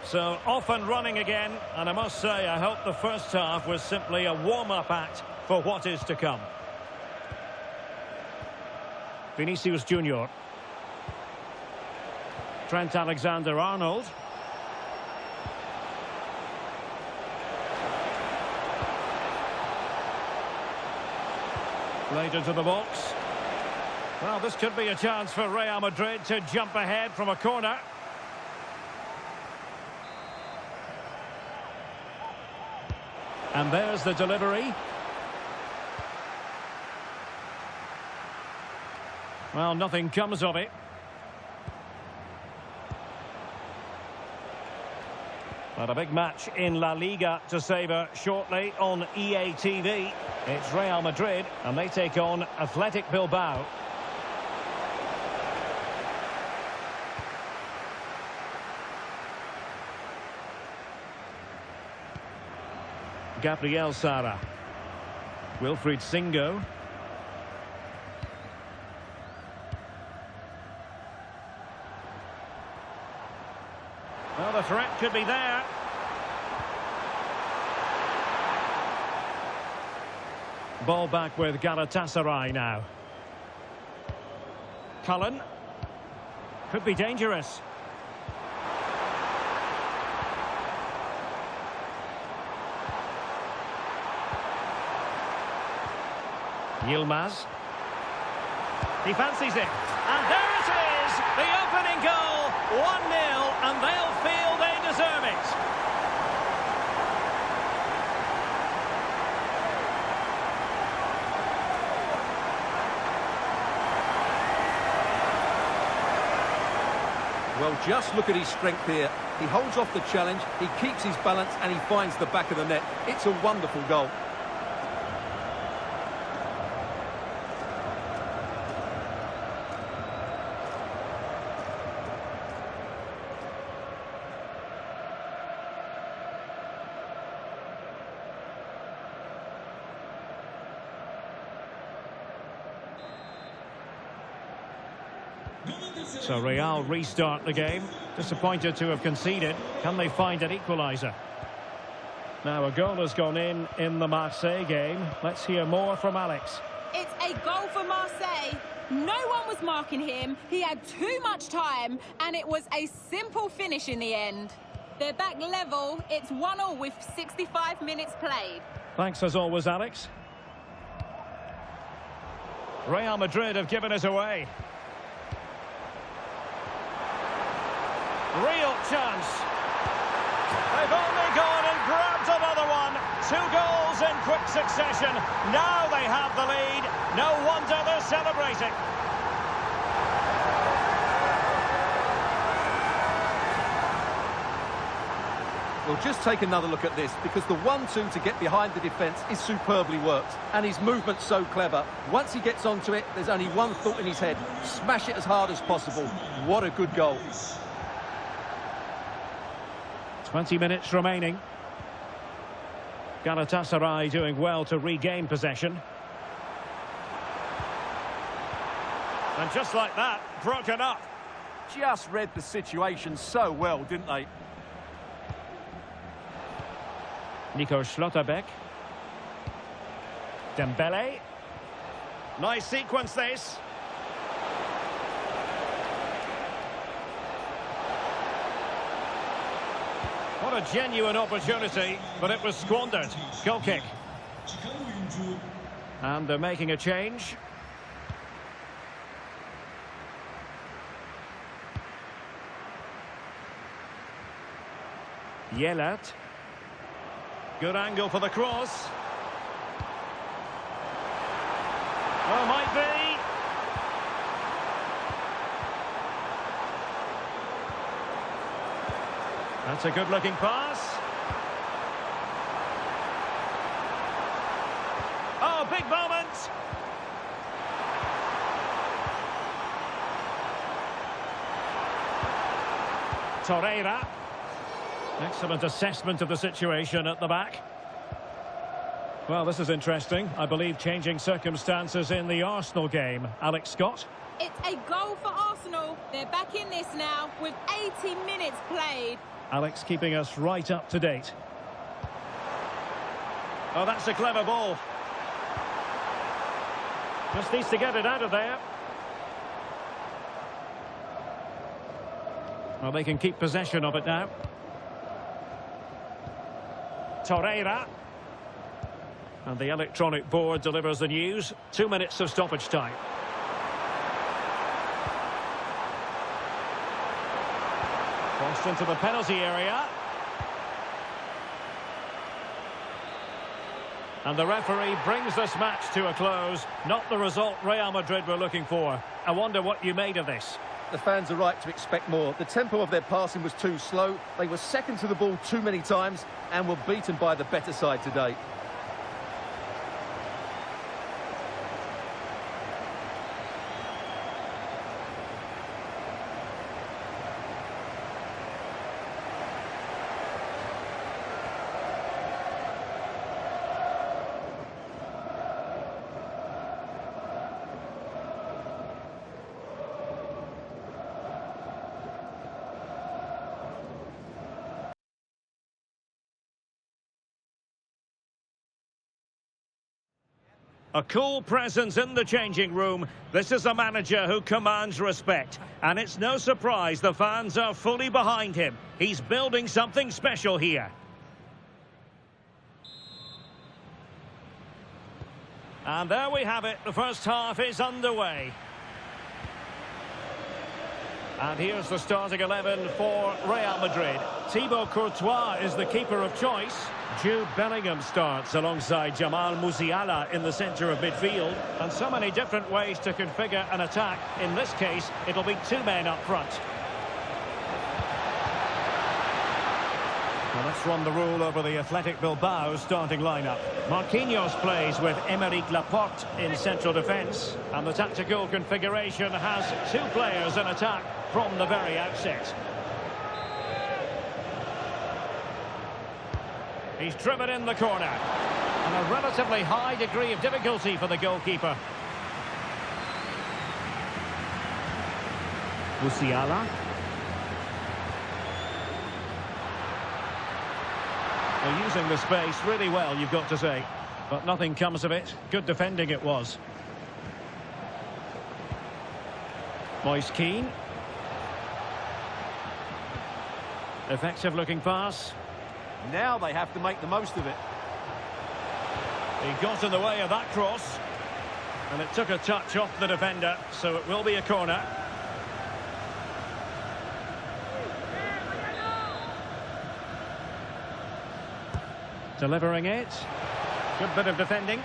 So off and running again, and I must say I hope the first half was simply a warm-up act for what is to come. Vinicius Junior. Trent Alexander-Arnold. Played into the box. Well, this could be a chance for Real Madrid to jump ahead from a corner. And there's the delivery. Well, nothing comes of it. But a big match in La Liga to savour shortly on EA TV. It's Real Madrid, and they take on Athletic Bilbao. Gabriel Sara. Wilfried Singo. Well, the threat could be there. Ball back with Galatasaray now. Cullen. Could be dangerous. Yilmaz. He fancies it. And there it is! The opening goal! 1-0, and they'll feel they deserve it. Well, just look at his strength here. He holds off the challenge, he keeps his balance, and he finds the back of the net. It's a wonderful goal. So Real restart the game. Disappointed to have conceded. Can they find an equaliser? Now a goal has gone in the Marseille game. Let's hear more from Alex. It's a goal for Marseille. No one was marking him. He had too much time, and it was a simple finish in the end. They're back level. It's 1-1 with 65 minutes played. Thanks as always, Alex. Real Madrid have given it away. Real chance. They've only gone and grabbed another one. 2 goals in quick succession. Now they have the lead. No wonder they're celebrating. Well, just take another look at this, because the 1-2 to get behind the defence is superbly worked. And his movement's so clever. Once he gets onto it, there's only one thought in his head. Smash it as hard as possible. What a good goal. 20 minutes remaining. Galatasaray doing well to regain possession. And just like that, broken up. Just read the situation so well, didn't they? Nico Schlotterbeck. Dembele. Nice sequence this. What a genuine opportunity, but it was squandered. Goal kick. And they're making a change. Yelat. Good angle for the cross. Well, might be. That's a good-looking pass. Oh, big moment. Torreira. Excellent assessment of the situation at the back. Well, this is interesting. I believe changing circumstances in the Arsenal game. Alex Scott. It's a goal for Arsenal. They're back in this now with 80 minutes played. Alex keeping us right up to date. Oh, that's a clever ball. Just needs to get it out of there. Well, they can keep possession of it now. Torreira. And the electronic board delivers the news. 2 minutes of stoppage time. Crossed into the penalty area. And the referee brings this match to a close. Not the result Real Madrid were looking for. I wonder what you made of this. The fans are right to expect more. The tempo of their passing was too slow. They were second to the ball too many times and were beaten by the better side today. A cool presence in the changing room. This is a manager who commands respect. And it's no surprise the fans are fully behind him. He's building something special here. And there we have it. The first half is underway. And here's the starting 11 for Real Madrid. Thibaut Courtois is the keeper of choice. Jude Bellingham starts alongside Jamal Musiala in the centre of midfield. And so many different ways to configure an attack. In this case, it'll be 2 men up front. Well, let's run the rule over the Athletic Bilbao starting lineup. Marquinhos plays with Aymeric Laporte in central defence. And the tactical configuration has 2 players in attack from the very outset. He's driven in the corner. And a relatively high degree of difficulty for the goalkeeper. Musiala. They're using the space really well, you've got to say. But nothing comes of it. Good defending it was. Moise Kean. Effective looking pass. Now they have to make the most of it. He got in the way of that cross. And it took a touch off the defender, so it will be a corner. Delivering it. Good bit of defending.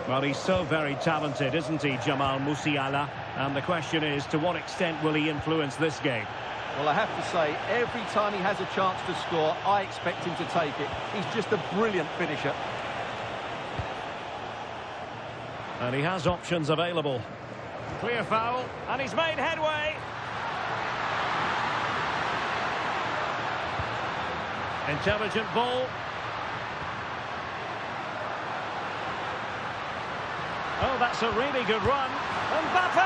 Well, he's so very talented, isn't he, Jamal Musiala? And the question is, to what extent will he influence this game? Well, I have to say, every time he has a chance to score, I expect him to take it. He's just a brilliant finisher. And he has options available. Clear foul, and he's made headway. Intelligent ball. Oh, that's a really good run. Mbappe!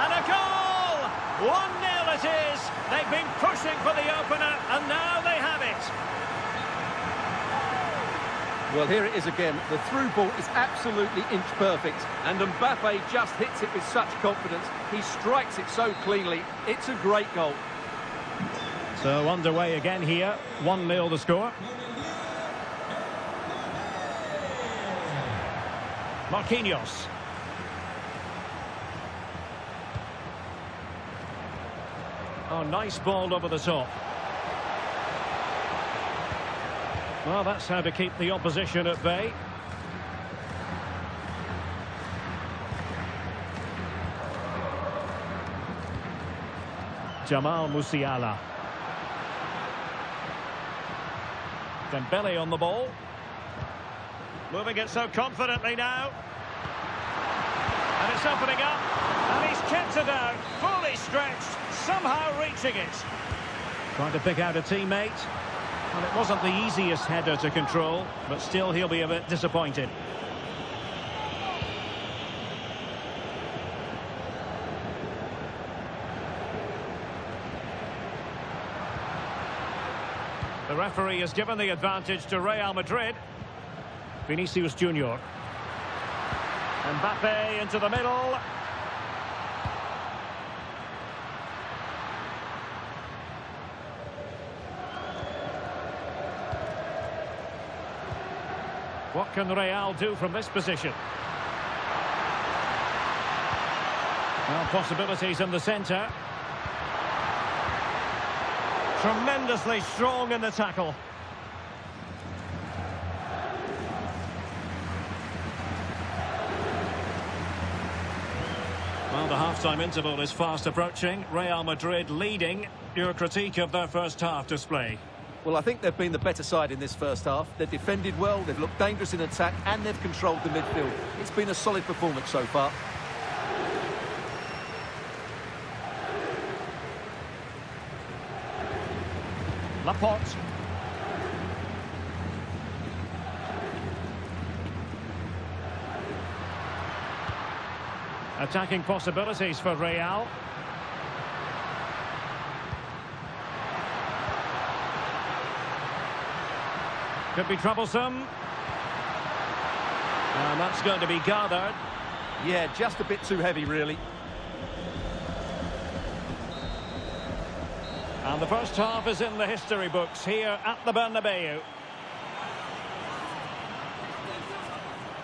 And a goal! 1-0 it is. They've been pushing for the opener, and now they have it. Well, here it is again. The through ball is absolutely inch perfect, and Mbappe just hits it with such confidence. He strikes it so cleanly. It's a great goal. So underway again here. 1-0 the score. Marquinhos. Oh, nice ball over the top. Well, that's how to keep the opposition at bay. Jamal Musiala. Dembele on the ball. Moving it so confidently now. And it's opening up. And he's kept it out. Fully stretched. Somehow reaching it. Trying to pick out a teammate. And it wasn't the easiest header to control. But still he'll be a bit disappointed. The referee has given the advantage to Real Madrid. Vinicius Junior. Mbappe into the middle. What can Real do from this position? Well, possibilities in the centre. Tremendously strong in the tackle. Well, the half-time interval is fast approaching. Real Madrid leading. Your critique of their first half display? Well, I think they've been the better side in this first half. They've defended well, they've looked dangerous in attack, and they've controlled the midfield. It's been a solid performance so far. Laporte. Attacking possibilities for Real. Could be troublesome. And that's going to be gathered. Yeah, just a bit too heavy, really. And the first half is in the history books here at the Bernabeu.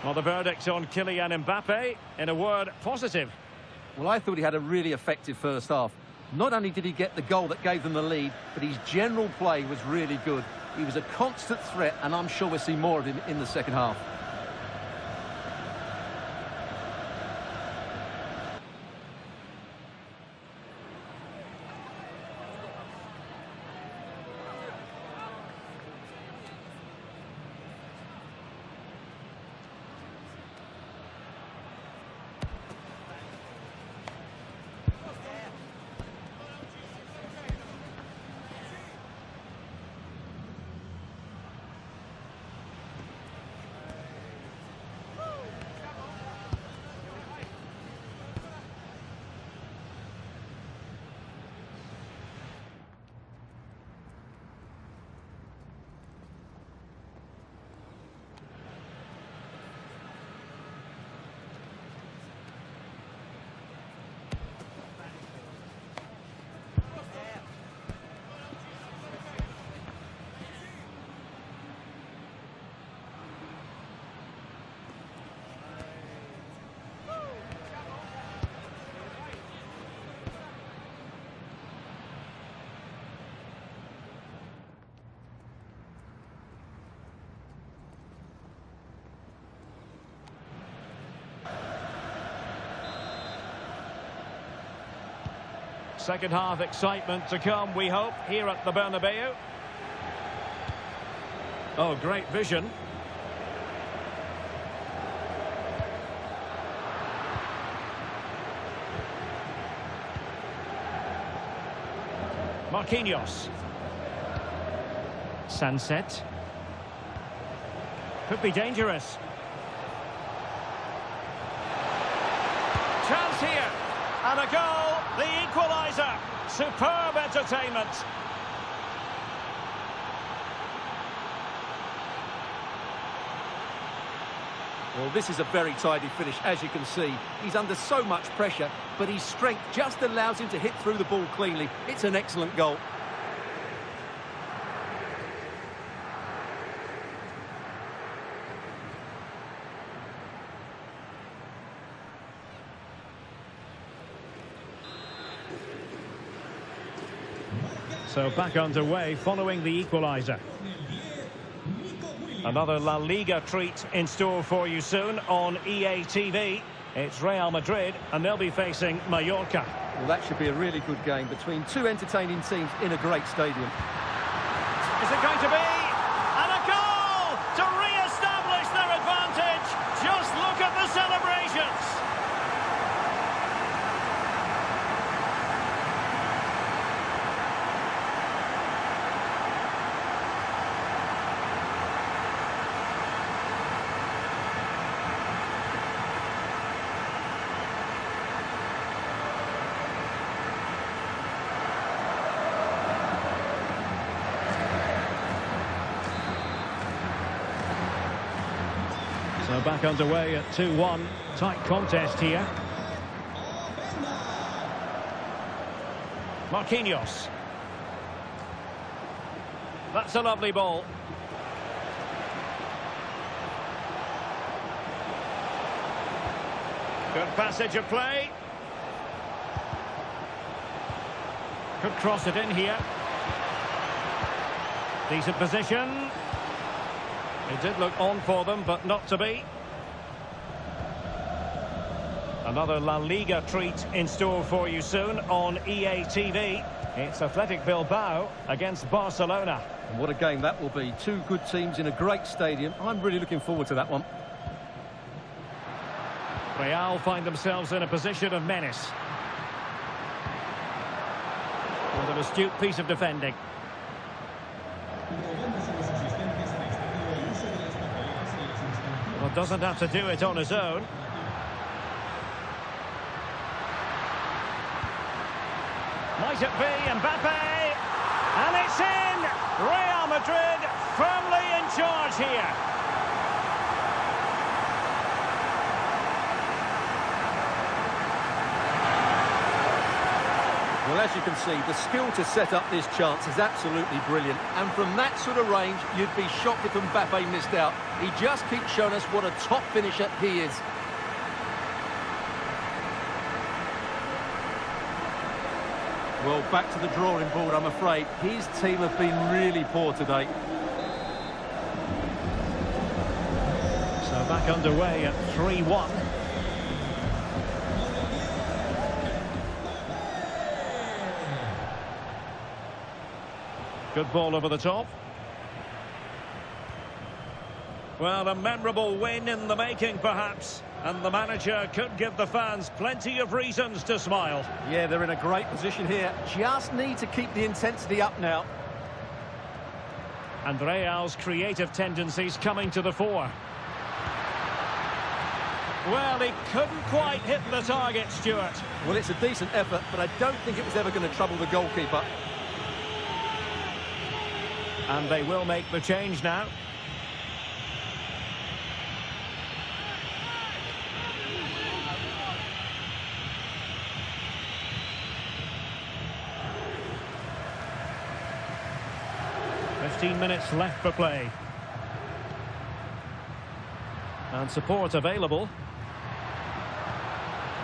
Well, the verdict on Kylian Mbappe, in a word, positive. Well, I thought he had a really effective first half. Not only did he get the goal that gave them the lead, but his general play was really good. He was a constant threat, and I'm sure we'll see more of him in the second half. Second half excitement to come, we hope, here at the Bernabeu. Oh, great vision. Marquinhos. Sunset. Could be dangerous. Chance here. And a goal. The equaliser. Superb entertainment. Well, this is a very tidy finish, as you can see. He's under so much pressure, but his strength just allows him to hit through the ball cleanly. It's an excellent goal. So back underway following the equaliser. Another La Liga treat in store for you soon on EA TV. It's Real Madrid, and they'll be facing Mallorca. Well, that should be a really good game between two entertaining teams in a great stadium. Is it going to be? And a goal to re-establish their advantage. Just look at the celebrations. So back underway at 2-1. Tight contest here. Marquinhos. That's a lovely ball. Good passage of play. Could cross it in here. Decent position. It did look on for them, but not to be. Another La Liga treat in store for you soon on EA TV. It's Athletic Bilbao against Barcelona. And what a game that will be. Two good teams in a great stadium. I'm really looking forward to that one. Real find themselves in a position of menace. With an astute piece of defending. Well, doesn't have to do it on his own. Might it be Mbappe? And it's in! Real Madrid firmly in charge here. Well, as you can see, the skill to set up this chance is absolutely brilliant. And from that sort of range, you'd be shocked if Mbappe missed out. He just keeps showing us what a top finisher he is. Well, back to the drawing board, I'm afraid. His team have been really poor today. So back underway at 3-1. Good ball over the top. Well, a memorable win in the making, perhaps. And the manager could give the fans plenty of reasons to smile. Yeah, they're in a great position here. Just need to keep the intensity up now. And Real's creative tendencies coming to the fore. Well, he couldn't quite hit the target, Stuart. Well, it's a decent effort, but I don't think it was ever going to trouble the goalkeeper. And they will make the change now. "15 minutes left for play. And support available.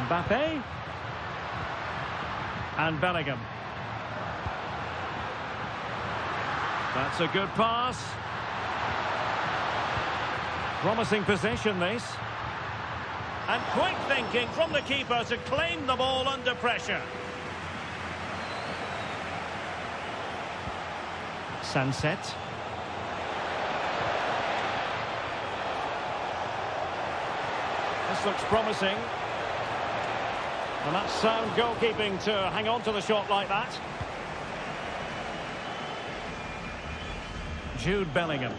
Mbappe. And Bellingham. That's a good pass. Promising possession, this. And quick thinking from the keeper to claim the ball under pressure. Sunset. This looks promising. And that's sound goalkeeping to hang on to the shot like that. Jude Bellingham.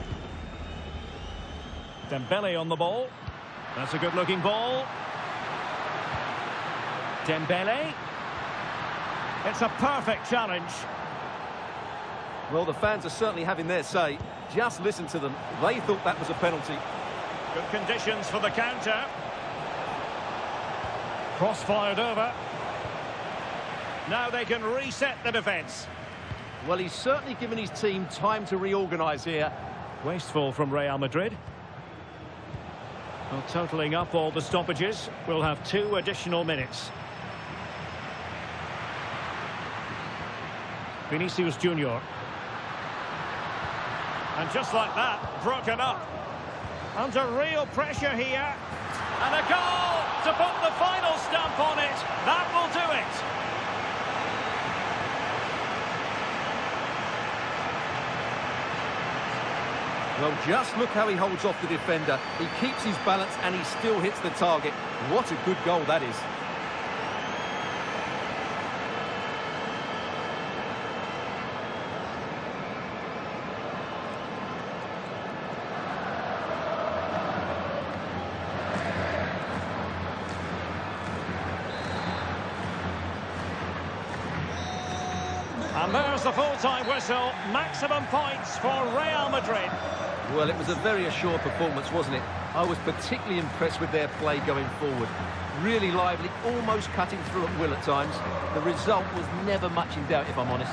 Dembele on the ball. That's a good-looking ball. Dembele. It's a perfect challenge. Well, the fans are certainly having their say. Just listen to them. They thought that was a penalty. Good conditions for the counter. Cross-fired over. Now they can reset the defence. Well, he's certainly given his team time to reorganise here. Wasteful from Real Madrid. Well, totalling up all the stoppages, we'll have 2 additional minutes. Vinicius Junior. And just like that, broken up. Under real pressure here. And a goal to put the final stamp on it. That will do it. Well, just look how he holds off the defender. He keeps his balance and he still hits the target. What a good goal that is. And there's the full-time whistle. Maximum points for Real Madrid. Well, it was a very assured performance, wasn't it? I was particularly impressed with their play going forward. Really lively, almost cutting through at will at times. The result was never much in doubt, if I'm honest.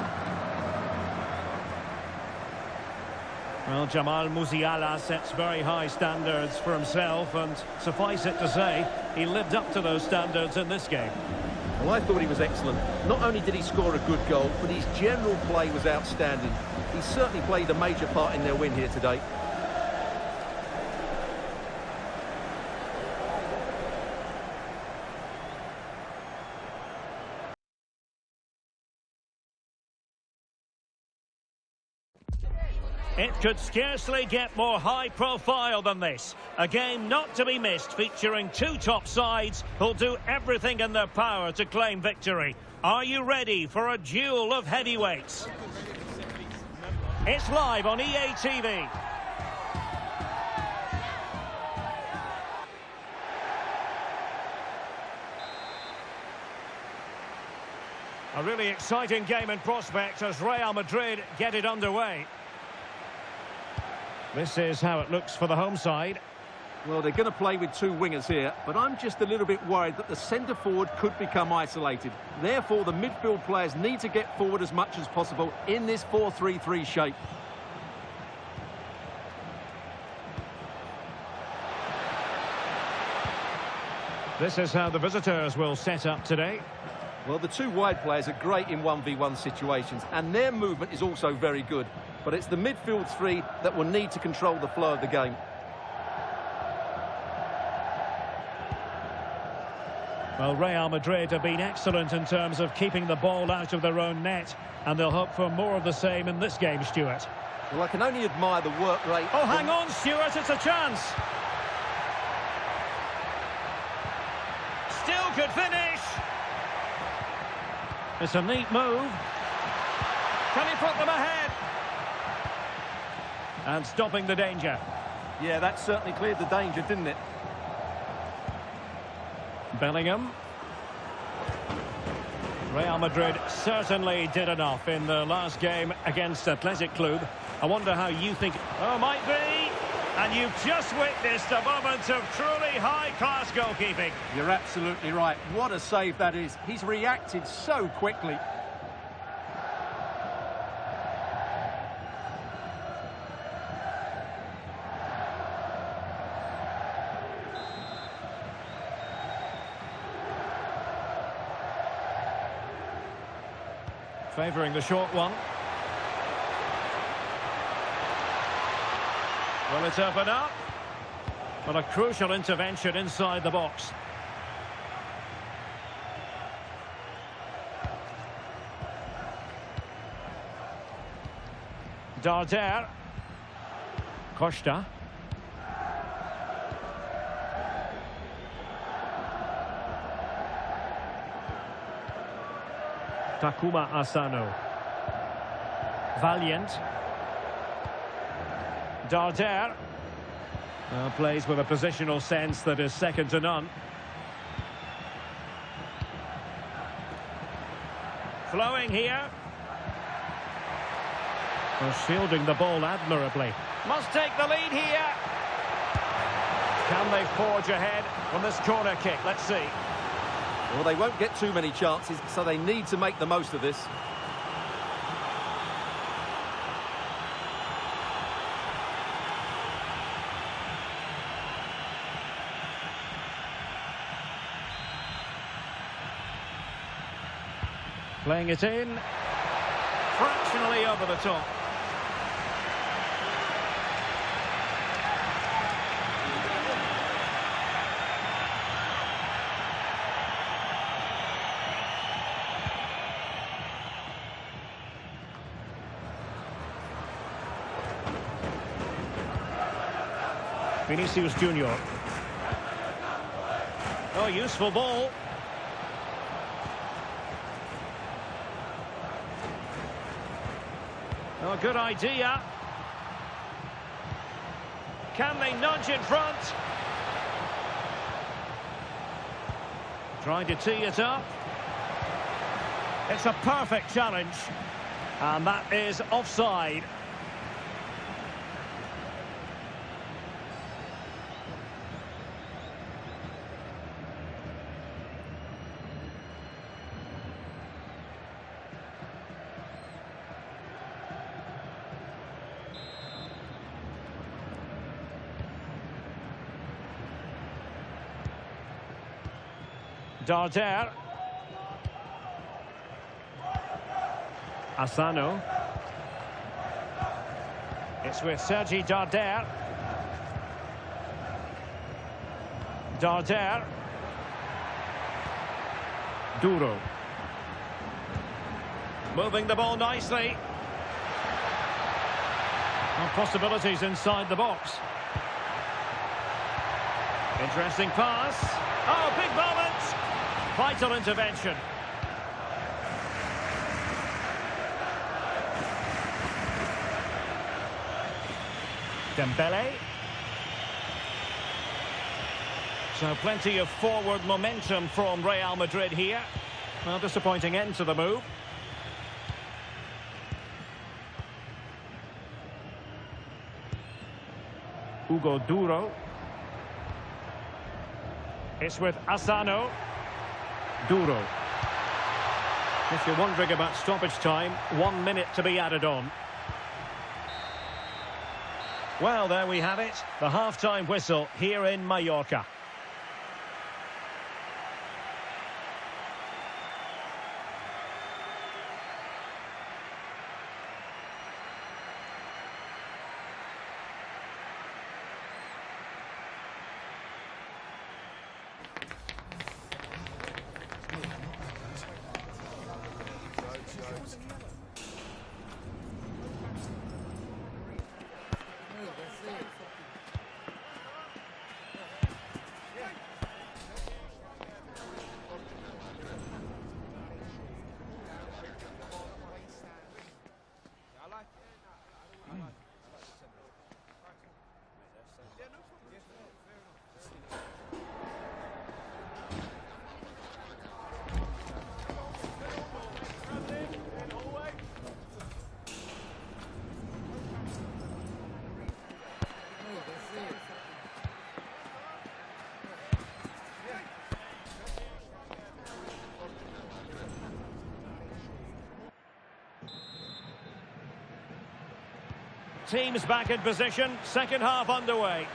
Well, Jamal Musiala sets very high standards for himself, and suffice it to say, he lived up to those standards in this game. Well, I thought he was excellent. Not only did he score a good goal, but his general play was outstanding. He certainly played a major part in their win here today. It could scarcely get more high profile than this. A game not to be missed, featuring 2 top sides who'll do everything in their power to claim victory. Are you ready for a duel of heavyweights? It's live on EA TV. A really exciting game in prospect as Real Madrid get it underway. This is how it looks for the home side. Well, they're going to play with 2 wingers here, but I'm just a little bit worried that the centre-forward could become isolated. Therefore, the midfield players need to get forward as much as possible in this 4-3-3 shape. This is how the visitors will set up today. Well, the 2 wide players are great in 1v1 situations, and their movement is also very good. But it's the midfield 3 that will need to control the flow of the game. Well, Real Madrid have been excellent in terms of keeping the ball out of their own net, and they'll hope for more of the same in this game, Stuart. Well, I can only admire the work rate. Oh, hang on, Stuart, it's a chance. Still could finish. It's a neat move. Can he put them ahead? And stopping the danger. Yeah, that certainly cleared the danger, didn't it? Bellingham. Real Madrid certainly did enough in the last game against Athletic Club. I wonder how you think... Oh, might be! And you've just witnessed a moment of truly high-class goalkeeping. You're absolutely right. What a save that is. He's reacted so quickly. Favouring the short one. Well, it's opened up. But a crucial intervention inside the box. Darder. Costa. Takuma Asano. Valiant. Darder. Plays with a positional sense that is second to none. Flowing here. Shielding the ball admirably. Must take the lead here. Can they forge ahead from this corner kick? Let's see. Well, they won't get too many chances, so they need to make the most of this. Playing it in. Fractionally over the top. Vinicius Junior. Oh, useful ball. Oh, good idea. Can they nudge in front? Trying to tee it up. It's a perfect challenge. And that is offside. Darder. Asano. It's with Sergi Darder. Darder. Duro. Moving the ball nicely. And possibilities inside the box. Interesting pass. Oh, big moment. Vital intervention. Dembele. So plenty of forward momentum from Real Madrid here. Well, disappointing end to the move. Hugo Duro. It's with Asano. Duro. If you're wondering about stoppage time, 1 minute to be added on. Well, there we have it. The half-time whistle here in Mallorca. Teams back in position, second half underway.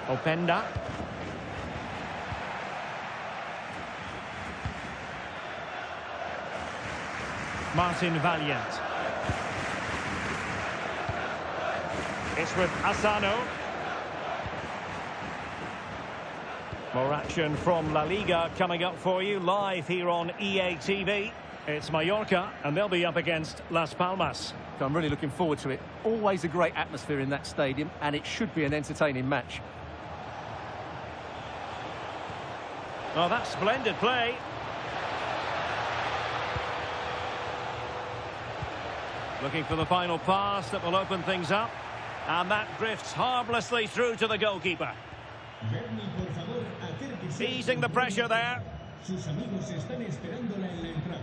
Openda. Martin Valiant. It's with Asano. More action from La Liga coming up for you live here on EA TV. It's Mallorca, and they'll be up against Las Palmas. So I'm really looking forward to it. Always a great atmosphere in that stadium, and it should be an entertaining match. Oh, that's splendid play. Looking for the final pass that will open things up. And that drifts harmlessly through to the goalkeeper. Easing the pressure there. Sus amigos están esperándola en la entrada.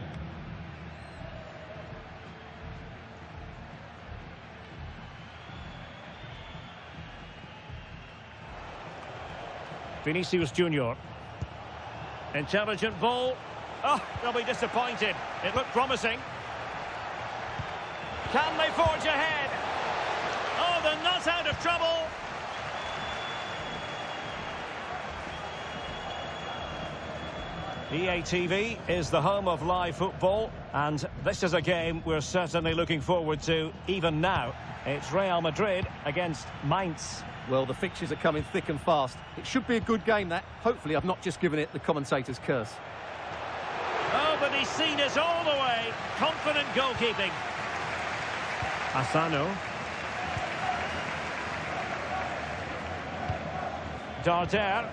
Vinicius Junior. Intelligent ball. Oh, they'll be disappointed. It looked promising. Can they forge ahead? Oh, they're not out of trouble. EA TV is the home of live football, and this is a game we're certainly looking forward to even now. It's Real Madrid against Mainz. Well, the fixtures are coming thick and fast. It should be a good game, that. Hopefully I've not just given it the commentator's curse. Oh, but he's seen it all the way. Confident goalkeeping. Asano. Darder.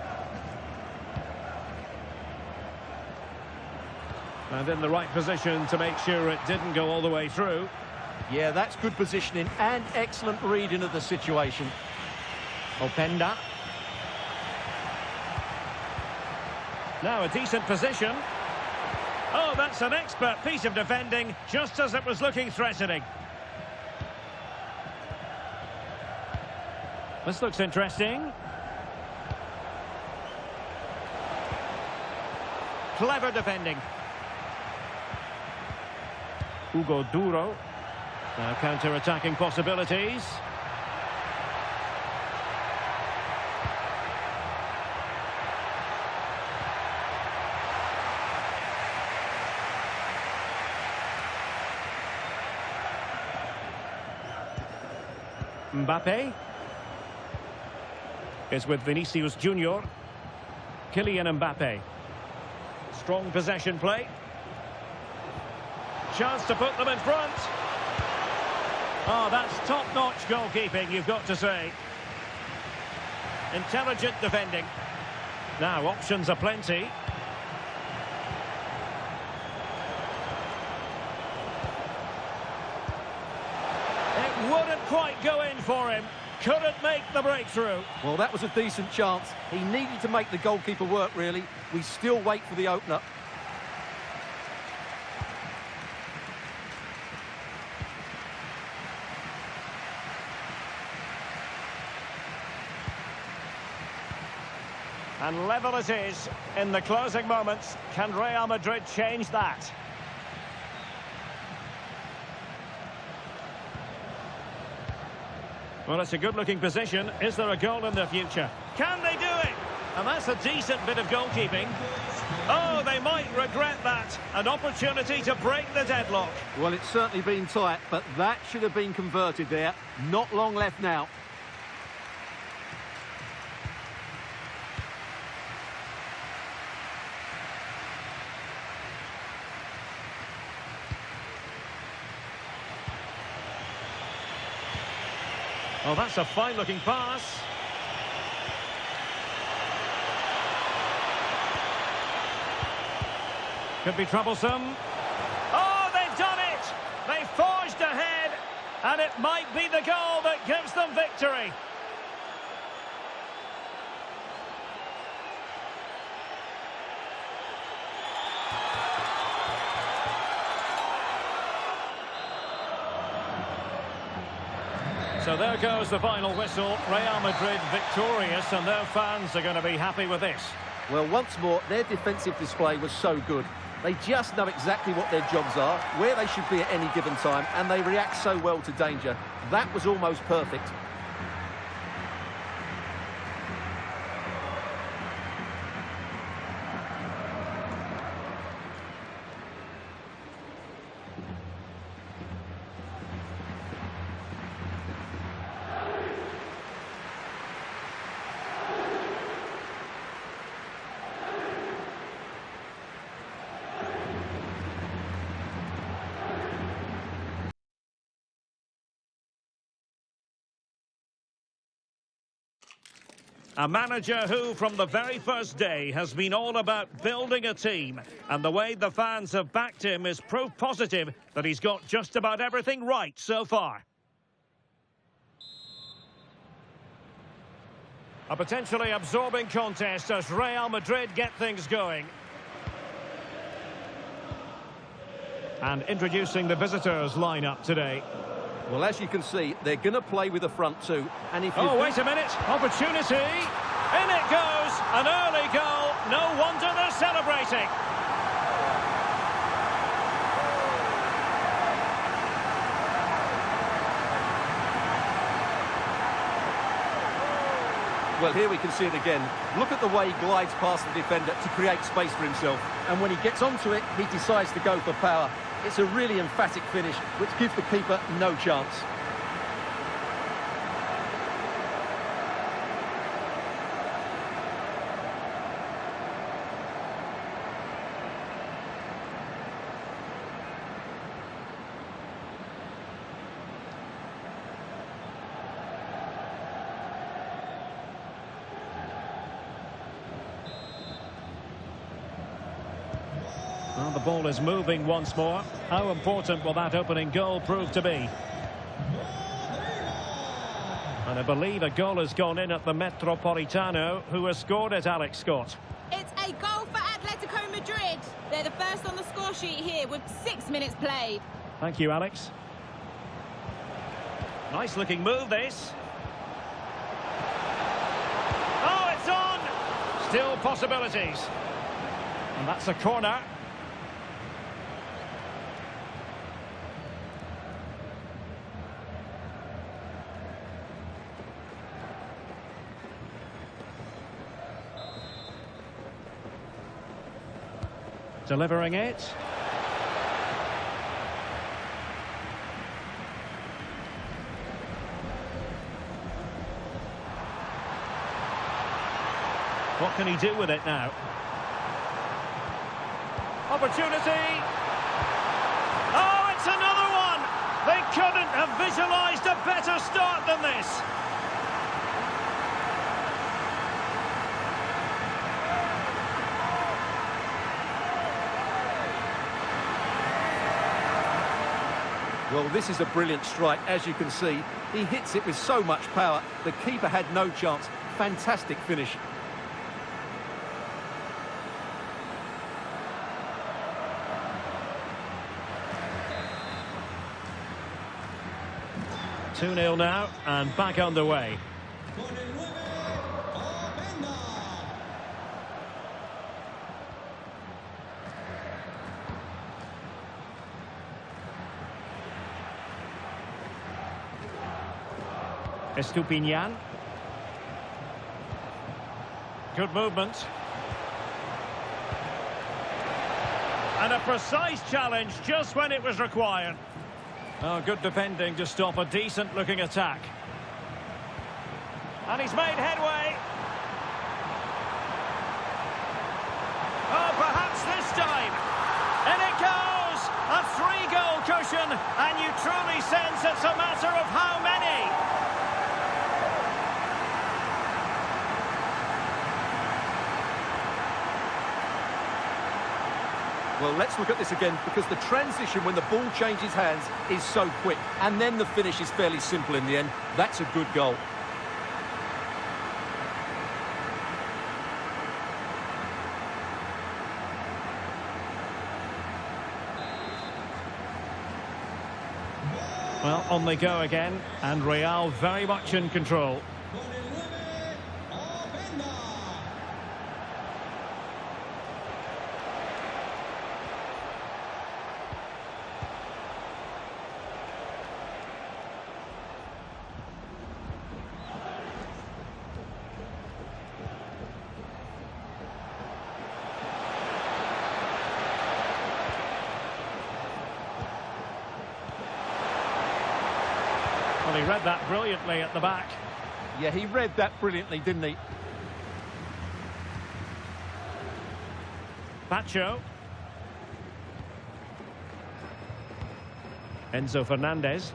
And in the right position to make sure it didn't go all the way through. Yeah, that's good positioning and excellent reading of the situation. Openda. Now a decent position. Oh, that's an expert piece of defending, just as it was looking threatening. This looks interesting. Clever defending. Hugo Duro. Now counter-attacking possibilities. Mbappe is with Vinicius Junior. Kylian Mbappe. Strong possession play. Chance to put them in front. Oh, that's top-notch goalkeeping, you've got to say. Intelligent defending. Now, options are plenty. It wouldn't quite go in for him. Couldn't make the breakthrough. Well, that was a decent chance. He needed to make the goalkeeper work, really. We still wait for the opener. And level it is in the closing moments. Can Real Madrid change that? Well, it's a good-looking position. Is there a goal in the future? Can they do it? And that's a decent bit of goalkeeping. Oh, they might regret that. An opportunity to break the deadlock. Well, it's certainly been tight, but that should have been converted there. Not long left now. Oh, that's a fine-looking pass. Could be troublesome. Oh, they've done it! They forged ahead, and it might be the goal that gives them victory. So there goes the final whistle. Real Madrid victorious, and their fans are going to be happy with this. Well, once more, their defensive display was so good. They just know exactly what their jobs are, where they should be at any given time, and they react so well to danger. That was almost perfect. A manager who, from the very first day, has been all about building a team. And the way the fans have backed him is proof positive that he's got just about everything right so far. A potentially absorbing contest as Real Madrid get things going. And introducing the visitors lineup today. Well, as you can see, they're going to play with the front two. And if Oh, wait a minute. Opportunity. In it goes. An early goal. No wonder they're celebrating. Well, here we can see it again. Look at the way he glides past the defender to create space for himself. And when he gets onto it, he decides to go for power. It's a really emphatic finish, which gives the keeper no chance. Well, the ball is moving once more. How important will that opening goal prove to be? And I believe a goal has gone in at the Metropolitano. Who has scored it, Alex Scott? It's a goal for Atletico Madrid. They're the first on the score sheet here with 6 minutes played. Thank you, Alex. Nice looking move, this. Oh, it's on! Still possibilities. And that's a corner. Delivering it. What can he do with it now? Opportunity. Oh, it's another one. They couldn't have visualised a better start than this. Well, this is a brilliant strike, as you can see. He hits it with so much power. The keeper had no chance. Fantastic finish. Two 2-0 now, and back underway. Estupinian. Good movement. And a precise challenge just when it was required. Oh, good defending to stop a decent-looking attack. And he's made headway. Oh, perhaps this time. And it goes! A 3-goal cushion, and you truly sense it's a matter of how many. Well, let's look at this again, because the transition when the ball changes hands is so quick. And then the finish is fairly simple in the end. That's a good goal. Well, on they go again, and Real very much in control. Well, he read that brilliantly at the back. Yeah, he read that brilliantly, didn't he? Pacho. Enzo Fernandez.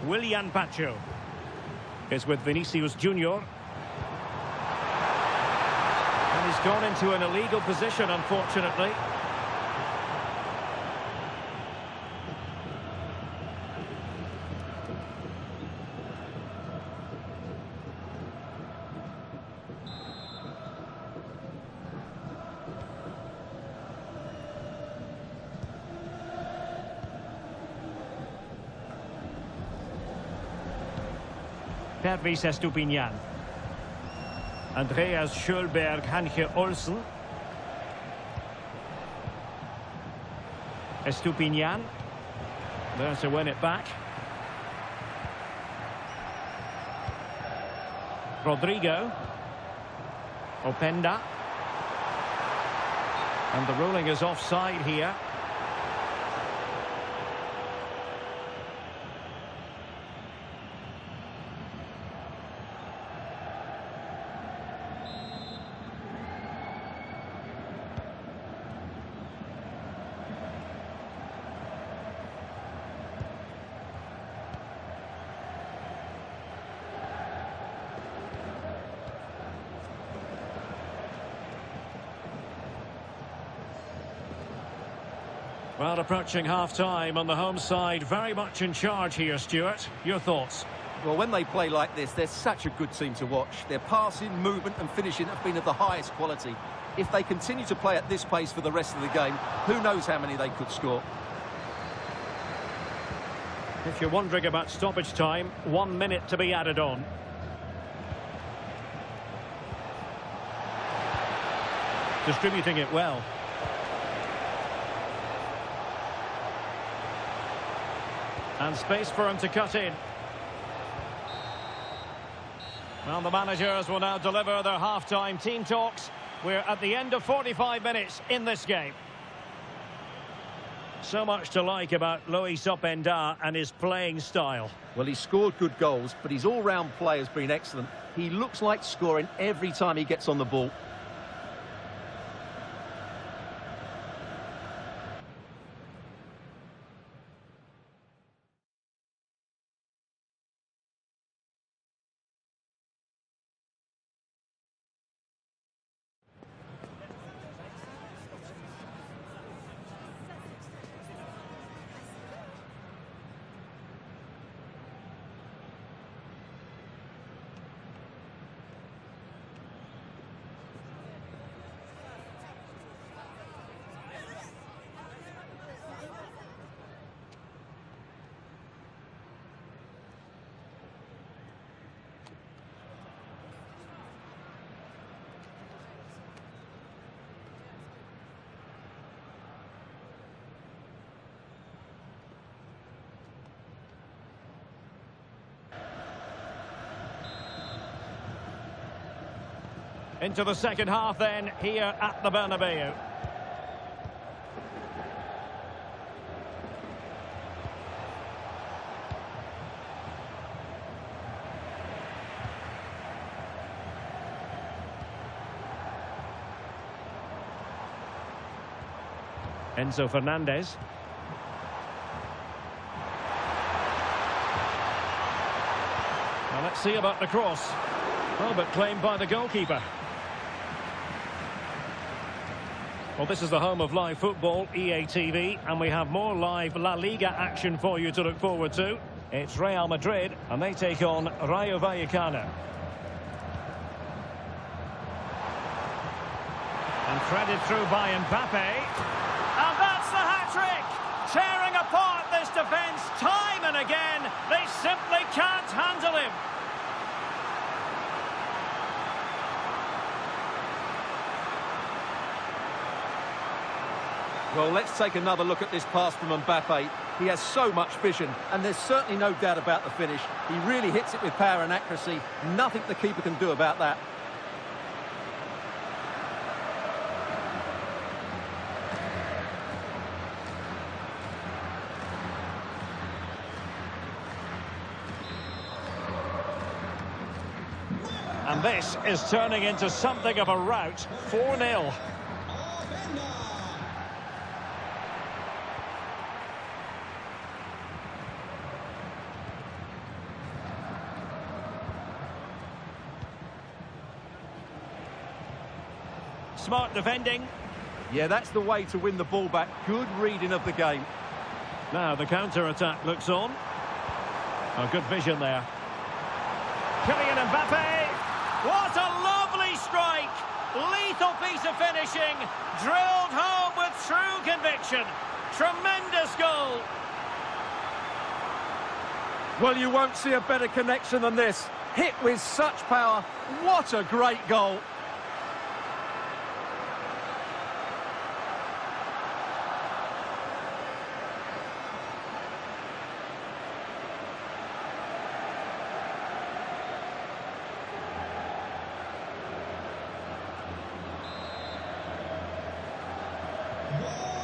Willian Pacho is with Vinicius Junior. And he's gone into an illegal position, unfortunately. Pervis Estupinian. Andreas Schölberg, Hanche Olsen. Estupinian. There to win it back. Rodrigo. Openda. And the ruling is offside here. Well, approaching half-time on the home side, very much in charge here, Stuart. Your thoughts? Well, when they play like this, they're such a good team to watch. Their passing, movement and finishing have been of the highest quality. If they continue to play at this pace for the rest of the game, who knows how many they could score. If you're wondering about stoppage time, 1 minute to be added on. Distributing it well. And space for him to cut in. Well, the managers will now deliver their half-time team talks. We're at the end of 45 minutes in this game. So much to like about Luis Openda and his playing style. Well, he's scored good goals, but his all-round play has been excellent. He looks like scoring every time he gets on the ball. Into the second half then, here at the Bernabeu. Enzo Fernandez. Well, let's see about the cross. Oh, but claimed by the goalkeeper. Well, this is the home of live football, EA TV, and we have more live La Liga action for you to look forward to. It's Real Madrid, and they take on Rayo Vallecano. And threaded through by Mbappe. And that's the hat-trick! Tearing apart this defence time and again. They simply can't handle him. Well, let's take another look at this pass from Mbappe. He has so much vision, and there's certainly no doubt about the finish. He really hits it with power and accuracy. Nothing the keeper can do about that. And this is turning into something of a rout. 4-0. Smart defending. Yeah, that's the way to win the ball back. Good reading of the game. Now the counter-attack looks on. Oh, good vision there. Kylian Mbappe. What a lovely strike. Lethal piece of finishing. Drilled home with true conviction. Tremendous goal. Well, you won't see a better connection than this. Hit with such power. What a great goal.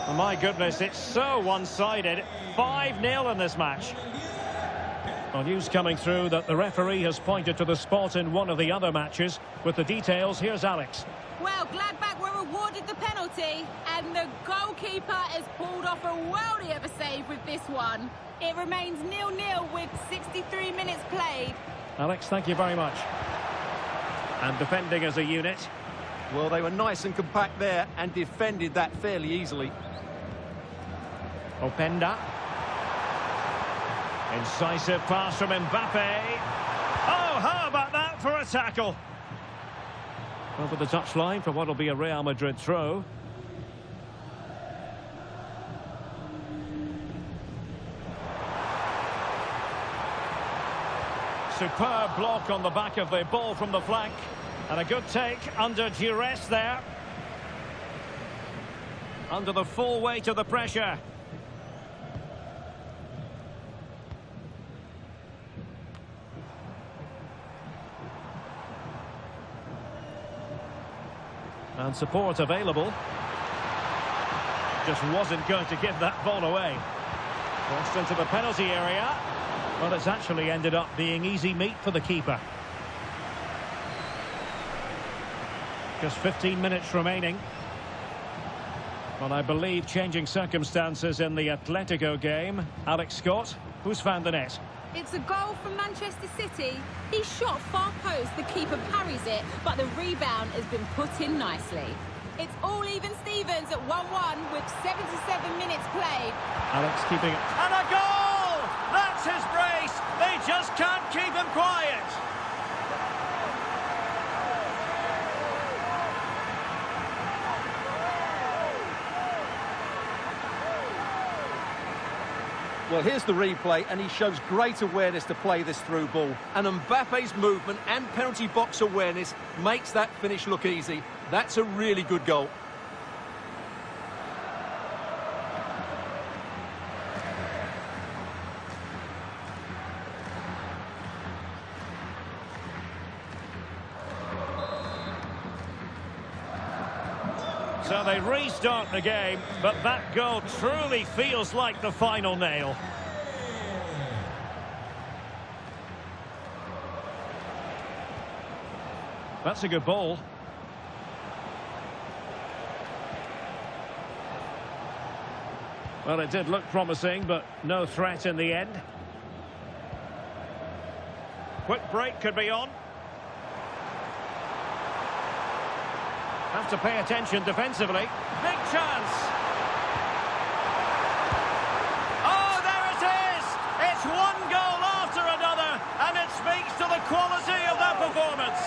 Oh, my goodness, it's so one-sided. 5-0 in this match. Well, news coming through that the referee has pointed to the spot in one of the other matches. With the details, here's Alex. Well, Gladbach were awarded the penalty, and the goalkeeper has pulled off a worldie of a save with this one. It remains 0-0 with 63 minutes played. Alex, thank you very much. And defending as a unit. Well, they were nice and compact there and defended that fairly easily. Openda. Incisive pass from Mbappe. Oh, how about that for a tackle? Over the touchline for what will be a Real Madrid throw. Superb block on the back of the ball from the flank. And a good take under duress there. Under the full weight of the pressure. And support available. Just wasn't going to give that ball away. Crossed into the penalty area. Well, it's actually ended up being easy meat for the keeper. Just 15 minutes remaining. Well, I believe changing circumstances in the Atletico game. Alex Scott, who's found the net? It's a goal from Manchester City. He shot far post, the keeper parries it, but the rebound has been put in nicely. It's all even Stevens at 1-1 with 77 minutes played. Alex keeping it. And a goal! That's his brace! They just can't keep him quiet! Well, here's the replay, and he shows great awareness to play this through ball. And Mbappe's movement and penalty box awareness makes that finish look easy. That's a really good goal. So they restart the game, but that goal truly feels like the final nail. That's a good ball. Well, it did look promising, but no threat in the end. Quick break could be on. Have to pay attention defensively. Big chance. Oh, there it is! It's one goal after another, and it speaks to the quality of that performance.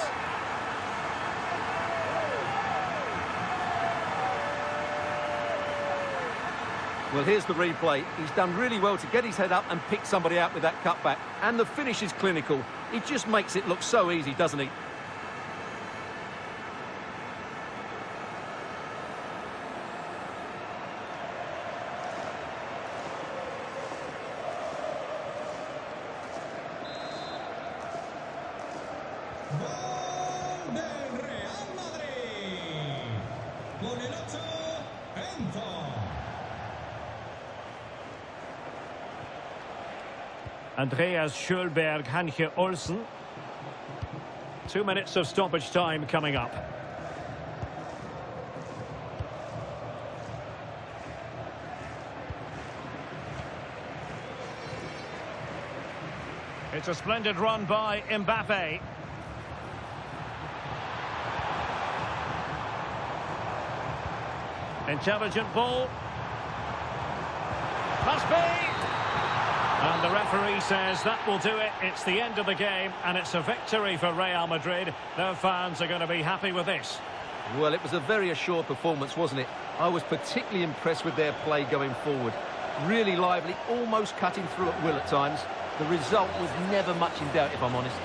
Well, here's the replay. He's done really well to get his head up and pick somebody out with that cutback. And the finish is clinical. He just makes it look so easy, doesn't he? Gol del Real Madrid. Con el 8, Enzo. Andreas Schölberg, Hanche Olsen. 2 minutes of stoppage time coming up. It's a splendid run by Mbappe. Intelligent ball. Must be. And the referee says that will do it. It's the end of the game, and it's a victory for Real Madrid. Their fans are going to be happy with this. Well, it was a very assured performance, wasn't it? I was particularly impressed with their play going forward. Really lively, almost cutting through at will at times. The result was never much in doubt, if I'm honest.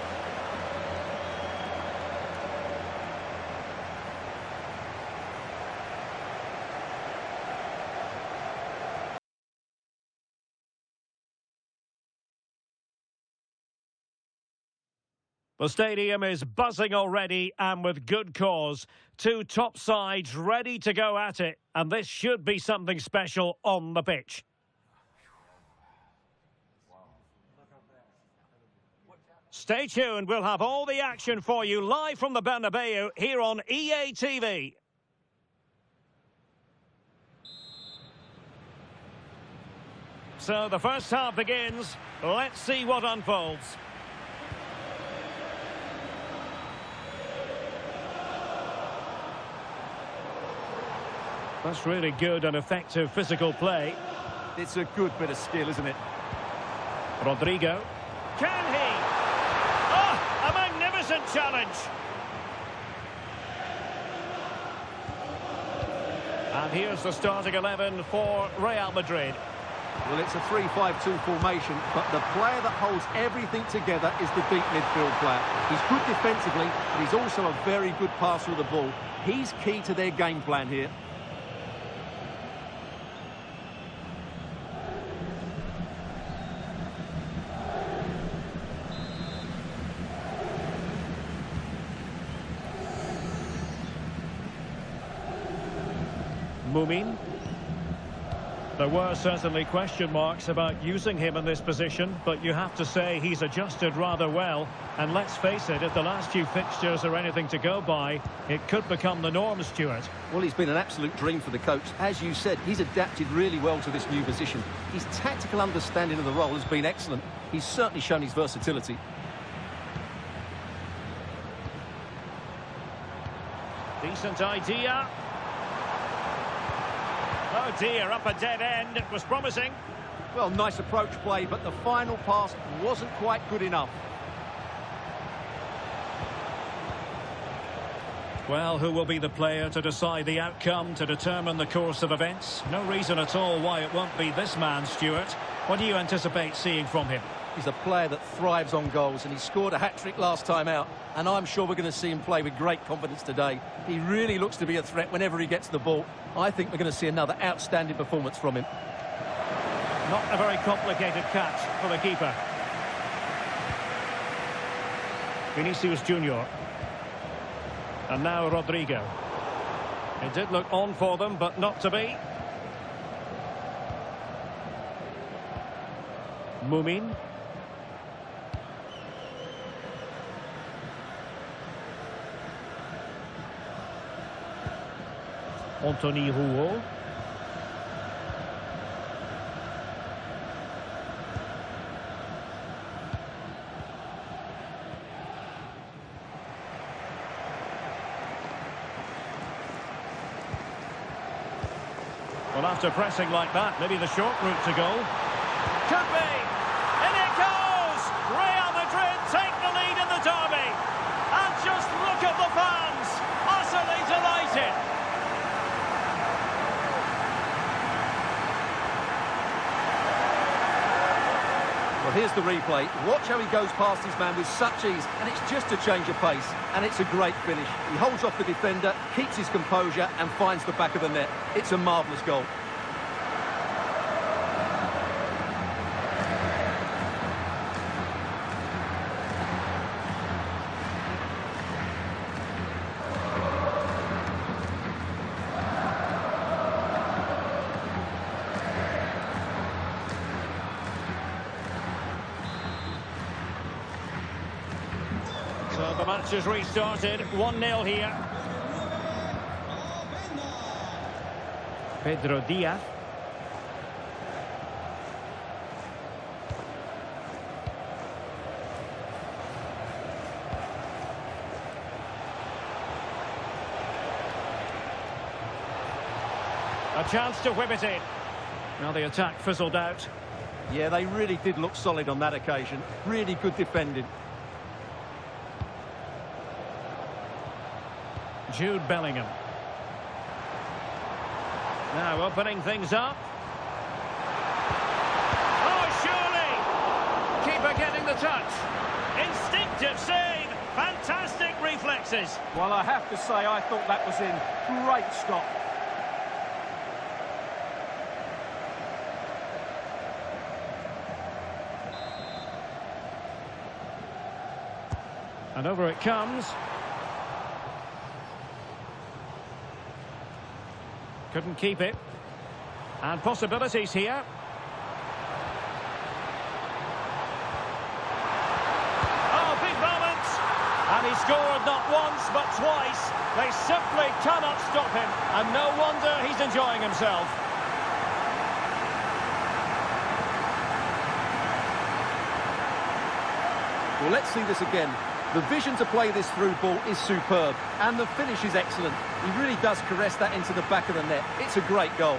The stadium is buzzing already, and with good cause. Two top sides ready to go at it, and this should be something special on the pitch. Stay tuned, we'll have all the action for you live from the Bernabeu here on EA TV. So the first half begins. Let's see what unfolds. That's really good and effective physical play. It's a good bit of skill, isn't it? Rodrigo. Can he? Oh, a magnificent challenge. And here's the starting 11 for Real Madrid. Well, it's a 3-5-2 formation, but the player that holds everything together is the deep midfield player. He's good defensively, but he's also a very good passer of the ball. He's key to their game plan here. Mumin. There were certainly question marks about using him in this position, but you have to say he's adjusted rather well. And let's face it, if the last few fixtures are anything to go by, it could become the norm, Stuart. Well, he's been an absolute dream for the coach. As you said, he's adapted really well to this new position. His tactical understanding of the role has been excellent. He's certainly shown his versatility. Decent idea. Oh dear, up a dead end. It was promising. Well, nice approach play, but the final pass wasn't quite good enough. Well, who will be the player to decide the outcome, to determine the course of events? No reason at all why it won't be this man, Stuart. What do you anticipate seeing from him? He's a player that thrives on goals, and he scored a hat-trick last time out. And I'm sure we're going to see him play with great confidence today. He really looks to be a threat whenever he gets the ball. I think we're going to see another outstanding performance from him. Not a very complicated catch for the keeper. Vinicius Junior. And now Rodrigo. It did look on for them, but not to be. Mumin. Anthony Rouault. Well, after pressing like that, maybe the short route to goal. Could be! In it goes! Real Madrid take the lead in the derby. And just look at the fans! Utterly delighted! Well, here's the replay. Watch how he goes past his man with such ease, and it's just a change of pace, and it's a great finish. He holds off the defender, keeps his composure, and finds the back of the net. It's a marvellous goal. So the match has restarted, 1-0 here. Pedro Diaz. A chance to whip it in. Now the attack fizzled out. Yeah, they really did look solid on that occasion. Really good defending. Jude Bellingham. Now opening things up. Oh, surely! Keeper getting the touch. Instinctive save. Fantastic reflexes. Well, I have to say, I thought that was in. Great stop. And over it comes. Couldn't keep it. And possibilities here. Oh, big moment! And he scored not once, but twice. They simply cannot stop him. And no wonder he's enjoying himself. Well, let's see this again. The vision to play this through ball is superb, and the finish is excellent. He really does caress that into the back of the net. It's a great goal.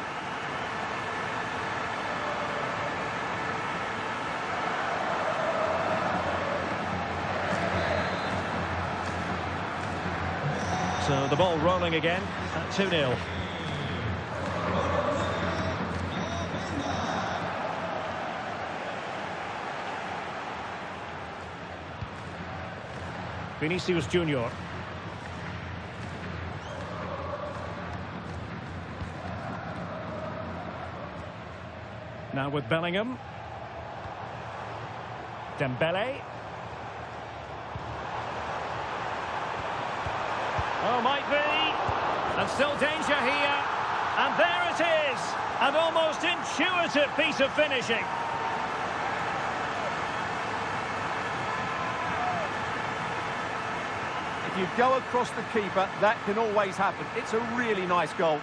So the ball rolling again at 2-0. Vinicius Junior. Now with Bellingham. Dembele. Oh, might be. And still danger here. And there it is. An almost intuitive piece of finishing. If you go across the keeper, that can always happen. It's a really nice goal.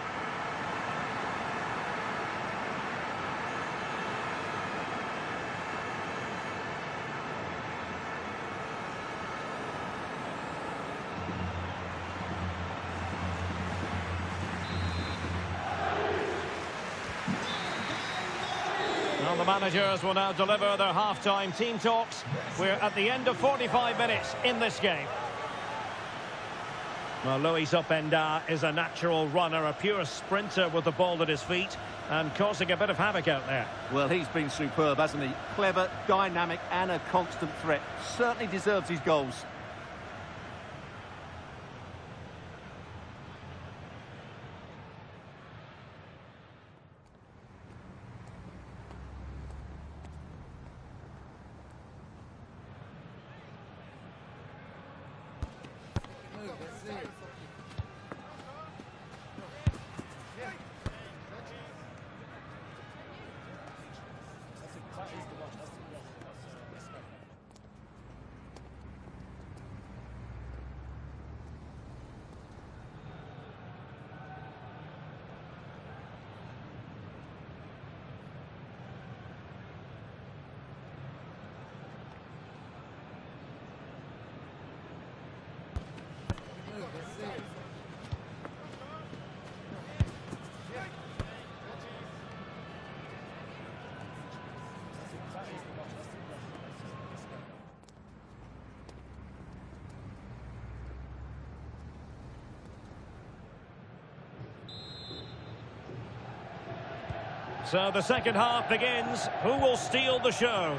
Well, the managers will now deliver their half-time team talks. We're at the end of 45 minutes in this game. Well, Luis Openda is a natural runner, a pure sprinter with the ball at his feet and causing a bit of havoc out there. Well, he's been superb, hasn't he? Clever, dynamic and a constant threat. Certainly deserves his goals. So the second half begins. Who will steal the show?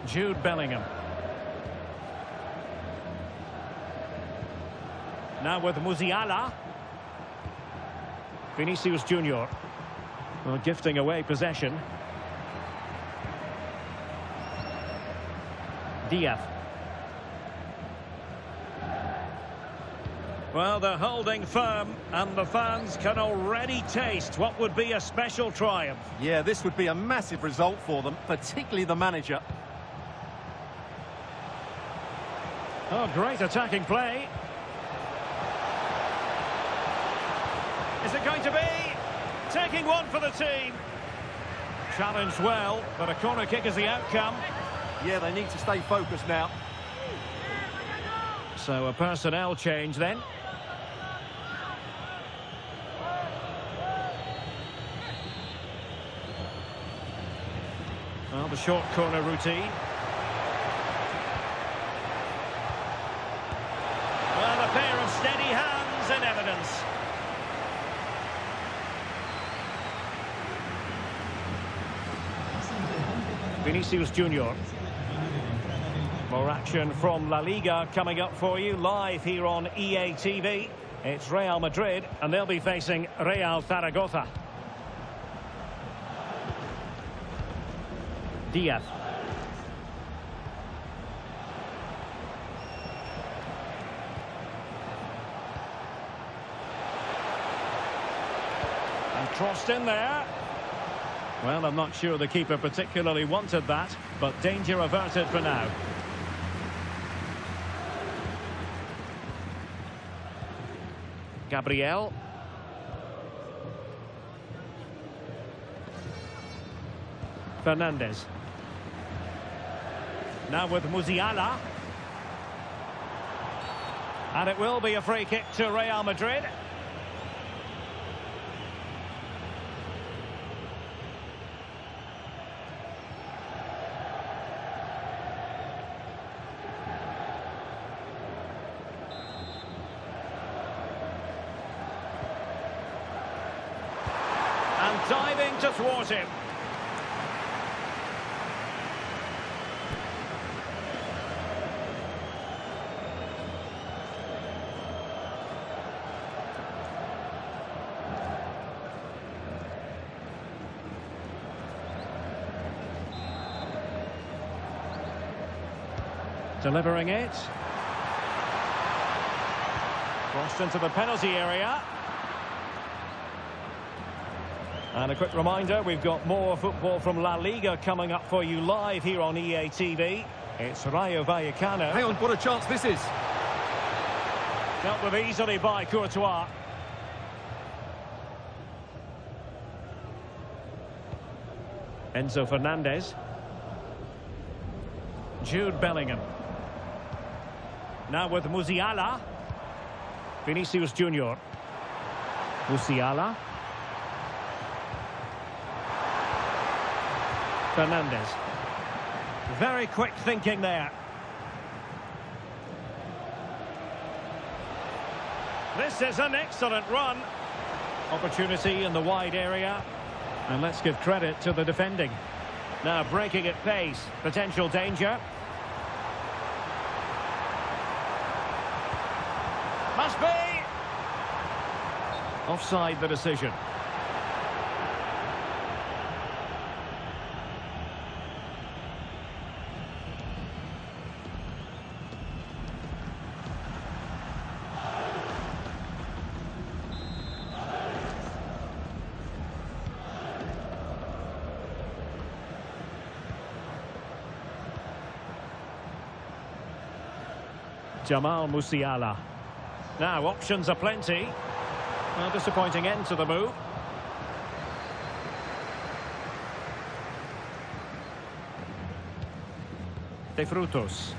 Jude Bellingham. Now with Musiala. Vinicius Junior. Well, gifting away possession. Diaz. Well, they're holding firm, and the fans can already taste what would be a special triumph. Yeah, this would be a massive result for them, particularly the manager. Oh, great attacking play. Is it going to be? Taking one for the team. Challenged well, but a corner kick is the outcome. Yeah, they need to stay focused now. So a personnel change then. Well, the short corner routine. Well, a pair of steady hands in evidence. Vinicius Junior. More action from La Liga coming up for you live here on EA TV. It's Real Madrid and they'll be facing Real Zaragoza. Diaz. And crossed in there. Well, I'm not sure the keeper particularly wanted that, but danger averted for now. Gabriel. Fernandez. Now with Musiala. And it will be a free kick to Real Madrid. And diving to thwart him. Delivering it. Crossed into the penalty area. And a quick reminder, we've got more football from La Liga coming up for you live here on EA TV. It's Rayo Vallecano. Hang on, what a chance this is. Dealt with easily by Courtois. Enzo Fernandez. Jude Bellingham. Now with Musiala. Vinicius Junior. Musiala. Fernandez. Very quick thinking there. This is an excellent run. Opportunity in the wide area. And let's give credit to the defending. Now breaking at pace. Potential danger. Must be. Offside the decision. Jamal Musiala. Now, options are plenty. A disappointing end to the move. De Frutos.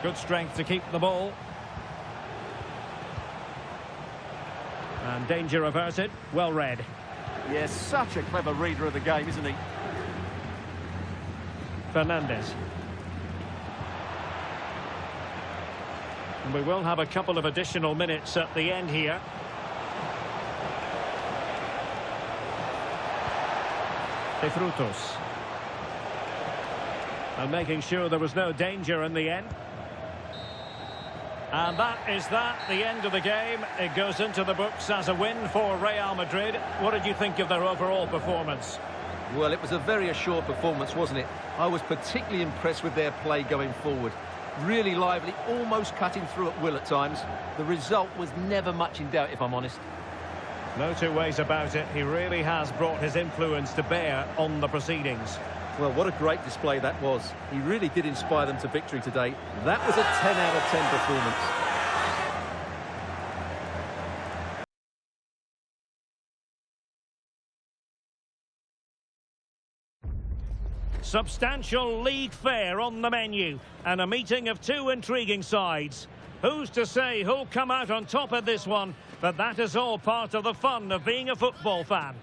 Good strength to keep the ball. And danger averted. Well read. Yes, such a clever reader of the game, isn't he? Fernandez. And we will have a couple of additional minutes at the end here. De Frutos. And making sure there was no danger in the end. And that is that, the end of the game. It goes into the books as a win for Real Madrid. What did you think of their overall performance? Well, it was a very assured performance, wasn't it? I was particularly impressed with their play going forward. Really lively, almost cutting through at will at times. The result was never much in doubt, if I'm honest. No two ways about it. He really has brought his influence to bear on the proceedings. Well, what a great display that was. He really did inspire them to victory today. That was a 10 out of 10 performance. Substantial league fare on the menu and a meeting of two intriguing sides. Who's to say who'll come out on top of this one? But that is all part of the fun of being a football fan.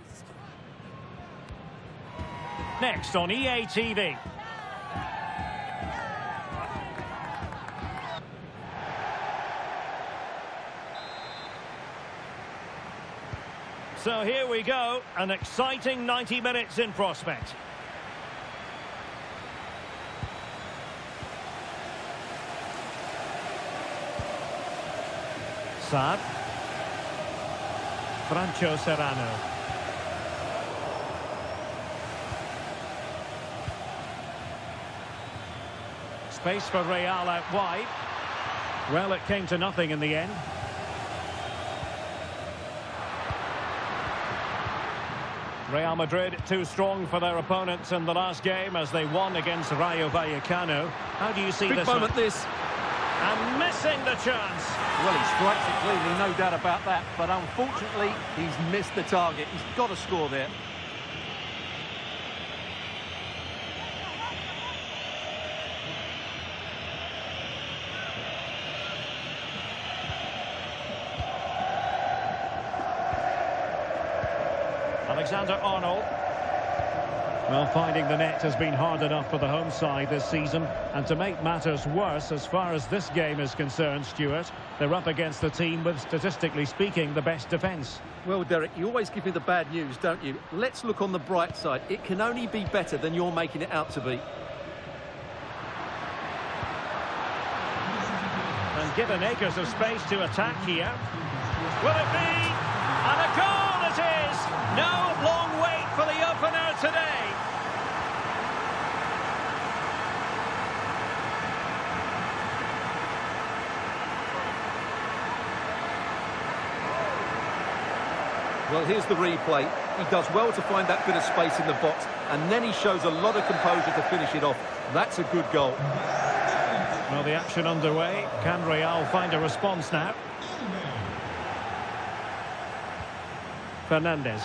Next on EA TV. So here we go, an exciting 90 minutes in prospect. Saad. Franco Serrano. Space for Real out wide. Well, it came to nothing in the end. Real Madrid too strong for their opponents in the last game as they won against Rayo Vallecano. How do you see Big this moment, one? this. And missing the chance. Well, he strikes it cleanly, no doubt about that. But unfortunately, he's missed the target. He's got to score there. Alexander-Arnold. Well, finding the net has been hard enough for the home side this season. And to make matters worse, as far as this game is concerned, Stuart, they're up against the team with, statistically speaking, the best defence. Well, Derek, you always give me the bad news, don't you? Let's look on the bright side. It can only be better than you're making it out to be. And given acres of space to attack here. Will it be? And a goal it is! No long wait for the opener today. Well, here's the replay. He does well to find that bit of space in the box, and then he shows a lot of composure to finish it off. That's a good goal. Well, the action underway. Can Real find a response now? Fernandez.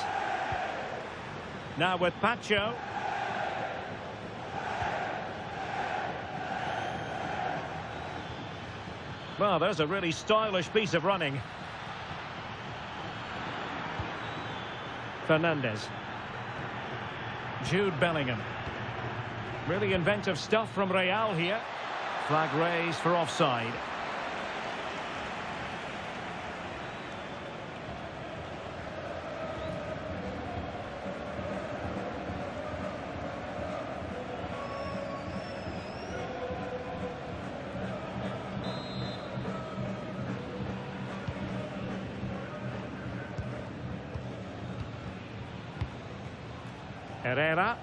Now with Pacho. Well, there's a really stylish piece of running. Fernandez. Jude Bellingham. Really inventive stuff from Real here. Flag raised for offside. Herrera.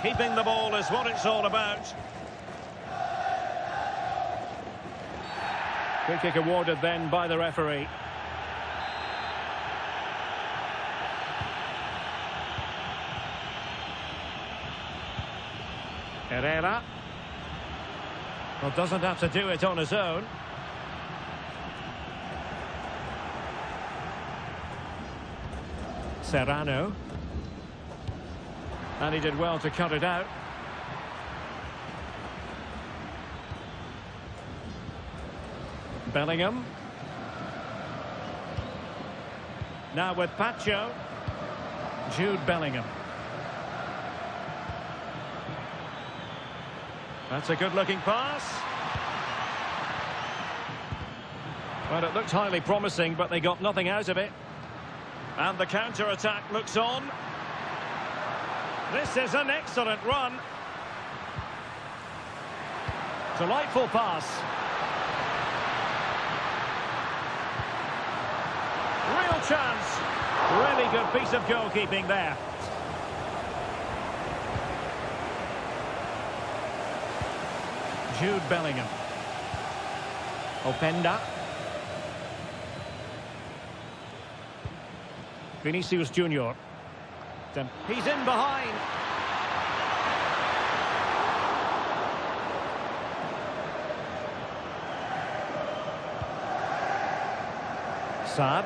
Keeping the ball is what it's all about. Free kick awarded then by the referee. Herrera. Well, doesn't have to do it on his own. Serrano. And he did well to cut it out. Bellingham. Now with Pacho. Jude Bellingham. That's a good-looking pass. Well, it looked highly promising, but they got nothing out of it. And the counter-attack looks on. This is an excellent run. Delightful pass. Real chance. Really good piece of goalkeeping there. Jude Bellingham. Openda. Vinicius Junior. He's in behind. Saad.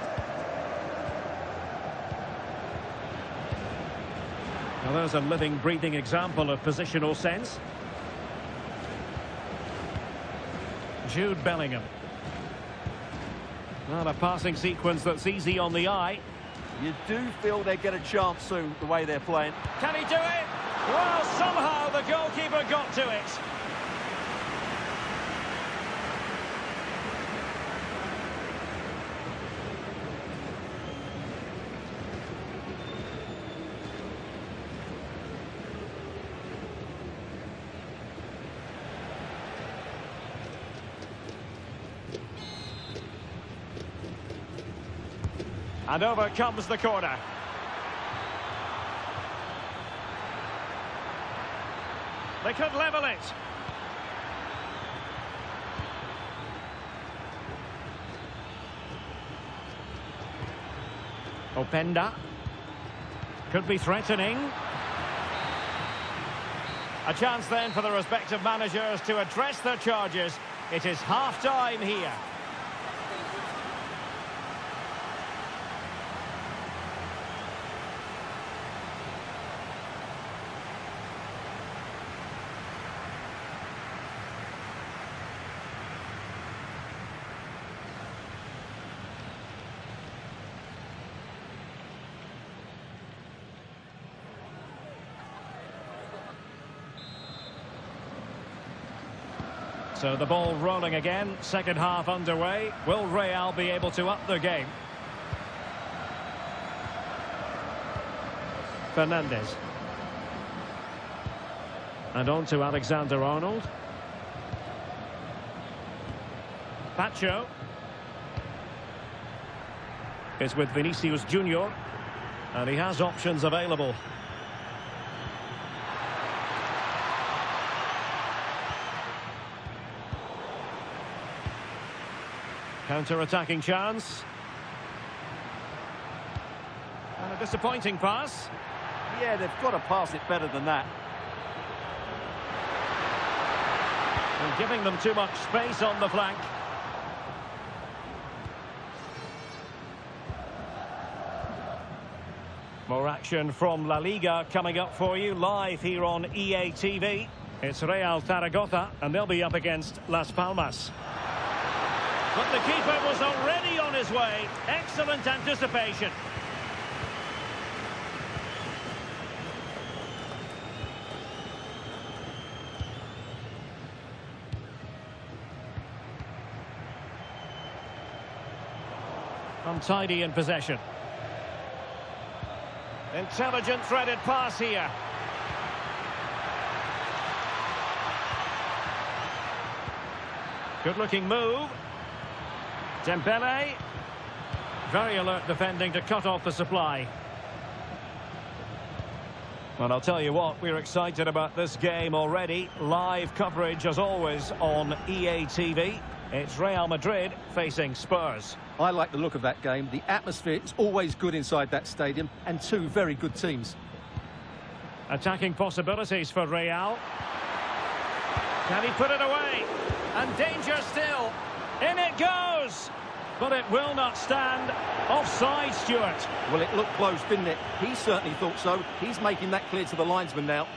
Well, there's a living, breathing example of positional sense. Jude Bellingham. Not a passing sequence that's easy on the eye. You do feel they get a chance soon, the way they're playing. Can he do it? Well, somehow the goalkeeper got to it. And over comes the corner. They could level it. Openda. Could be threatening. A chance then for the respective managers to address their charges. It is half-time here. So the ball rolling again, second half underway. Will Real be able to up their game? Fernandez. And on to Alexander-Arnold. Pacho. Is with Vinicius Junior. And he has options available. Counter-attacking chance. And a disappointing pass. Yeah, they've got to pass it better than that. And giving them too much space on the flank. More action from La Liga coming up for you live here on EA TV. It's Real Zaragoza and they'll be up against Las Palmas. But the keeper was already on his way. Excellent anticipation. Untidy in possession. Intelligent threaded pass here. Good looking move. Dembele. Very alert defending to cut off the supply. Well, I'll tell you what, we're excited about this game already. Live coverage, as always, on EA TV. It's Real Madrid facing Spurs. I like the look of that game. The atmosphere is always good inside that stadium, and two very good teams. Attacking possibilities for Real. Can he put it away? And danger still. In it goes! But it will not stand. Offside, Stuart. Well, it looked close, didn't it? He certainly thought so. He's making that clear to the linesman now.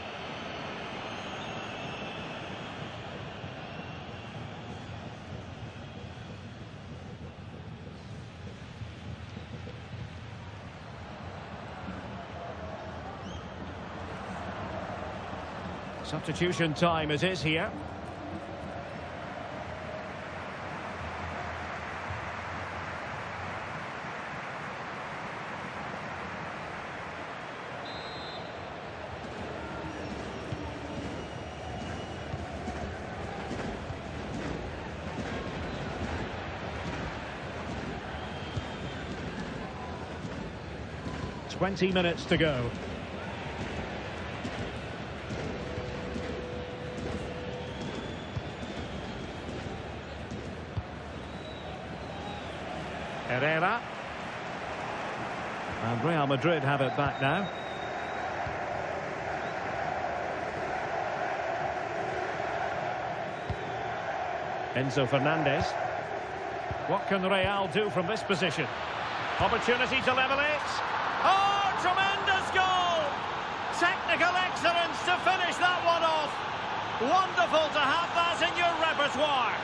Substitution time it is here. Twenty minutes to go. Herrera. And Real Madrid have it back now. Enzo Fernandez. What can Real do from this position? Opportunity to level it. Oh, tremendous goal! technical excellence to finish that one off. Wonderful to have that in your repertoire.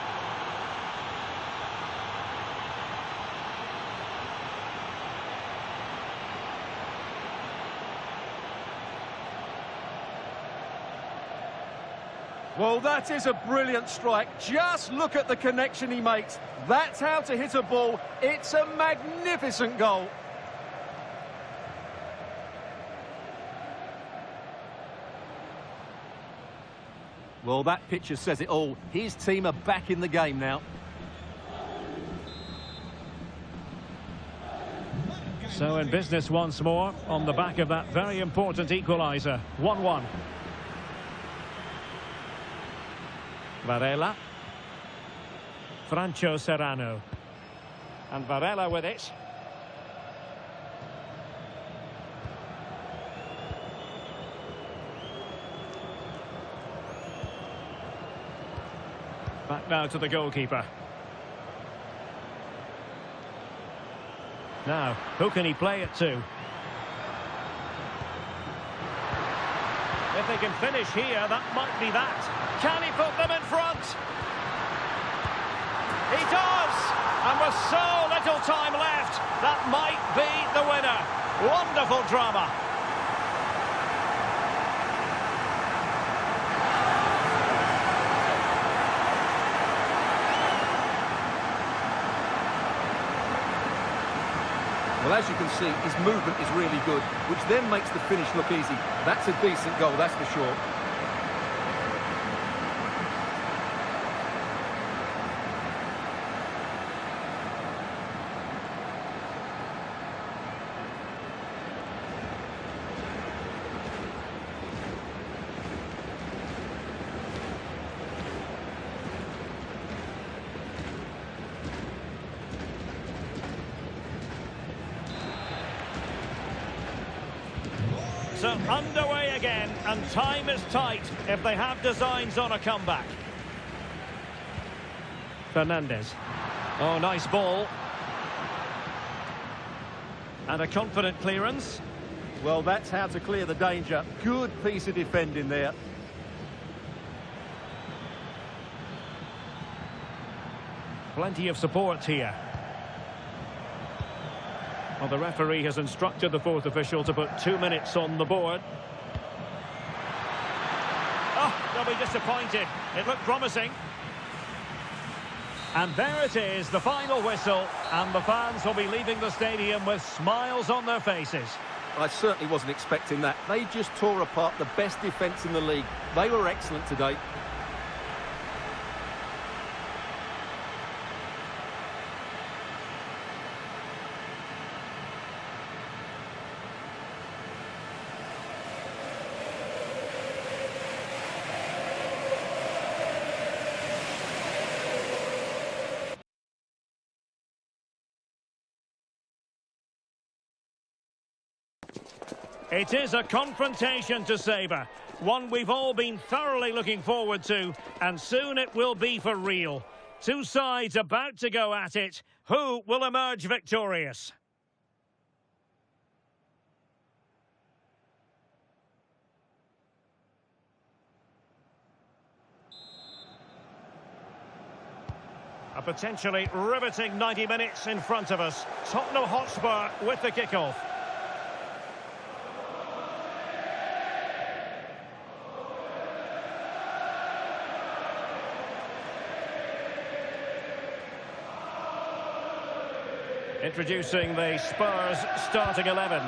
Well, that is a brilliant strike. Just look at the connection he makes. That's how to hit a ball. It's a magnificent goal. Well, that picture says it all. His team are back in the game now. So in business once more on the back of that very important equaliser. 1-1. Varela. Francho Serrano. And Varela with it. Back now to the goalkeeper. Now, who can he play it to? If they can finish here, that might be that. Can he put them in front? He does! And with so little time left, that might be the winner. Wonderful drama. Well, as you can see, his movement is really good, which then makes the finish look easy. That's a decent goal, that's for sure. So underway again, and time is tight if they have designs on a comeback. Fernandez. Oh, nice ball. And a confident clearance. Well, that's how to clear the danger. Good piece of defending there. Plenty of support here. Well, the referee has instructed the fourth official to put 2 minutes on the board. Oh, they'll be disappointed. It looked promising. And there it is, the final whistle. And the fans will be leaving the stadium with smiles on their faces. I certainly wasn't expecting that. They just tore apart the best defence in the league. They were excellent today. It is a confrontation to savour, one we've all been thoroughly looking forward to, and soon it will be for real. Two sides about to go at it. Who will emerge victorious? A potentially riveting 90 minutes in front of us. Tottenham Hotspur with the kickoff. Introducing the Spurs starting 11.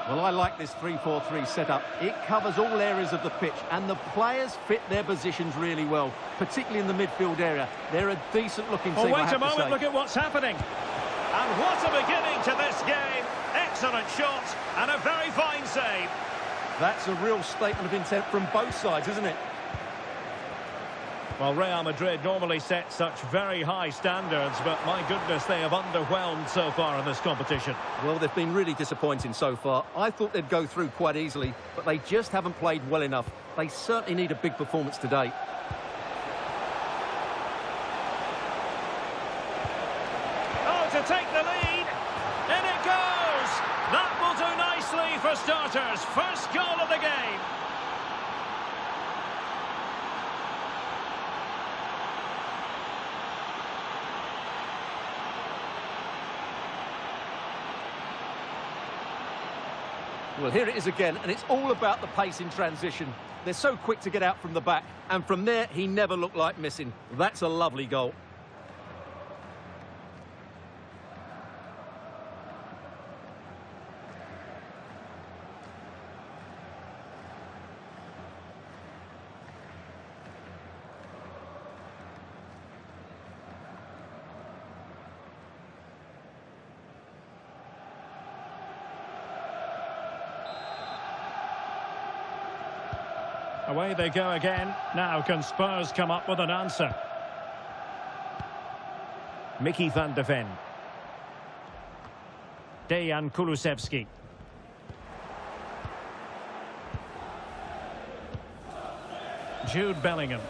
Well, I like this 3-4-3 setup. It covers all areas of the pitch, and the players fit their positions really well, particularly in the midfield area. They're a decent-looking team, wait a moment, look at what's happening. And what a beginning to this game. Excellent shot, and a very fine save. That's a real statement of intent from both sides, isn't it? Well, Real Madrid normally set such very high standards, but my goodness, they have underwhelmed so far in this competition. Well, they've been really disappointing so far. I thought they'd go through quite easily, but they just haven't played well enough. They certainly need a big performance today. Oh, to take the lead. In it goes. That will do nicely. nicely for starters. First goal of the game. Well, here it is again, and it's all about the pace in transition. They're so quick to get out from the back, and from there, he never looked like missing. That's a lovely goal. Away they go again. Now can Spurs come up with an answer? Mickey van de Ven. Dejan Kulusevski. Jude Bellingham.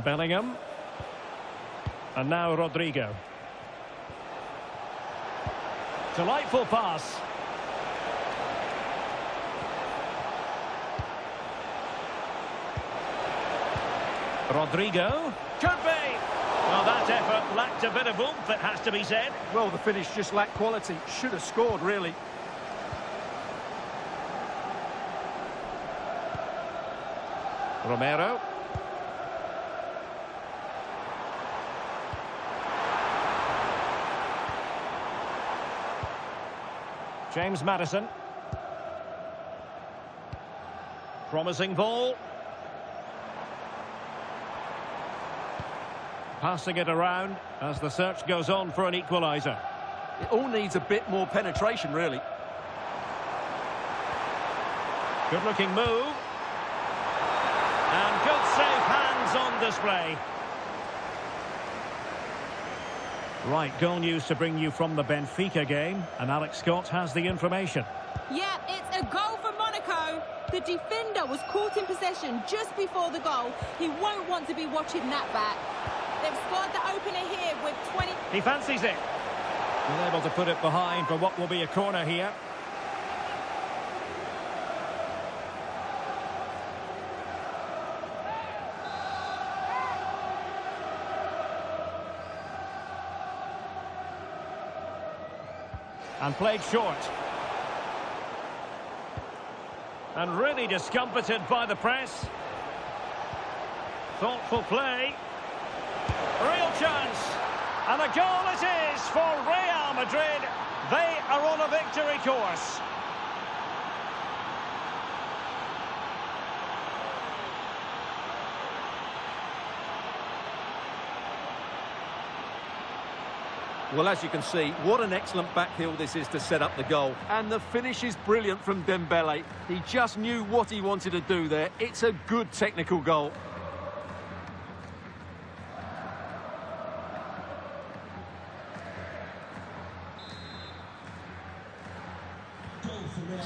Bellingham. And now Rodrigo. Delightful pass. Rodrigo. Could be. Well, that effort lacked a bit of oomph, it has to be said. Well, the finish just lacked quality. Should have scored, really. Romero. James Maddison. Promising ball. Passing it around as the search goes on for an equaliser. It all needs a bit more penetration, really. Good-looking move. And good safe hands on display. Right, goal news to bring you from the Benfica game. And Alex Scott has the information. Yeah, it's a goal for Monaco. The defender was caught in possession just before the goal. He won't want to be watching that back. They've scored the opener here with 20... He fancies it. He's able to put it behind for what will be a corner here. And played short. And really discomfited by the press. Thoughtful play. Real chance. And a goal it is for Real Madrid. They are on a victory course. Well, as you can see, what an excellent backheel this is to set up the goal. And the finish is brilliant from Dembele. He just knew what he wanted to do there. It's a good technical goal.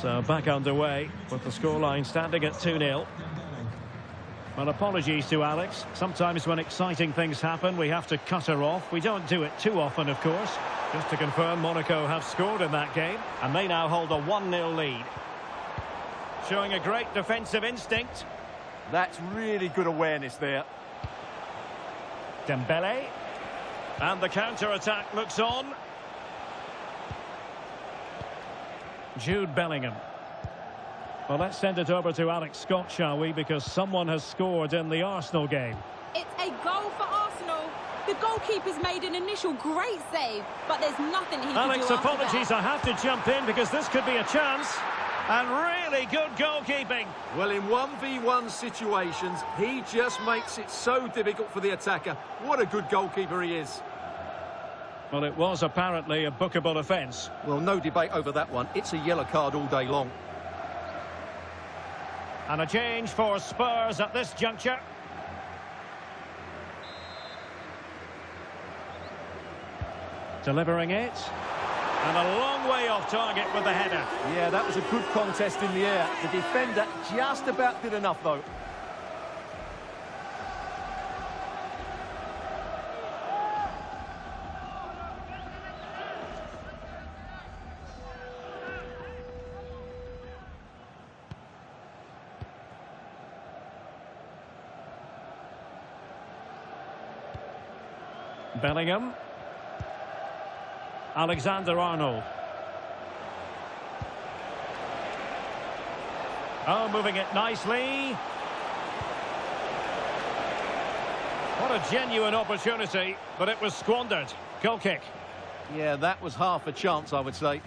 So back underway with the scoreline standing at 2-0. Well, apologies to Alex. Sometimes when exciting things happen, we have to cut her off. We don't do it too often, of course. Just to confirm, Monaco have scored in that game, and they now hold a 1-0 lead. Showing a great defensive instinct. That's really good awareness there. Dembele. And the counter-attack looks on. Jude Bellingham. Well, let's send it over to Alex Scott, shall we? Because someone has scored in the Arsenal game. It's a goal for Arsenal. The goalkeeper's made an initial great save, but there's nothing he can do Alex, after apologies, that. I have to jump in because this could be a chance. And really good goalkeeping. Well, in 1v1 situations, he just makes it so difficult for the attacker. What a good goalkeeper he is. Well, it was apparently a bookable offence. Well, no debate over that one. It's a yellow card all day long. And a change for Spurs at this juncture. Delivering it. And a long way off target with the header. Yeah, that was a good contest in the air. The defender just about did enough, though. Bellingham. Alexander-Arnold. Oh, moving it nicely. What a genuine opportunity, but it was squandered. Goal kick. Yeah, that was half a chance, I would say.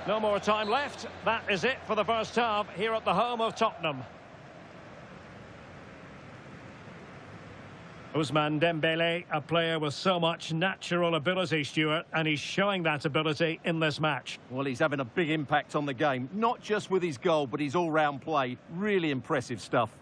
No more time left. That is it for the first half here at the home of Tottenham. Ousmane Dembele, a player with so much natural ability, Stuart, and he's showing that ability in this match. Well, he's having a big impact on the game, not just with his goal, but his all-round play. Really impressive stuff.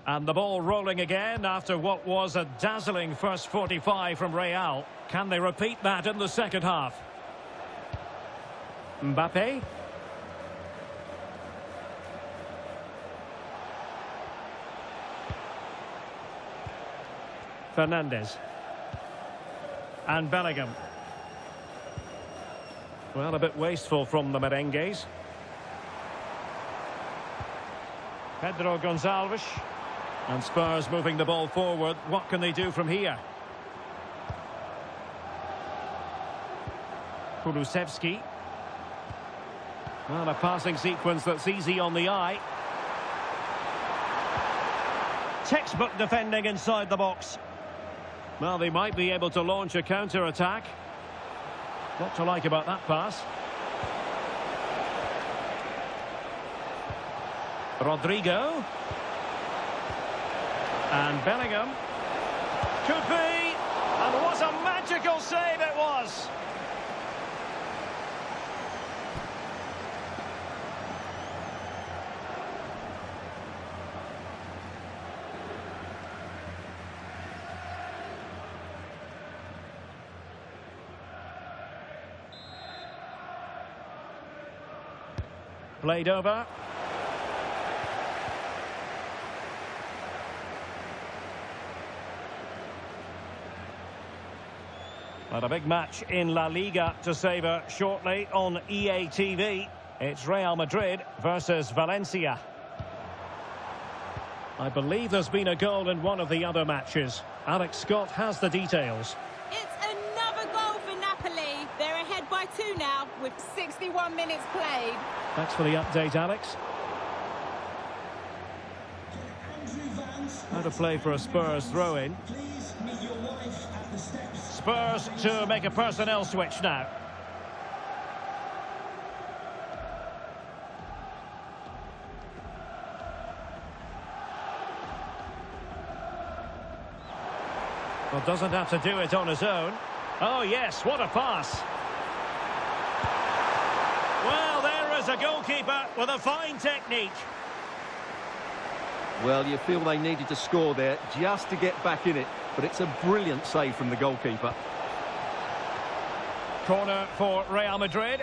And the ball rolling again after what was a dazzling first 45 from Real. Can they repeat that in the second half? Mbappe. Fernandes. And Bellingham. Well, a bit wasteful from the merengues. Pedro Gonçalves. And Spurs moving the ball forward. What can they do from here? Kulusevski. Well, a passing sequence that's easy on the eye. Textbook defending inside the box. Well, they might be able to launch a counter-attack. What to like about that pass? Rodrigo. And Bellingham. Could be. And what a magical save it was. Played over. But a big match in La Liga to savour shortly on EA TV. It's Real Madrid versus Valencia. I believe there's been a goal in one of the other matches. Alex Scott has the details. It's another goal for Napoli. They're ahead by 2 now with 61 minutes played. Thanks for the update, Alex. How to play for a Spurs throw-in. Spurs to make a personnel switch now. Well, doesn't have to do it on his own. Oh, yes, what a pass. Well, there is a goalkeeper with a fine technique. Well, you feel they needed to score there just to get back in it. But it's a brilliant save from the goalkeeper. Corner for Real Madrid.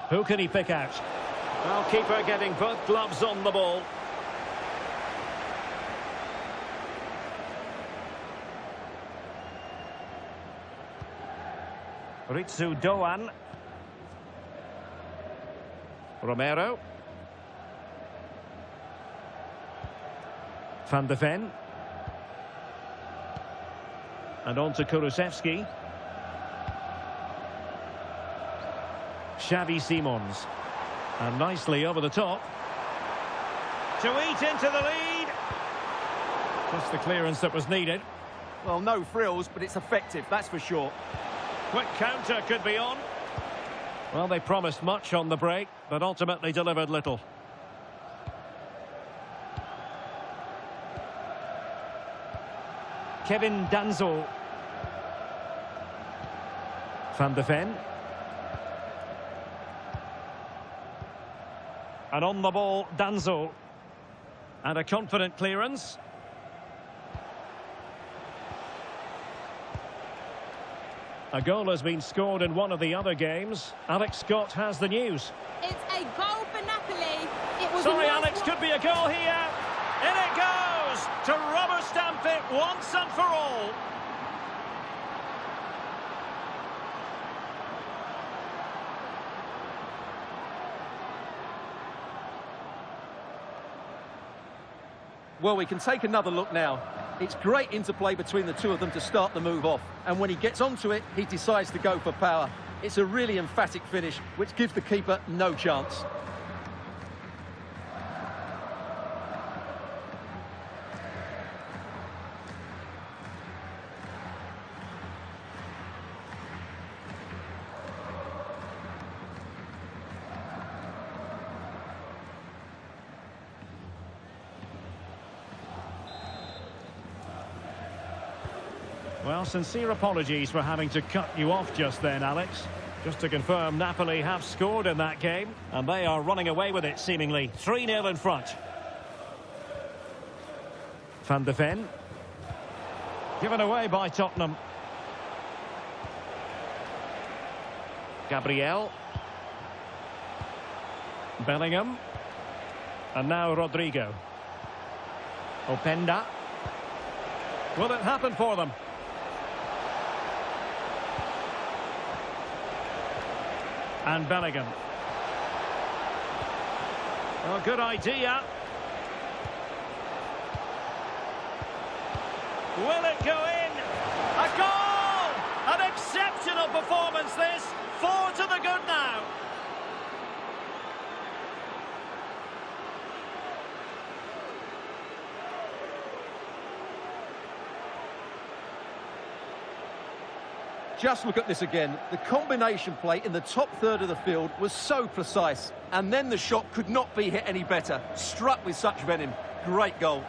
Who can he pick out? Well, keeper getting both gloves on the ball. Ritsu Doan. Romero. Van de Ven. And on to Kulusevski. Xavi Simons. And nicely over the top. To eat into the lead. Just the clearance that was needed. Well, no frills, but it's effective, that's for sure. Quick counter could be on. Well, they promised much on the break, but ultimately delivered little. Kevin Danzo. Van de Ven. And on the ball, Danzo. And a confident clearance. A goal has been scored in one of the other games. Alex Scott has the news. It's a goal for Napoli. It was Sorry, Alex, could be a goal here. In it goes to rubber stamp it once and for all. Well, we can take another look now. It's great interplay between the two of them to start the move off. And when he gets onto it, he decides to go for power. It's a really emphatic finish, which gives the keeper no chance. Well, sincere apologies for having to cut you off just then, Alex. Just to confirm, Napoli have scored in that game, and they are running away with it, seemingly. 3-0 in front. Van de Ven. Given away by Tottenham. Gabriel. Bellingham. And now Rodrigo. Openda. Will it happen for them? And Bellingham. Oh, good idea. Will it go in? A goal! An exceptional performance this. 4 to the good now. Just look at this again. The combination play in the top third of the field was so precise. And then the shot could not be hit any better. Struck with such venom. Great goal.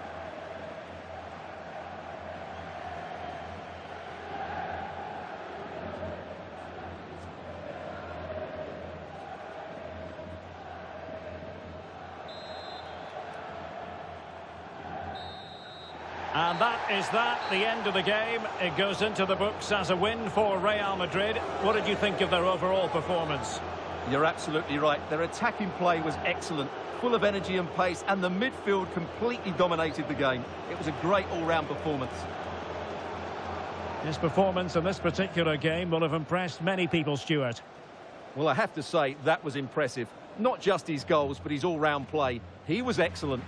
And that is the end of the game. It goes into the books as a win for Real Madrid. What did you think of their overall performance? You're absolutely right. Their attacking play was excellent, full of energy and pace, and the midfield completely dominated the game. It was a great all-round performance. His performance in this particular game will have impressed many people, Stuart. Well, I have to say, that was impressive. Not just his goals, but his all-round play. He was excellent.